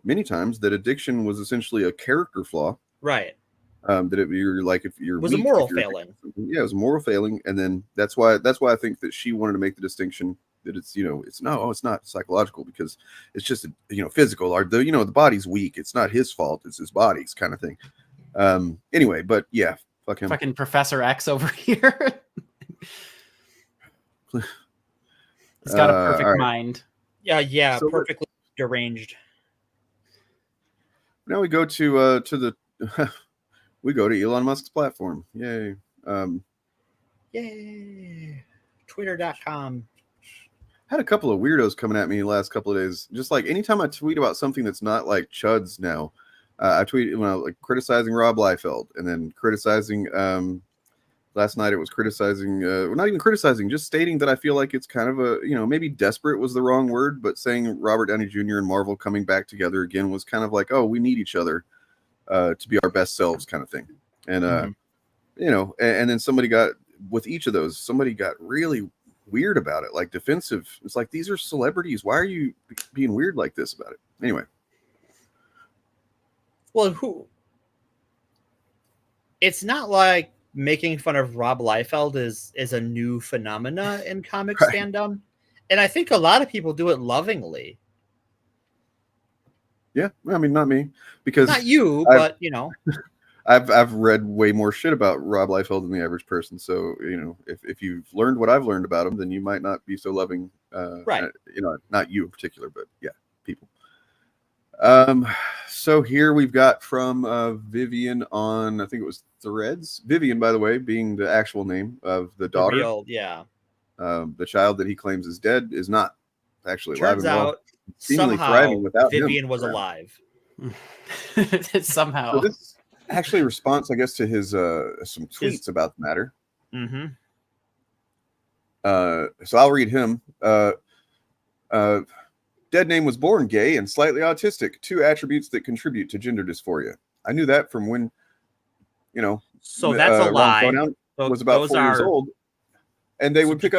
many times that addiction was essentially a character flaw.
Right.
That if you're
was
weak,
a moral failing.
Yeah, it was a moral failing, and then that's why I think that she wanted to make the distinction that it's not psychological, because it's just physical, or the body's weak. It's not his fault. It's his body's kind of thing. Anyway, but yeah, fuck him.
Fucking Professor X over here. He's got a perfect mind.
Yeah, so perfectly deranged.
Now we go to the we go to Elon Musk's platform. Yay.
Yay. Twitter.com.
Had a couple of weirdos coming at me the last couple of days. Just like anytime I tweet about something that's not like chuds now, I tweet when I was like criticizing Rob Liefeld, and then criticizing last night it was criticizing not even criticizing, just stating that I feel like it's kind of a, maybe desperate was the wrong word, but saying Robert Downey Jr. and Marvel coming back together again was kind of like, oh, we need each other to be our best selves kind of thing. And and then somebody got really weird about it, like defensive. It's like, these are celebrities. Why are you being weird like this about it? Anyway.
Well, it's not like making fun of Rob Liefeld is a new phenomena in comic fandom. And I think a lot of people do it lovingly. Yeah, I
mean, not me, because
not you, but
I've read way more shit about Rob Liefeld than the average person. So, if you've learned what I've learned about him, then you might not be so loving.
Right.
Not you in particular, but yeah, people. So here we've got from Vivian on, I think it was Threads. Vivian, by the way, being the actual name of the daughter. The child that he claims is dead is not actually alive.
Turns out
seemingly
somehow
thriving without
Vivian
him
was alive.
Somehow.
So this actually a response, I guess, to his some tweets about the matter.
Mm-hmm.
So I'll read him. Dead name was born gay and slightly autistic, 2 attributes that contribute to gender dysphoria. I knew that from when,
So that's a lie.
Was about 4 years old, and they would pick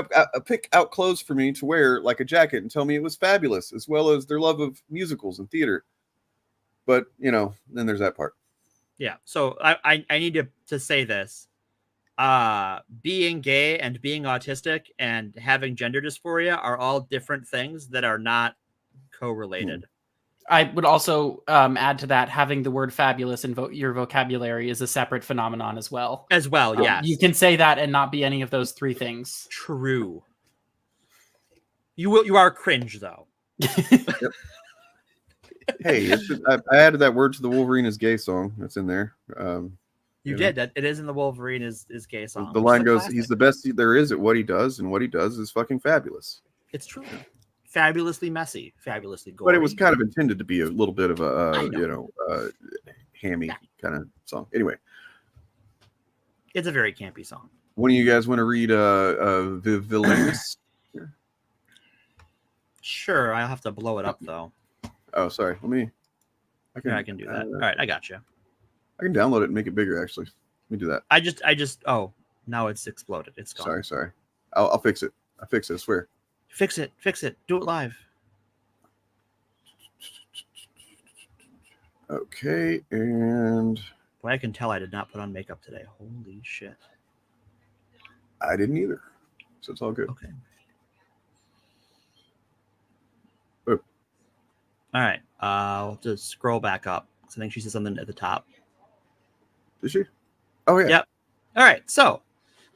out clothes for me to wear, like a jacket, and tell me it was fabulous, as well as their love of musicals and theater. But then there's that part.
Yeah. So I need to say this. Being gay and being autistic and having gender dysphoria are all different things that are not correlated.
I would also add to that, having the word fabulous in your vocabulary is a separate phenomenon as well.
Yes.
You can say that and not be any of those 3 things.
True. You are cringe, though.
Yep. Hey, I added that word to the Wolverine is gay song. That's in there.
You did that. It is in the Wolverine is gay song.
The line goes, he's the best there is at what he does, and what he does is fucking fabulous.
It's true. Fabulously messy, fabulously gory.
But it was kind of intended to be a little bit of a hammy kind of song. Anyway,
it's a very campy song.
One of you guys want to read Villainous?
Sure, I'll have to blow it up though.
Oh, sorry.
I can do that. All right, I got you.
I can download it and make it bigger. Actually, let me do that.
I just. Oh, now it's exploded. It's gone.
Sorry. I'll fix it. I swear.
Fix it. Do it live.
Okay, and
boy, I can tell I did not put on makeup today. Holy shit.
I didn't either. So it's all good.
Okay.
Oh.
All right. I'll just scroll back up. I think she said something at the top.
Did she? Oh, yeah.
Yep. All right. So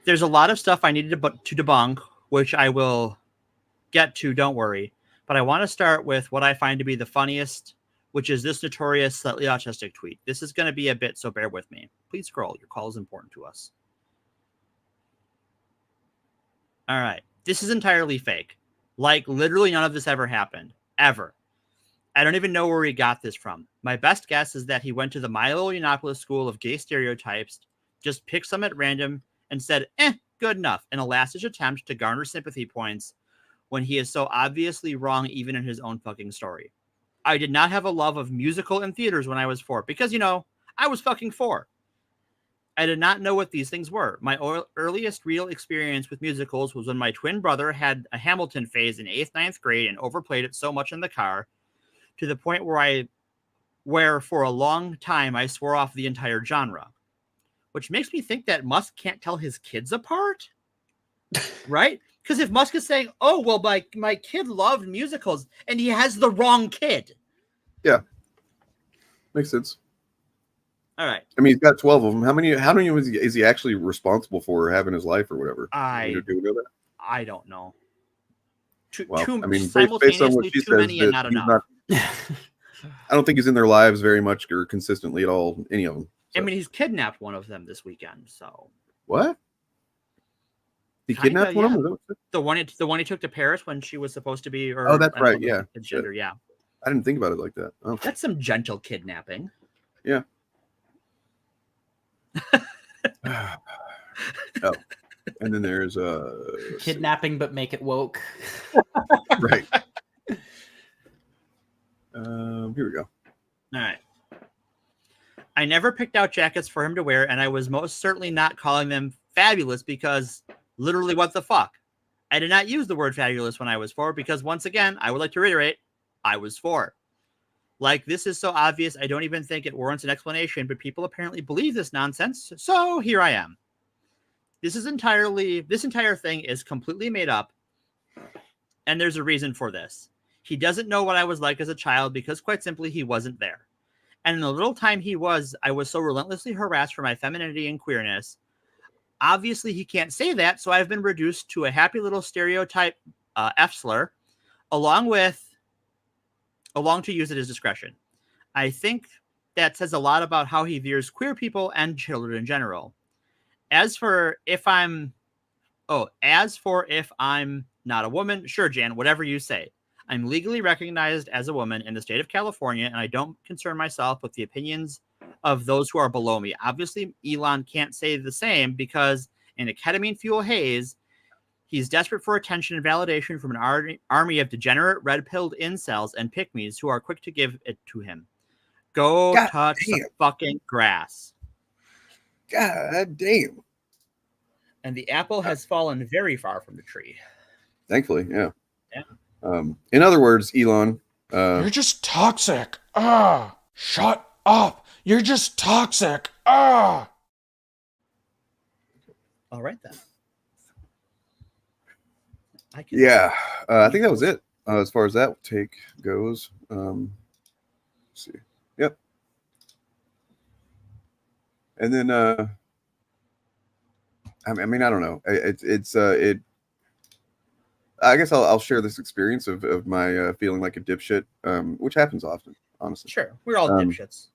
there's a lot of stuff I needed to debunk, which I will get to. Don't worry. But I want to start with what I find to be the funniest, which is this notorious slightly autistic tweet. This is going to be a bit, so bear with me. Please scroll. Your call is important to us. All right. This is entirely fake. Like, literally none of this ever happened. Ever. I don't even know where he got this from. My best guess is that he went to the Milo Yiannopoulos School of Gay Stereotypes, just picked some at random, and said, good enough in a last-ditch attempt to garner sympathy points when he is so obviously wrong even in his own fucking story. I did not have a love of musical and theaters when I was 4 because, I was fucking 4. I did not know what these things were. My earliest real experience with musicals was when my twin brother had a Hamilton phase in 8th, 9th grade and overplayed it so much in the car to the point where for a long time I swore off the entire genre, which makes me think that Musk can't tell his kids apart, right? Because if Musk is saying, oh, well, my kid loved musicals, and he has the wrong kid.
Yeah. Makes sense.
All right.
I mean, he's got 12 of them. How many is he actually responsible for having his life or whatever?
I
Do we know that?
I don't know.
Well,
Too
I mean,
simultaneously,
based on what she
too
says,
many and not enough.
I don't think he's in their lives very much or consistently at all, any of them.
I mean, he's kidnapped one of them this weekend, so.
What? He kidnapped one of them?
The one he took to Paris when she was supposed to be.
Oh, that's right. Yeah.
Gender, yeah.
I didn't think about it like that. Oh.
That's some gentle kidnapping.
Yeah. Oh, and then there's
kidnapping, but make it woke.
Right. Here we go.
All right. I never picked out jackets for him to wear, and I was most certainly not calling them fabulous because literally what the fuck? I did not use the word fabulous when I was 4 because once again, I would like to reiterate, I was 4. Like, this is so obvious, I don't even think it warrants an explanation, but people apparently believe this nonsense, so here I am. This entire thing is completely made up, and there's a reason for this. He doesn't know what I was like as a child because, quite simply, he wasn't there. And in the little time I was so relentlessly harassed for my femininity and queerness. Obviously, he can't say that, so I've been reduced to a happy little stereotype F-slur, along to use at his discretion. I think that says a lot about how he views queer people and children in general. As for if I'm not a woman, sure, Jan, whatever you say. I'm legally recognized as a woman in the state of California, and I don't concern myself with the opinions of those who are below me. Obviously, Elon can't say the same because in a ketamine fuel haze, he's desperate for attention and validation from an army of degenerate, red-pilled incels and pick-me's who are quick to give it to him. Go touch some fucking grass.
God damn.
And the apple has fallen very far from the tree.
Thankfully, yeah.
Yeah.
In other words, Elon,
you're just toxic. Shut up. You're just toxic.
All right then.
I think that was it as far as that take goes. Let's see. Yep. And then I mean, I don't know. I guess I'll share this experience of my feeling like a dipshit, which happens often, honestly.
Sure, we're all dipshits.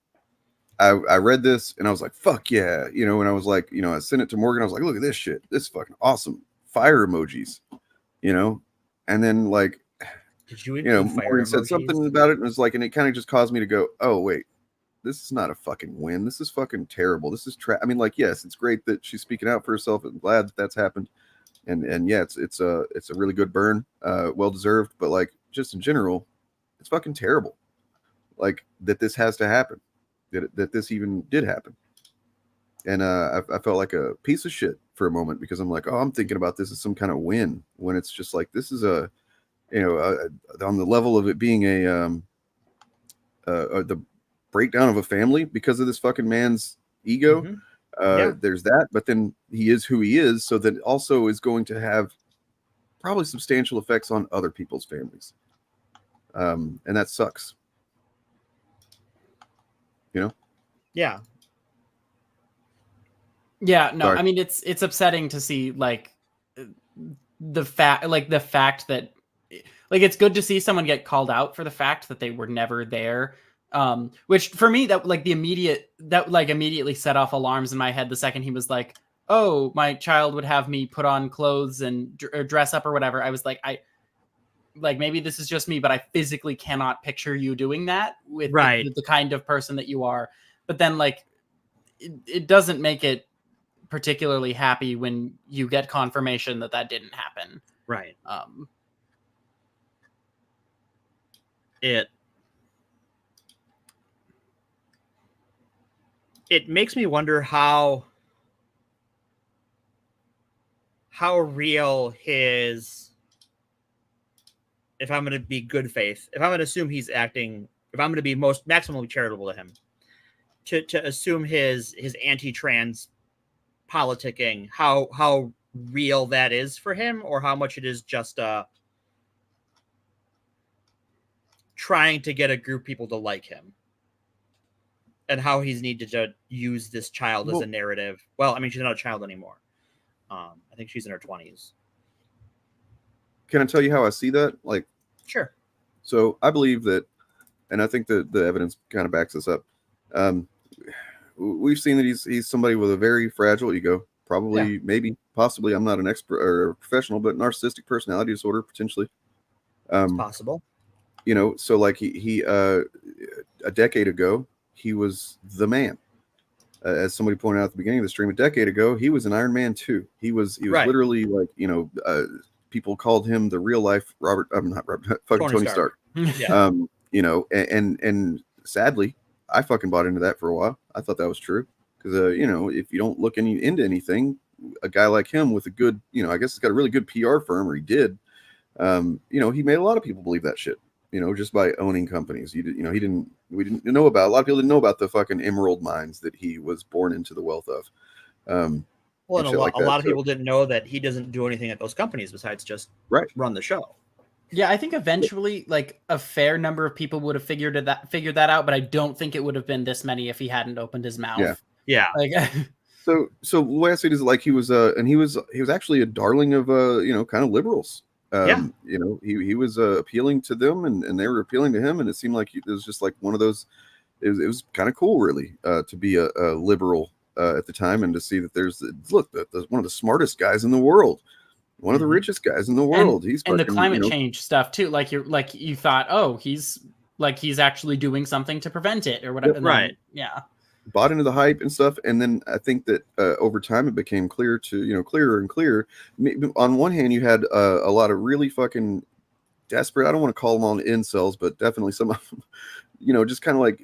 I read this and I was like, "Fuck yeah!" And I was like, I sent it to Morgan. I was like, "Look at this shit. This is fucking awesome." Fire emojis, and then like,
did you
Morgan said something about it, and it was like, and it kind of just caused me to go, "Oh wait, this is not a fucking win. This is fucking terrible. This is I mean, like, yes, it's great that she's speaking out for herself. I'm glad that that's happened." And yeah, it's a really good burn, well deserved. But like, just in general, it's fucking terrible. Like that this has to happen, that this even did happen. And I felt like a piece of shit for a moment because I'm like, oh, I'm thinking about this as some kind of win when it's just like this is on the level of it being the breakdown of a family because of this fucking man's ego. Mm-hmm. There's that, but then he is who he is, so that also is going to have probably substantial effects on other people's families, and that sucks.
Yeah.
No,
Sorry.
I mean it's upsetting to see like the fact that like it's good to see someone get called out for the fact that they were never there. Which for me that immediately set off alarms in my head the second he was like, oh, my child would have me put on clothes and dress up or whatever. I was like, maybe this is just me, but I physically cannot picture you doing that with the kind of person that you are. But then like, it doesn't make it particularly happy when you get confirmation that that didn't happen.
Right. It makes me wonder how real his, if I'm going to be good faith, if I'm going to assume he's acting, if I'm going to be maximally charitable to him, to assume his anti-trans politicking, how real that is for him, or how much it is just trying to get a group of people to like him, and how he's needed to use this child as a narrative. Well, I mean, she's not a child anymore. I think she's in her 20s.
Can I tell you how I see that? Like,
sure.
So I believe that, and I think that the evidence kind of backs this up. We've seen that he's somebody with a very fragile ego, probably, maybe, possibly. I'm not an expert or a professional, but narcissistic personality disorder potentially.
It's possible.
You know, so like he a decade ago, he was the man. As somebody pointed out at the beginning of the stream, a decade ago, he was an Iron Man 2. He was
right.
literally like, you know, people called him the real life Tony Stark.
Yeah.
You know, and sadly, I fucking bought into that for a while. I thought that was true because, you know, if you don't look into anything, a guy like him with a good, you know, I guess he's got a really good PR firm, or he did. You know, he made a lot of people believe that shit. You know, just by owning companies. We didn't know about, a lot of people didn't know about the fucking emerald mines that he was born into the wealth of.
Well, and a lot of people didn't know that he doesn't do anything at those companies besides just run the show.
Yeah, I think eventually, like, a fair number of people would have figured that out, but I don't think it would have been this many if he hadn't opened his mouth.
Yeah.
Like,
so the way I see it is like he was actually a darling of you know, kind of liberals. You know, he was appealing to them, and they were appealing to him, and it seemed like it was just like one of those. It was kind of cool, really, to be a liberal at the time, and to see that there's one of the smartest guys in the world, one of the richest guys in the world.
And the climate change stuff too. Like you thought, oh, he's actually doing something to prevent it or whatever.
Right.
Yeah.
Bought into the hype and stuff, and then I think that over time it became clearer and clearer. On one hand, you had a lot of really fucking desperate, I don't want to call them all incels, but definitely some of them, you know, just kind of like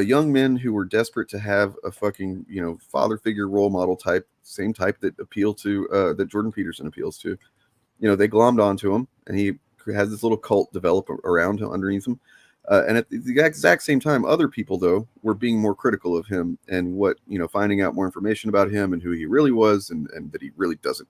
young men who were desperate to have a fucking, you know, father figure role model type, same type that appeal to that Jordan Peterson appeals to. You know, they glommed onto him, and he has this little cult develop around him, underneath him. And at the exact same time, other people, though, were being more critical of him and what, you know, finding out more information about him and who he really was, and that he really doesn't,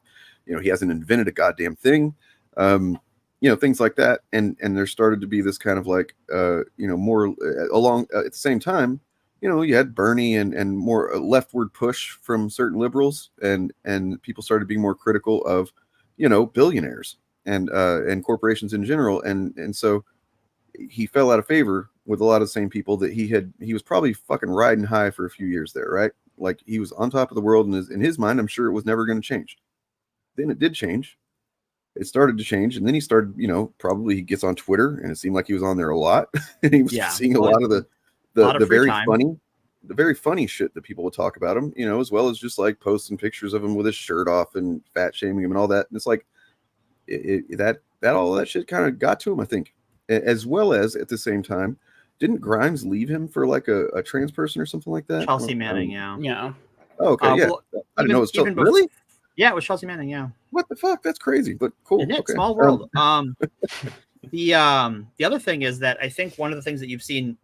you know, he hasn't invented a goddamn thing, you know, things like that. And there started to be this kind of like, you know, more along at the same time, you know, you had Bernie and more leftward push from certain liberals, and people started being more critical of, you know, billionaires and corporations in general. And so he fell out of favor with a lot of the same people that he was probably fucking riding high for a few years there, right? Like he was on top of the world, and in his mind, I'm sure it was never going to change. Then it did change. It started to change, and then he started, you know, probably he gets on Twitter, and it seemed like he was on there a lot. And he was seeing a lot of the very funny shit that people would talk about him, you know, as well as just like posting pictures of him with his shirt off and fat shaming him and all that. And it's like that all that shit kind of got to him, I think. As well as at the same time, didn't Grimes leave him for like a trans person or something like that?
Chelsea Manning, yeah.
Oh, okay, yeah.
Well,
I didn't know it was Chelsea. Really?
Yeah, it was Chelsea Manning. Yeah.
What the fuck? That's crazy, but cool.
It is,
okay.
small world. The other thing is that I think one of the things that you've seen,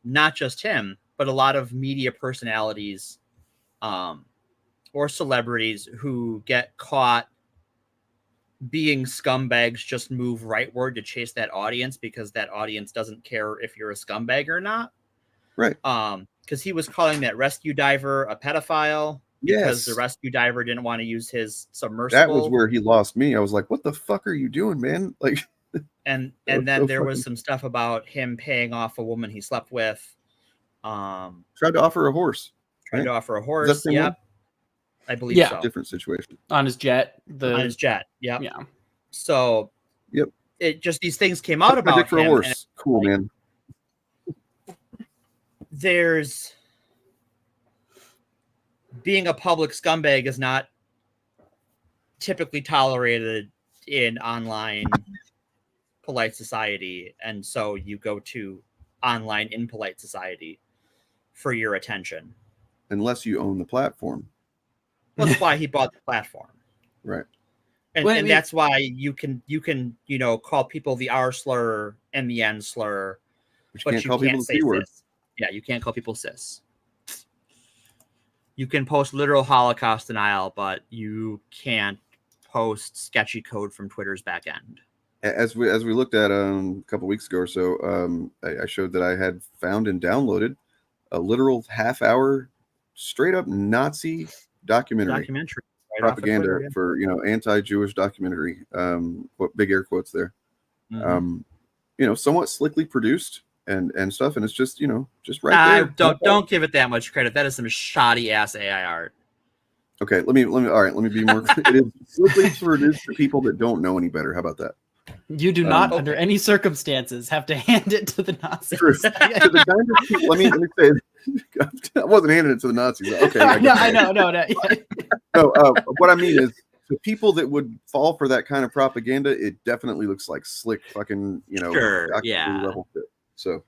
not just him, but a lot of media personalities, or celebrities who get caught being scumbags just move rightward to chase that audience because that audience doesn't care if you're a scumbag or not.
Right.
Because he was calling that rescue diver a pedophile because the rescue diver didn't want to use his submersible.
That was where he lost me. I was like, what the fuck are you doing, man? Like,
and then so there was some stuff about him paying off a woman he slept with.
Tried to offer a horse.
Tried to offer a horse. Yep. I believe so.
Different situation.
On his jet.
On his jet. Yep.
Yeah.
So
yep.
It just, these things came out about him.
For a horse. Cool, man.
There's being a public scumbag is not typically tolerated in online polite society, and so you go to online impolite society for your attention.
Unless you own the platform.
That's why he bought the platform.
Right.
And that's why you can call people the R slur and the N slur,
but you can't call people the C word.
cis. Yeah, you can't call people cis. You can post literal Holocaust denial, but you can't post sketchy code from Twitter's back end.
As we looked at a couple weeks ago or so, I showed that I had found and downloaded a literal half-hour straight up Nazi documentary
right
propaganda
Twitter, yeah.
for anti-Jewish documentary. What big air quotes there. Somewhat slickly produced and stuff, and it's just just right there.
Don't give it that much credit. That is some shoddy ass AI art.
Okay, let me let me be more. It is slickly produced for people that don't know any better. How about that?
You do not, under any circumstances, have to hand it to the Nazis.
True. The kind of people, let me say, I wasn't handing it to the Nazis. Okay.
I know.
No, what I mean is, the people that would fall for that kind of propaganda, it definitely looks like slick fucking, level shit. So,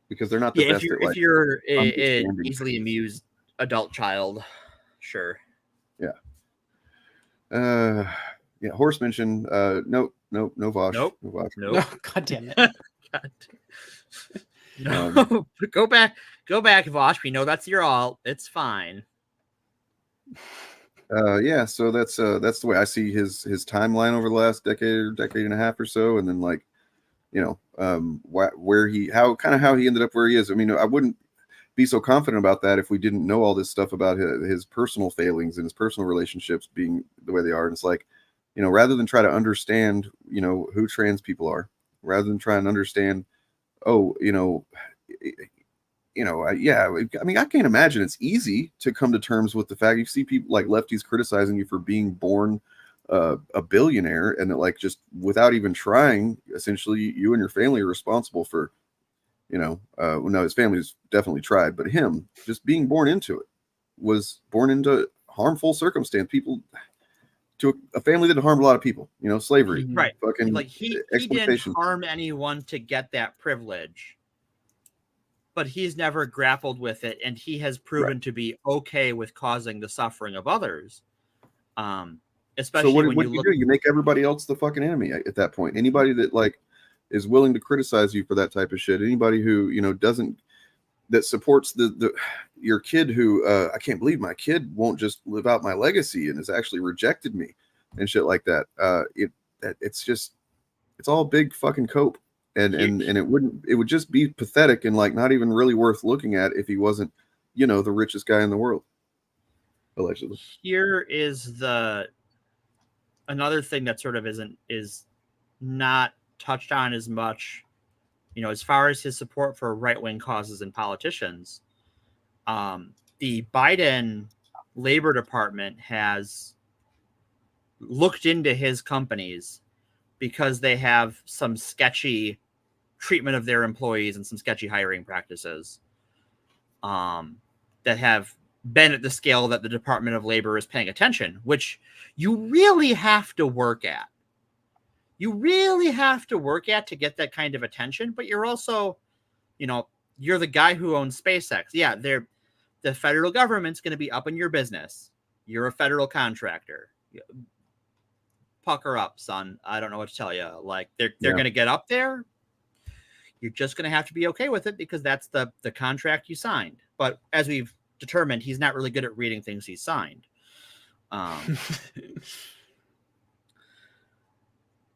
because they're not the best.
If you're an easily amused adult child, sure.
Yeah. Horse mentioned. No Vosh.
Nope.
No Vosh.
No, God damn it.
No, go back, Vosh. We know that's your alt. It's fine.
So that's the way I see his timeline over the last decade and a half or so, and then how he ended up where he is. I mean, I wouldn't be so confident about that if we didn't know all this stuff about his personal failings and his personal relationships being the way they are. And it's like, rather than try to understand, who trans people are, rather than try and understand, I mean, I can't imagine it's easy to come to terms with the fact you see people like lefties criticizing you for being born a billionaire, and that, like, just without even trying, essentially you and your family are responsible for, his family's definitely tried, but him just being born into it, was born into harmful circumstance. People to a family that harmed a lot of people, slavery,
right?
Fucking
like he didn't harm anyone to get that privilege, but he's never grappled with it, and he has proven to be okay with causing the suffering of others. Especially
so what
when
you do? You make everybody else the fucking enemy at that point. Anybody that is willing to criticize you for that type of shit, anybody who that supports your kid who I can't believe my kid won't just live out my legacy and has actually rejected me and shit like that. It's all big fucking cope, and it would just be pathetic and not even really worth looking at if he wasn't the richest guy in the world, allegedly.
Here is another thing that sort of is not touched on as much. As far as his support for right-wing causes and politicians, the Biden Labor Department has looked into his companies because they have some sketchy treatment of their employees and some sketchy hiring practices that have been at the scale that the Department of Labor is paying attention, which you really have to work at. You really have to work at to get that kind of attention, but you're also, you're the guy who owns SpaceX. Yeah, the federal government's going to be up in your business. You're a federal contractor. Pucker up, son. I don't know what to tell you. They're going to get up there. You're just going to have to be okay with it because that's the contract you signed. But as we've determined, he's not really good at reading things he's signed.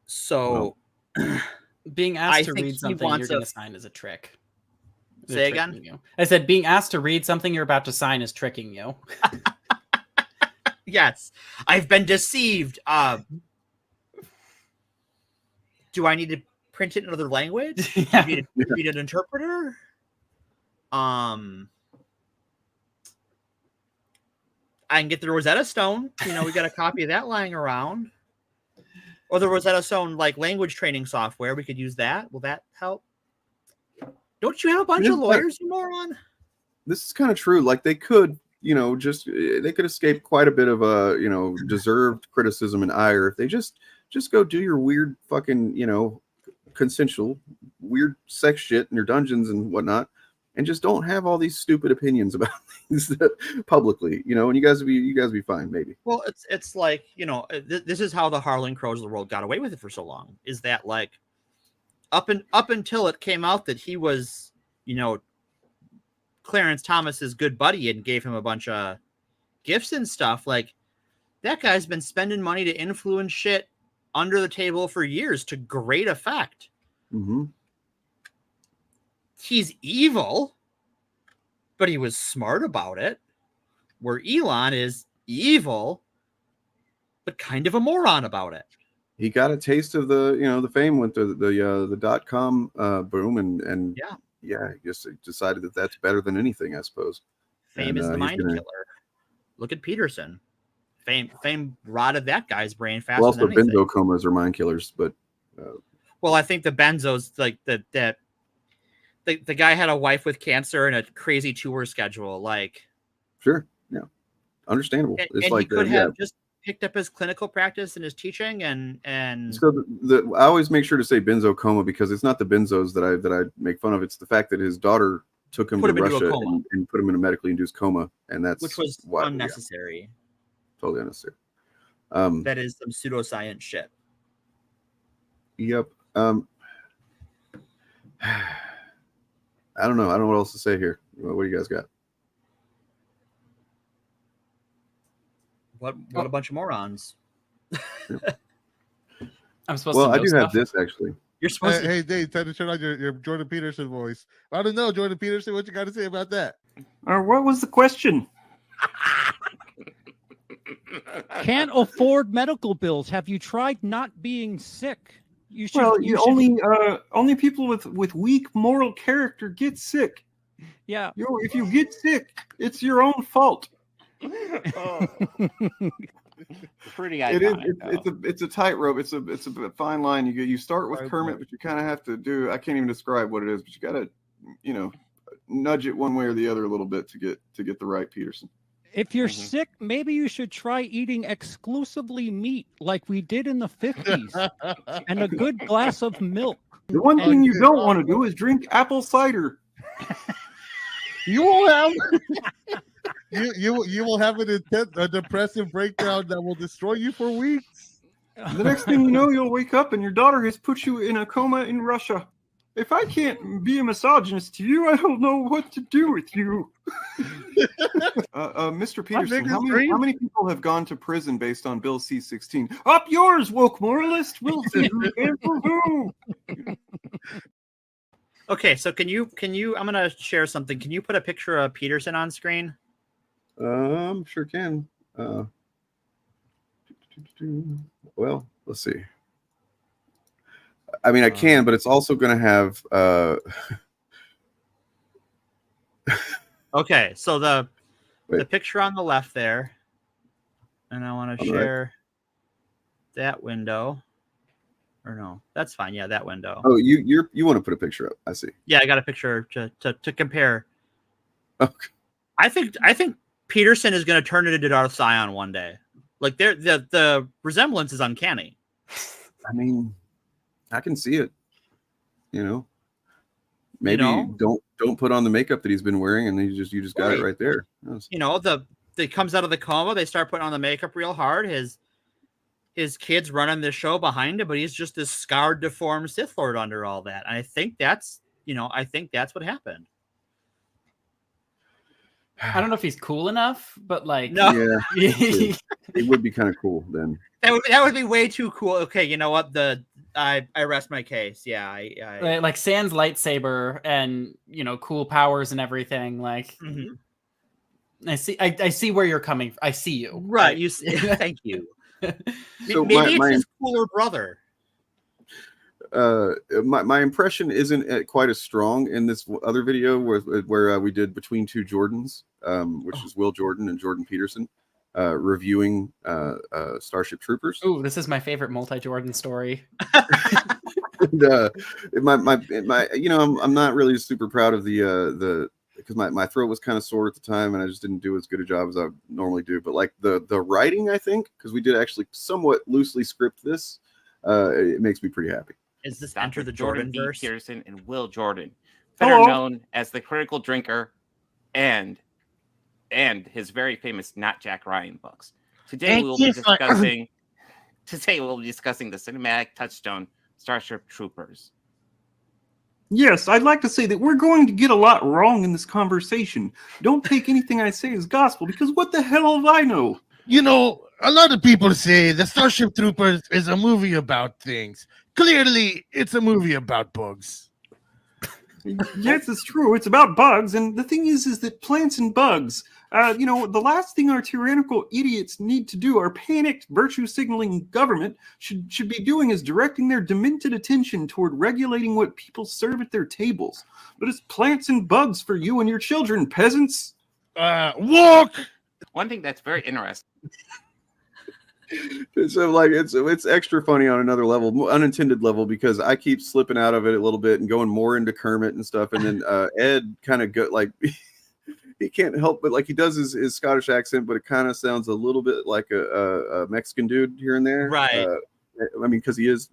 So,
being asked to read something you're going to sign is a trick.
Say again?
I said being asked to read something you're about to sign is tricking you.
Yes, I've been deceived. Do I need to print it in another language?
Yeah.
Do you need an interpreter? I can get the Rosetta Stone. We got a copy of that lying around. Or the Rosetta Stone language training software. We could use that. Will that help? Don't you have a bunch of lawyers, you moron?
This is kind of true. They could just they could escape quite a bit of deserved criticism and ire if they just go do your weird fucking consensual weird sex shit in your dungeons and whatnot, and just don't have all these stupid opinions about things publicly, and you guys will be fine, maybe.
Well, it's like, this is how the Harlan Crows of the world got away with it for so long, is that like up until it came out that he was, Clarence Thomas's good buddy and gave him a bunch of gifts and stuff, like that guy's been spending money to influence shit under the table for years to great effect.
Mm-hmm.
He's evil, but he was smart about it. Where Elon is evil, but kind of a moron about it.
He got a taste of the fame with the .com boom, and he just decided that that's better than anything, I suppose.
Fame is the mind killer. Look at Peterson. Fame rotted that guy's brain faster
Well, also
than anything.
benzo comas are mind killers, but
well, I think the benzos, like the guy had a wife with cancer and a crazy tour schedule. Like,
sure, yeah, understandable.
And
like
he could have just picked up his clinical practice and his teaching, and
so I always make sure to say benzo coma because it's not the benzos that I make fun of. It's the fact that his daughter took him to Russia and put him in a medically induced coma, and which
was unnecessary.
Yeah, totally unnecessary.
That is some pseudoscience shit.
Yep. I don't know. I don't know what else to say here. What do you guys got?
What a bunch of morons.
I'm supposed
to
know
I do
stuff.
have this actually.
You're supposed
to. Hey, Dave, time to turn on your Jordan Peterson voice. I don't know, Jordan Peterson, what you got to say about that?
What was the question?
Can't afford medical bills. Have you tried not being sick? You should.
Well,
you should...
only people with weak moral character get sick.
Yeah.
If you get sick, it's your own fault.
Pretty
iconic. It's a tightrope. It's a fine line. You start with Kermit, but you kind of have to do. I can't even describe what it is, but you got to nudge it one way or the other a little bit to get the right Peterson.
If you're sick, maybe you should try eating exclusively meat like we did in the 50s and a good glass of milk.
The one thing you don't want to do is drink apple cider.
You will have you will have a depressive breakdown that will destroy you for weeks.
The next thing you know, you'll wake up and your daughter has put you in a coma in Russia. If I can't be a misogynist to you, I don't know what to do with you. Mr. Peterson, how many people have gone to prison based on Bill C-16? Up yours, woke moralist. We'll see who can for who.
Okay, so can you? I'm gonna share something. Can you put a picture of Peterson on screen?
Sure can. Well, let's see. I mean, I can, but it's also going to have.
Okay, so the picture on the left there, and I want to share that window. Or no, that's fine. Yeah, that window.
Oh, you want to put a picture up? I see.
Yeah, I got a picture to compare.
Okay.
I think Peterson is going to turn it into Darth Sion one day. Like the resemblance is uncanny.
I mean, I can see it. Maybe don't put on the makeup that he's been wearing, and you just got it right there.
That comes out of the coma. They start putting on the makeup real hard. His kids running the show behind him, but he's just this scarred, deformed Sith Lord under all that. And I think that's what happened.
I don't know if he's cool enough, but like,
no,
yeah, it would be kind of cool then.
That would be way too cool. Okay, you know what? I rest my case. Yeah, I
like Sans lightsaber and cool powers and everything. Like, I see where you're coming. I see you.
Right. You see. Thank you.
So
maybe it's his cooler brother.
My impression isn't quite as strong in this other video where we did Between Two Jordans, which is Will Jordan and Jordan Peterson reviewing Starship Troopers.
Ooh, this is my favorite multi-Jordan story.
And, I'm not really super proud of the because my throat was kind of sore at the time, and I just didn't do as good a job as I normally do. But like the writing, I think, because we did actually somewhat loosely script this, it makes me pretty happy.
Is this
Dr.
Enter the
Jordan
Jordan
B.
verse?
Peterson and Will Jordan, better
Hello.
known as the Critical Drinker and his very famous Not Jack Ryan books. Today we'll be discussing the cinematic touchstone Starship Troopers.
Yes, I'd like to say that we're going to get a lot wrong in this conversation. Don't take anything I say as gospel, because what the hell have I know?
You know, a lot of people say the Starship Troopers is a movie about things. Clearly, it's a movie about bugs.
Yes, it's true. It's about bugs, and the thing is that plants and bugs, the last thing our tyrannical idiots need to do, our panicked virtue-signaling government should be doing is directing their demented attention toward regulating what people serve at their tables. But it's plants and bugs for you and your children, peasants.
Walk!
One thing that's very interesting.
So like it's extra funny on another level, unintended level, because I keep slipping out of it a little bit and going more into Kermit and stuff, and then Ed kind of go like he can't help but like he does his Scottish accent, but it kind of sounds a little bit like a Mexican dude here and there,
right?
I mean, because he is,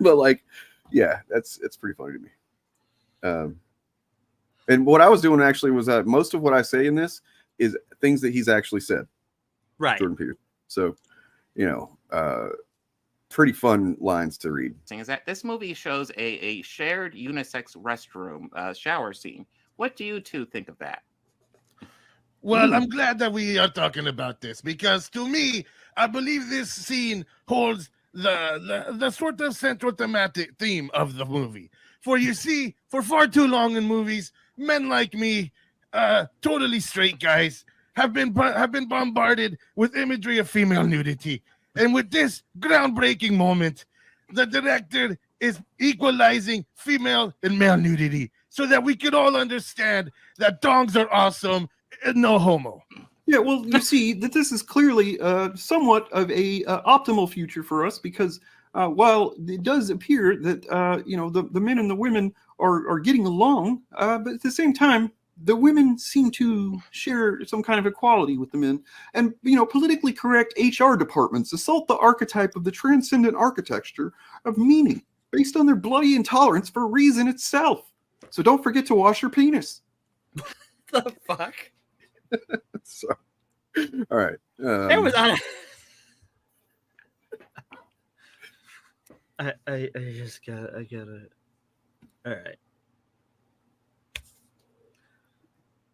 but like, yeah, it's pretty funny to me. And what I was doing actually was most of what I say in this is things that he's actually said,
right?
Jordan Peterson. So. Pretty fun lines to read.
Is that this movie shows a shared unisex restroom shower scene. What do you two think of that?
Well, I'm glad that we are talking about this, because to me, I believe this scene holds the sort of central thematic theme of the movie. For you see, for far too long in movies, men like me, totally straight guys, have been bombarded with imagery of female nudity. And with this groundbreaking moment, the director is equalizing female and male nudity so that we could all understand that dongs are awesome and no homo.
Yeah, well, you see that this is clearly somewhat of a optimal future for us, because while it does appear that the men and the women are getting along, but at the same time, the women seem to share some kind of equality with the men. And, politically correct HR departments assault the archetype of the transcendent architecture of meaning based on their bloody intolerance for reason itself. So don't forget to wash your penis.
The fuck?
So, all right.
It was on. I just got it. All right.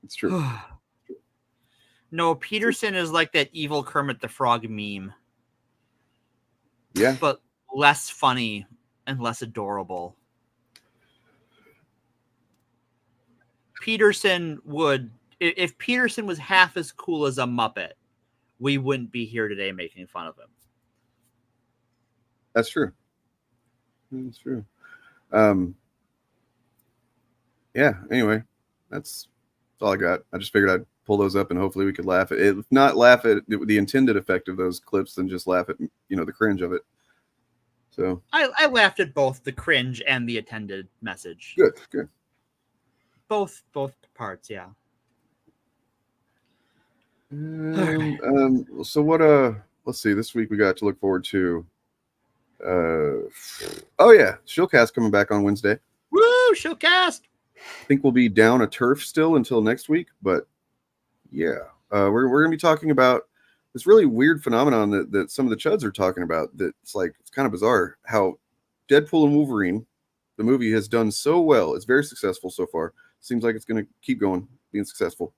It's true.
No, Peterson is like that evil Kermit the Frog meme.
Yeah.
But less funny and less adorable. Peterson would, if Peterson was half as cool as a Muppet, we wouldn't be here today making fun of him.
That's true. That's true. Yeah, anyway, that's all I got. I just figured I'd pull those up and hopefully we could laugh at it. If not laugh at the intended effect of those clips, then just laugh at, the cringe of it. So
I laughed at both the cringe and the attended message.
Good.
Both parts, yeah.
So what let's see, this week we got to look forward to Shillcast coming back on Wednesday.
Woo, Shillcast.
I think we'll be down a turf still until next week, but yeah, we're gonna be talking about this really weird phenomenon that some of the chuds are talking about. It's kind of bizarre how Deadpool and Wolverine, the movie, has done so well. It's very successful so far. Seems like it's gonna keep going, being successful.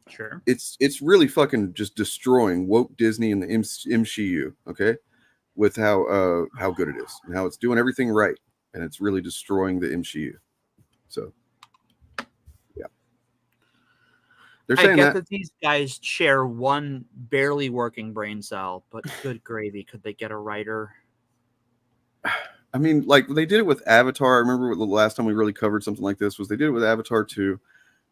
Sure.
It's really fucking just destroying woke Disney and the MCU, okay? With how good it is and how it's doing everything right, and it's really destroying the MCU. So yeah. They're saying
I get that these guys share one barely working brain cell, but good gravy, could they get a writer?
I mean, like they did it with Avatar. I remember the last time we really covered something like this was they did it with Avatar 2,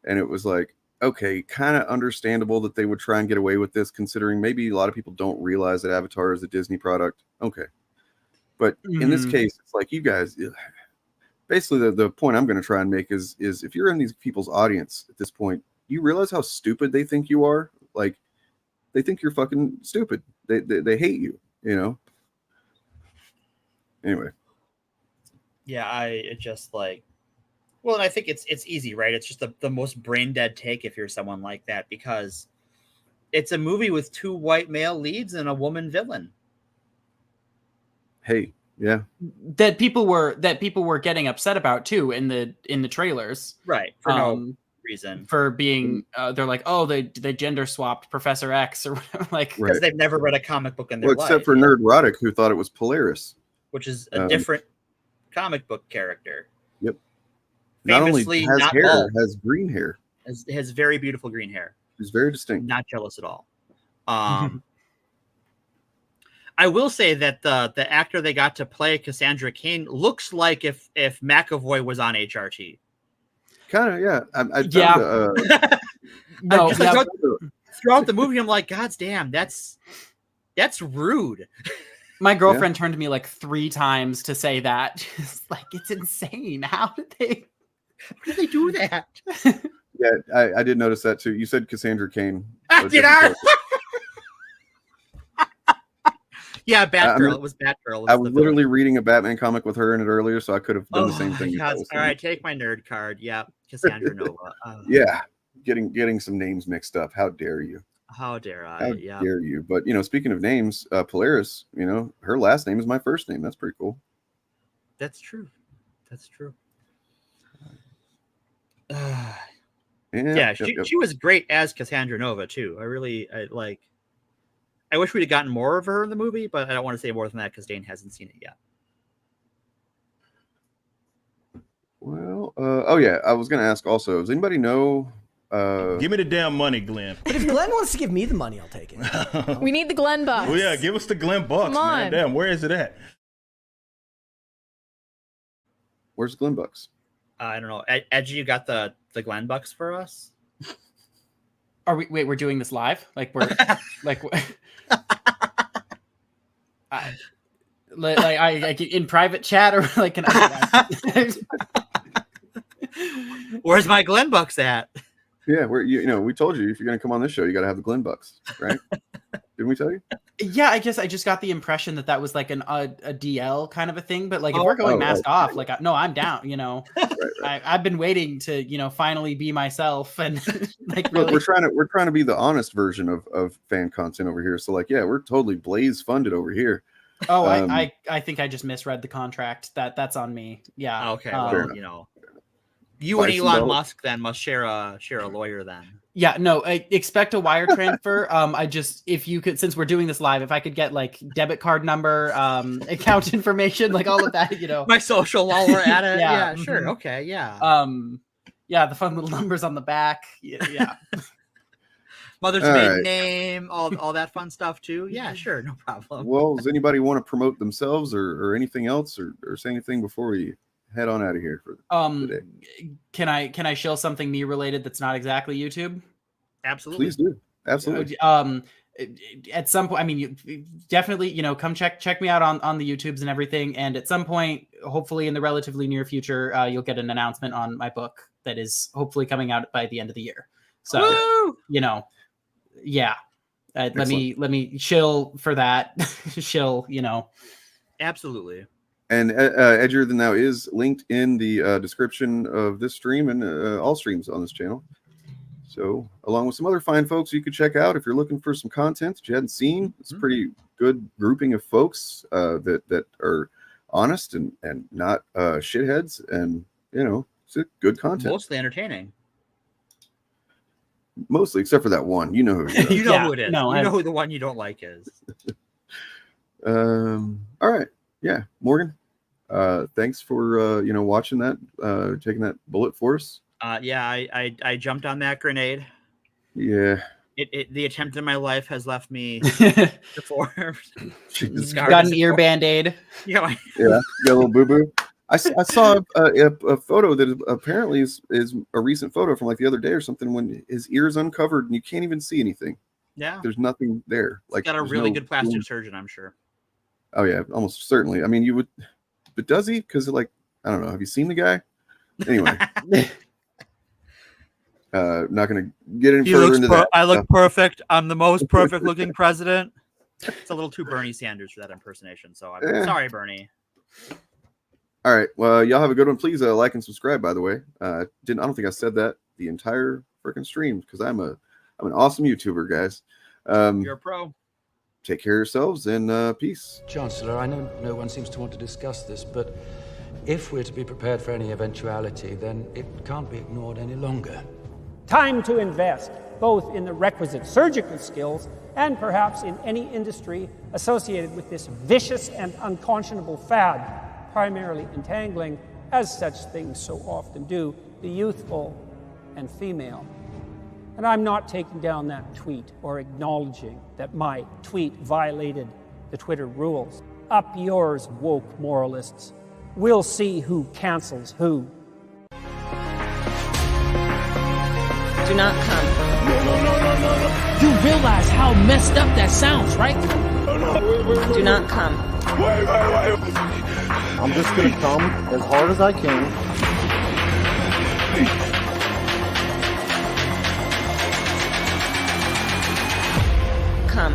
and it was like, okay, kind of understandable that they would try and get away with this, considering maybe a lot of people don't realize that Avatar is a Disney product. Okay. But in this case, it's like, you guys, basically the point I'm going to try and make is if you're in these people's audience at this point, you realize how stupid they think you are. Like, they think you're fucking stupid. They hate you, you know? Anyway.
Yeah, it just like, well, and I think it's easy, right? It's just the most brain dead take if you're someone like that, because it's a movie with 2 white male leads and a woman villain.
Hey, yeah.
That people were getting upset about too in the trailers.
Right. For no reason.
For being they're like, oh, they gender swapped Professor X or whatever, like,
because they've never read a comic book in their
Well,
life.
except for Nerdrotic, who thought it was Polaris.
Which is a different comic book character.
Yep. Not only
Famously
has
not
hair,
bald.
has green hair.
Has very beautiful green hair.
He's very distinct.
Not jealous at all. I will say that the actor they got to play Cassandra Cain looks like if McAvoy was on HRT.
Kind of, yeah.
No,
throughout the movie, I'm like, God damn, that's rude.
My girlfriend turned to me like 3 times to say that. It's like, it's insane. How did they
do that?
Yeah, I did notice that too. You said Cassandra Cain.
Did I? Yeah, Batgirl. It was Batgirl.
I was literally reading a Batman comic with her in it earlier, so I could have done the same thing.
All right, take my nerd card. Yeah, Cassandra Nova.
Yeah, getting some names mixed up. How dare you?
How dare I?
How dare you? But speaking of names, Polaris, her last name is my first name. That's pretty cool.
That's true. That's true. She was great as Cassandra Nova too. I wish we'd have gotten more of her in the movie, but I don't want to say more than that because Dane hasn't seen it yet.
Well, I was going to ask also, does anybody know?
Give me the damn money, Glenn.
But if Glenn wants to give me the money, I'll take it.
We need the Glenn bucks.
Well, yeah, give us the Glenn bucks,
Come on.
man. Damn, where is it at?
Where's Glenn bucks?
I don't know. Edgy, you got the Glenn bucks for us?
We're doing this live? Like we're like I in private chat, or like can I
Where's my Glenn bucks at?
Yeah, we told you if you're gonna come on this show, you got to have the Glenn bucks, right? Didn't we tell you?
Yeah, I guess I just got the impression that was like a DL kind of a thing. But like, if we're going mask off, like, no, I'm down. Right. I've been waiting to finally be myself, and like really...
we're trying to be the honest version of fan content over here. So like, yeah, we're totally Blaze funded over here.
Oh, I think I just misread the contract. That's on me. Yeah.
Okay. Well, you and Elon Musk then must share a lawyer then.
Yeah, no, I expect a wire transfer. If you could, since we're doing this live, if I could get like debit card number, account information, like all of that,
My social while we're at it.
Yeah,
Sure. Okay. Yeah.
Yeah, the fun little numbers on the back. Yeah.
Mother's maiden name, all that fun stuff too. Yeah, sure, no problem.
Well, does anybody want to promote themselves or anything else or say anything before we head on out of here for today?
Can I shill something me related that's not exactly YouTube?
Absolutely.
Please do. Absolutely.
At some point, I mean, you definitely, come check me out on the YouTubes and everything. And at some point, hopefully in the relatively near future, you'll get an announcement on my book that is hopefully coming out by the end of the year. So, yeah. Let me shill for that. Shill,
Absolutely.
And Edgier Than Thou is linked in the description of this stream and all streams on this channel. So, along with some other fine folks you could check out if you're looking for some content that you hadn't seen. It's a pretty good grouping of folks that are honest and not shitheads, and it's a good content.
Mostly entertaining.
Mostly, except for that one. You know who it is.
You know who it is. No, you know who the one you don't like is.
All right. Yeah, Morgan. Thanks for watching that, taking that bullet for us.
Yeah, I jumped on that grenade.
Yeah.
The attempt in my life has left me deformed.
Got an ear band-aid.
Yeah,
you got a little boo-boo. I saw a photo that apparently is a recent photo from like the other day or something, when his ear's uncovered and you can't even see anything.
Yeah.
There's nothing there. Like,
got a really good plastic surgeon, I'm sure.
Oh yeah, almost certainly. I mean, you would, but does he? Because like, I don't know. Have you seen the guy? Anyway. Not going to get any further into that.
I look perfect. I'm the most perfect looking president. It's a little too Bernie Sanders for that impersonation. So I'm sorry, Bernie.
All right. Well, y'all have a good one. Please like and subscribe, by the way. I don't think I said that the entire freaking stream because I'm an awesome YouTuber, guys.
You're a pro.
Take care of yourselves and peace.
Chancellor, I know no one seems to want to discuss this, but if we're to be prepared for any eventuality, then it can't be ignored any longer.
Time to invest, both in the requisite surgical skills and perhaps in any industry associated with this vicious and unconscionable fad, primarily entangling, as such things so often do, the youthful and female. And I'm not taking down that tweet or acknowledging that my tweet violated the Twitter rules. Up yours, woke moralists. We'll see who cancels who.
Do not come. No. You realize how messed up that sounds, right? Wait. Do not come.
Wait. I'm just gonna come as hard as I can.
Come.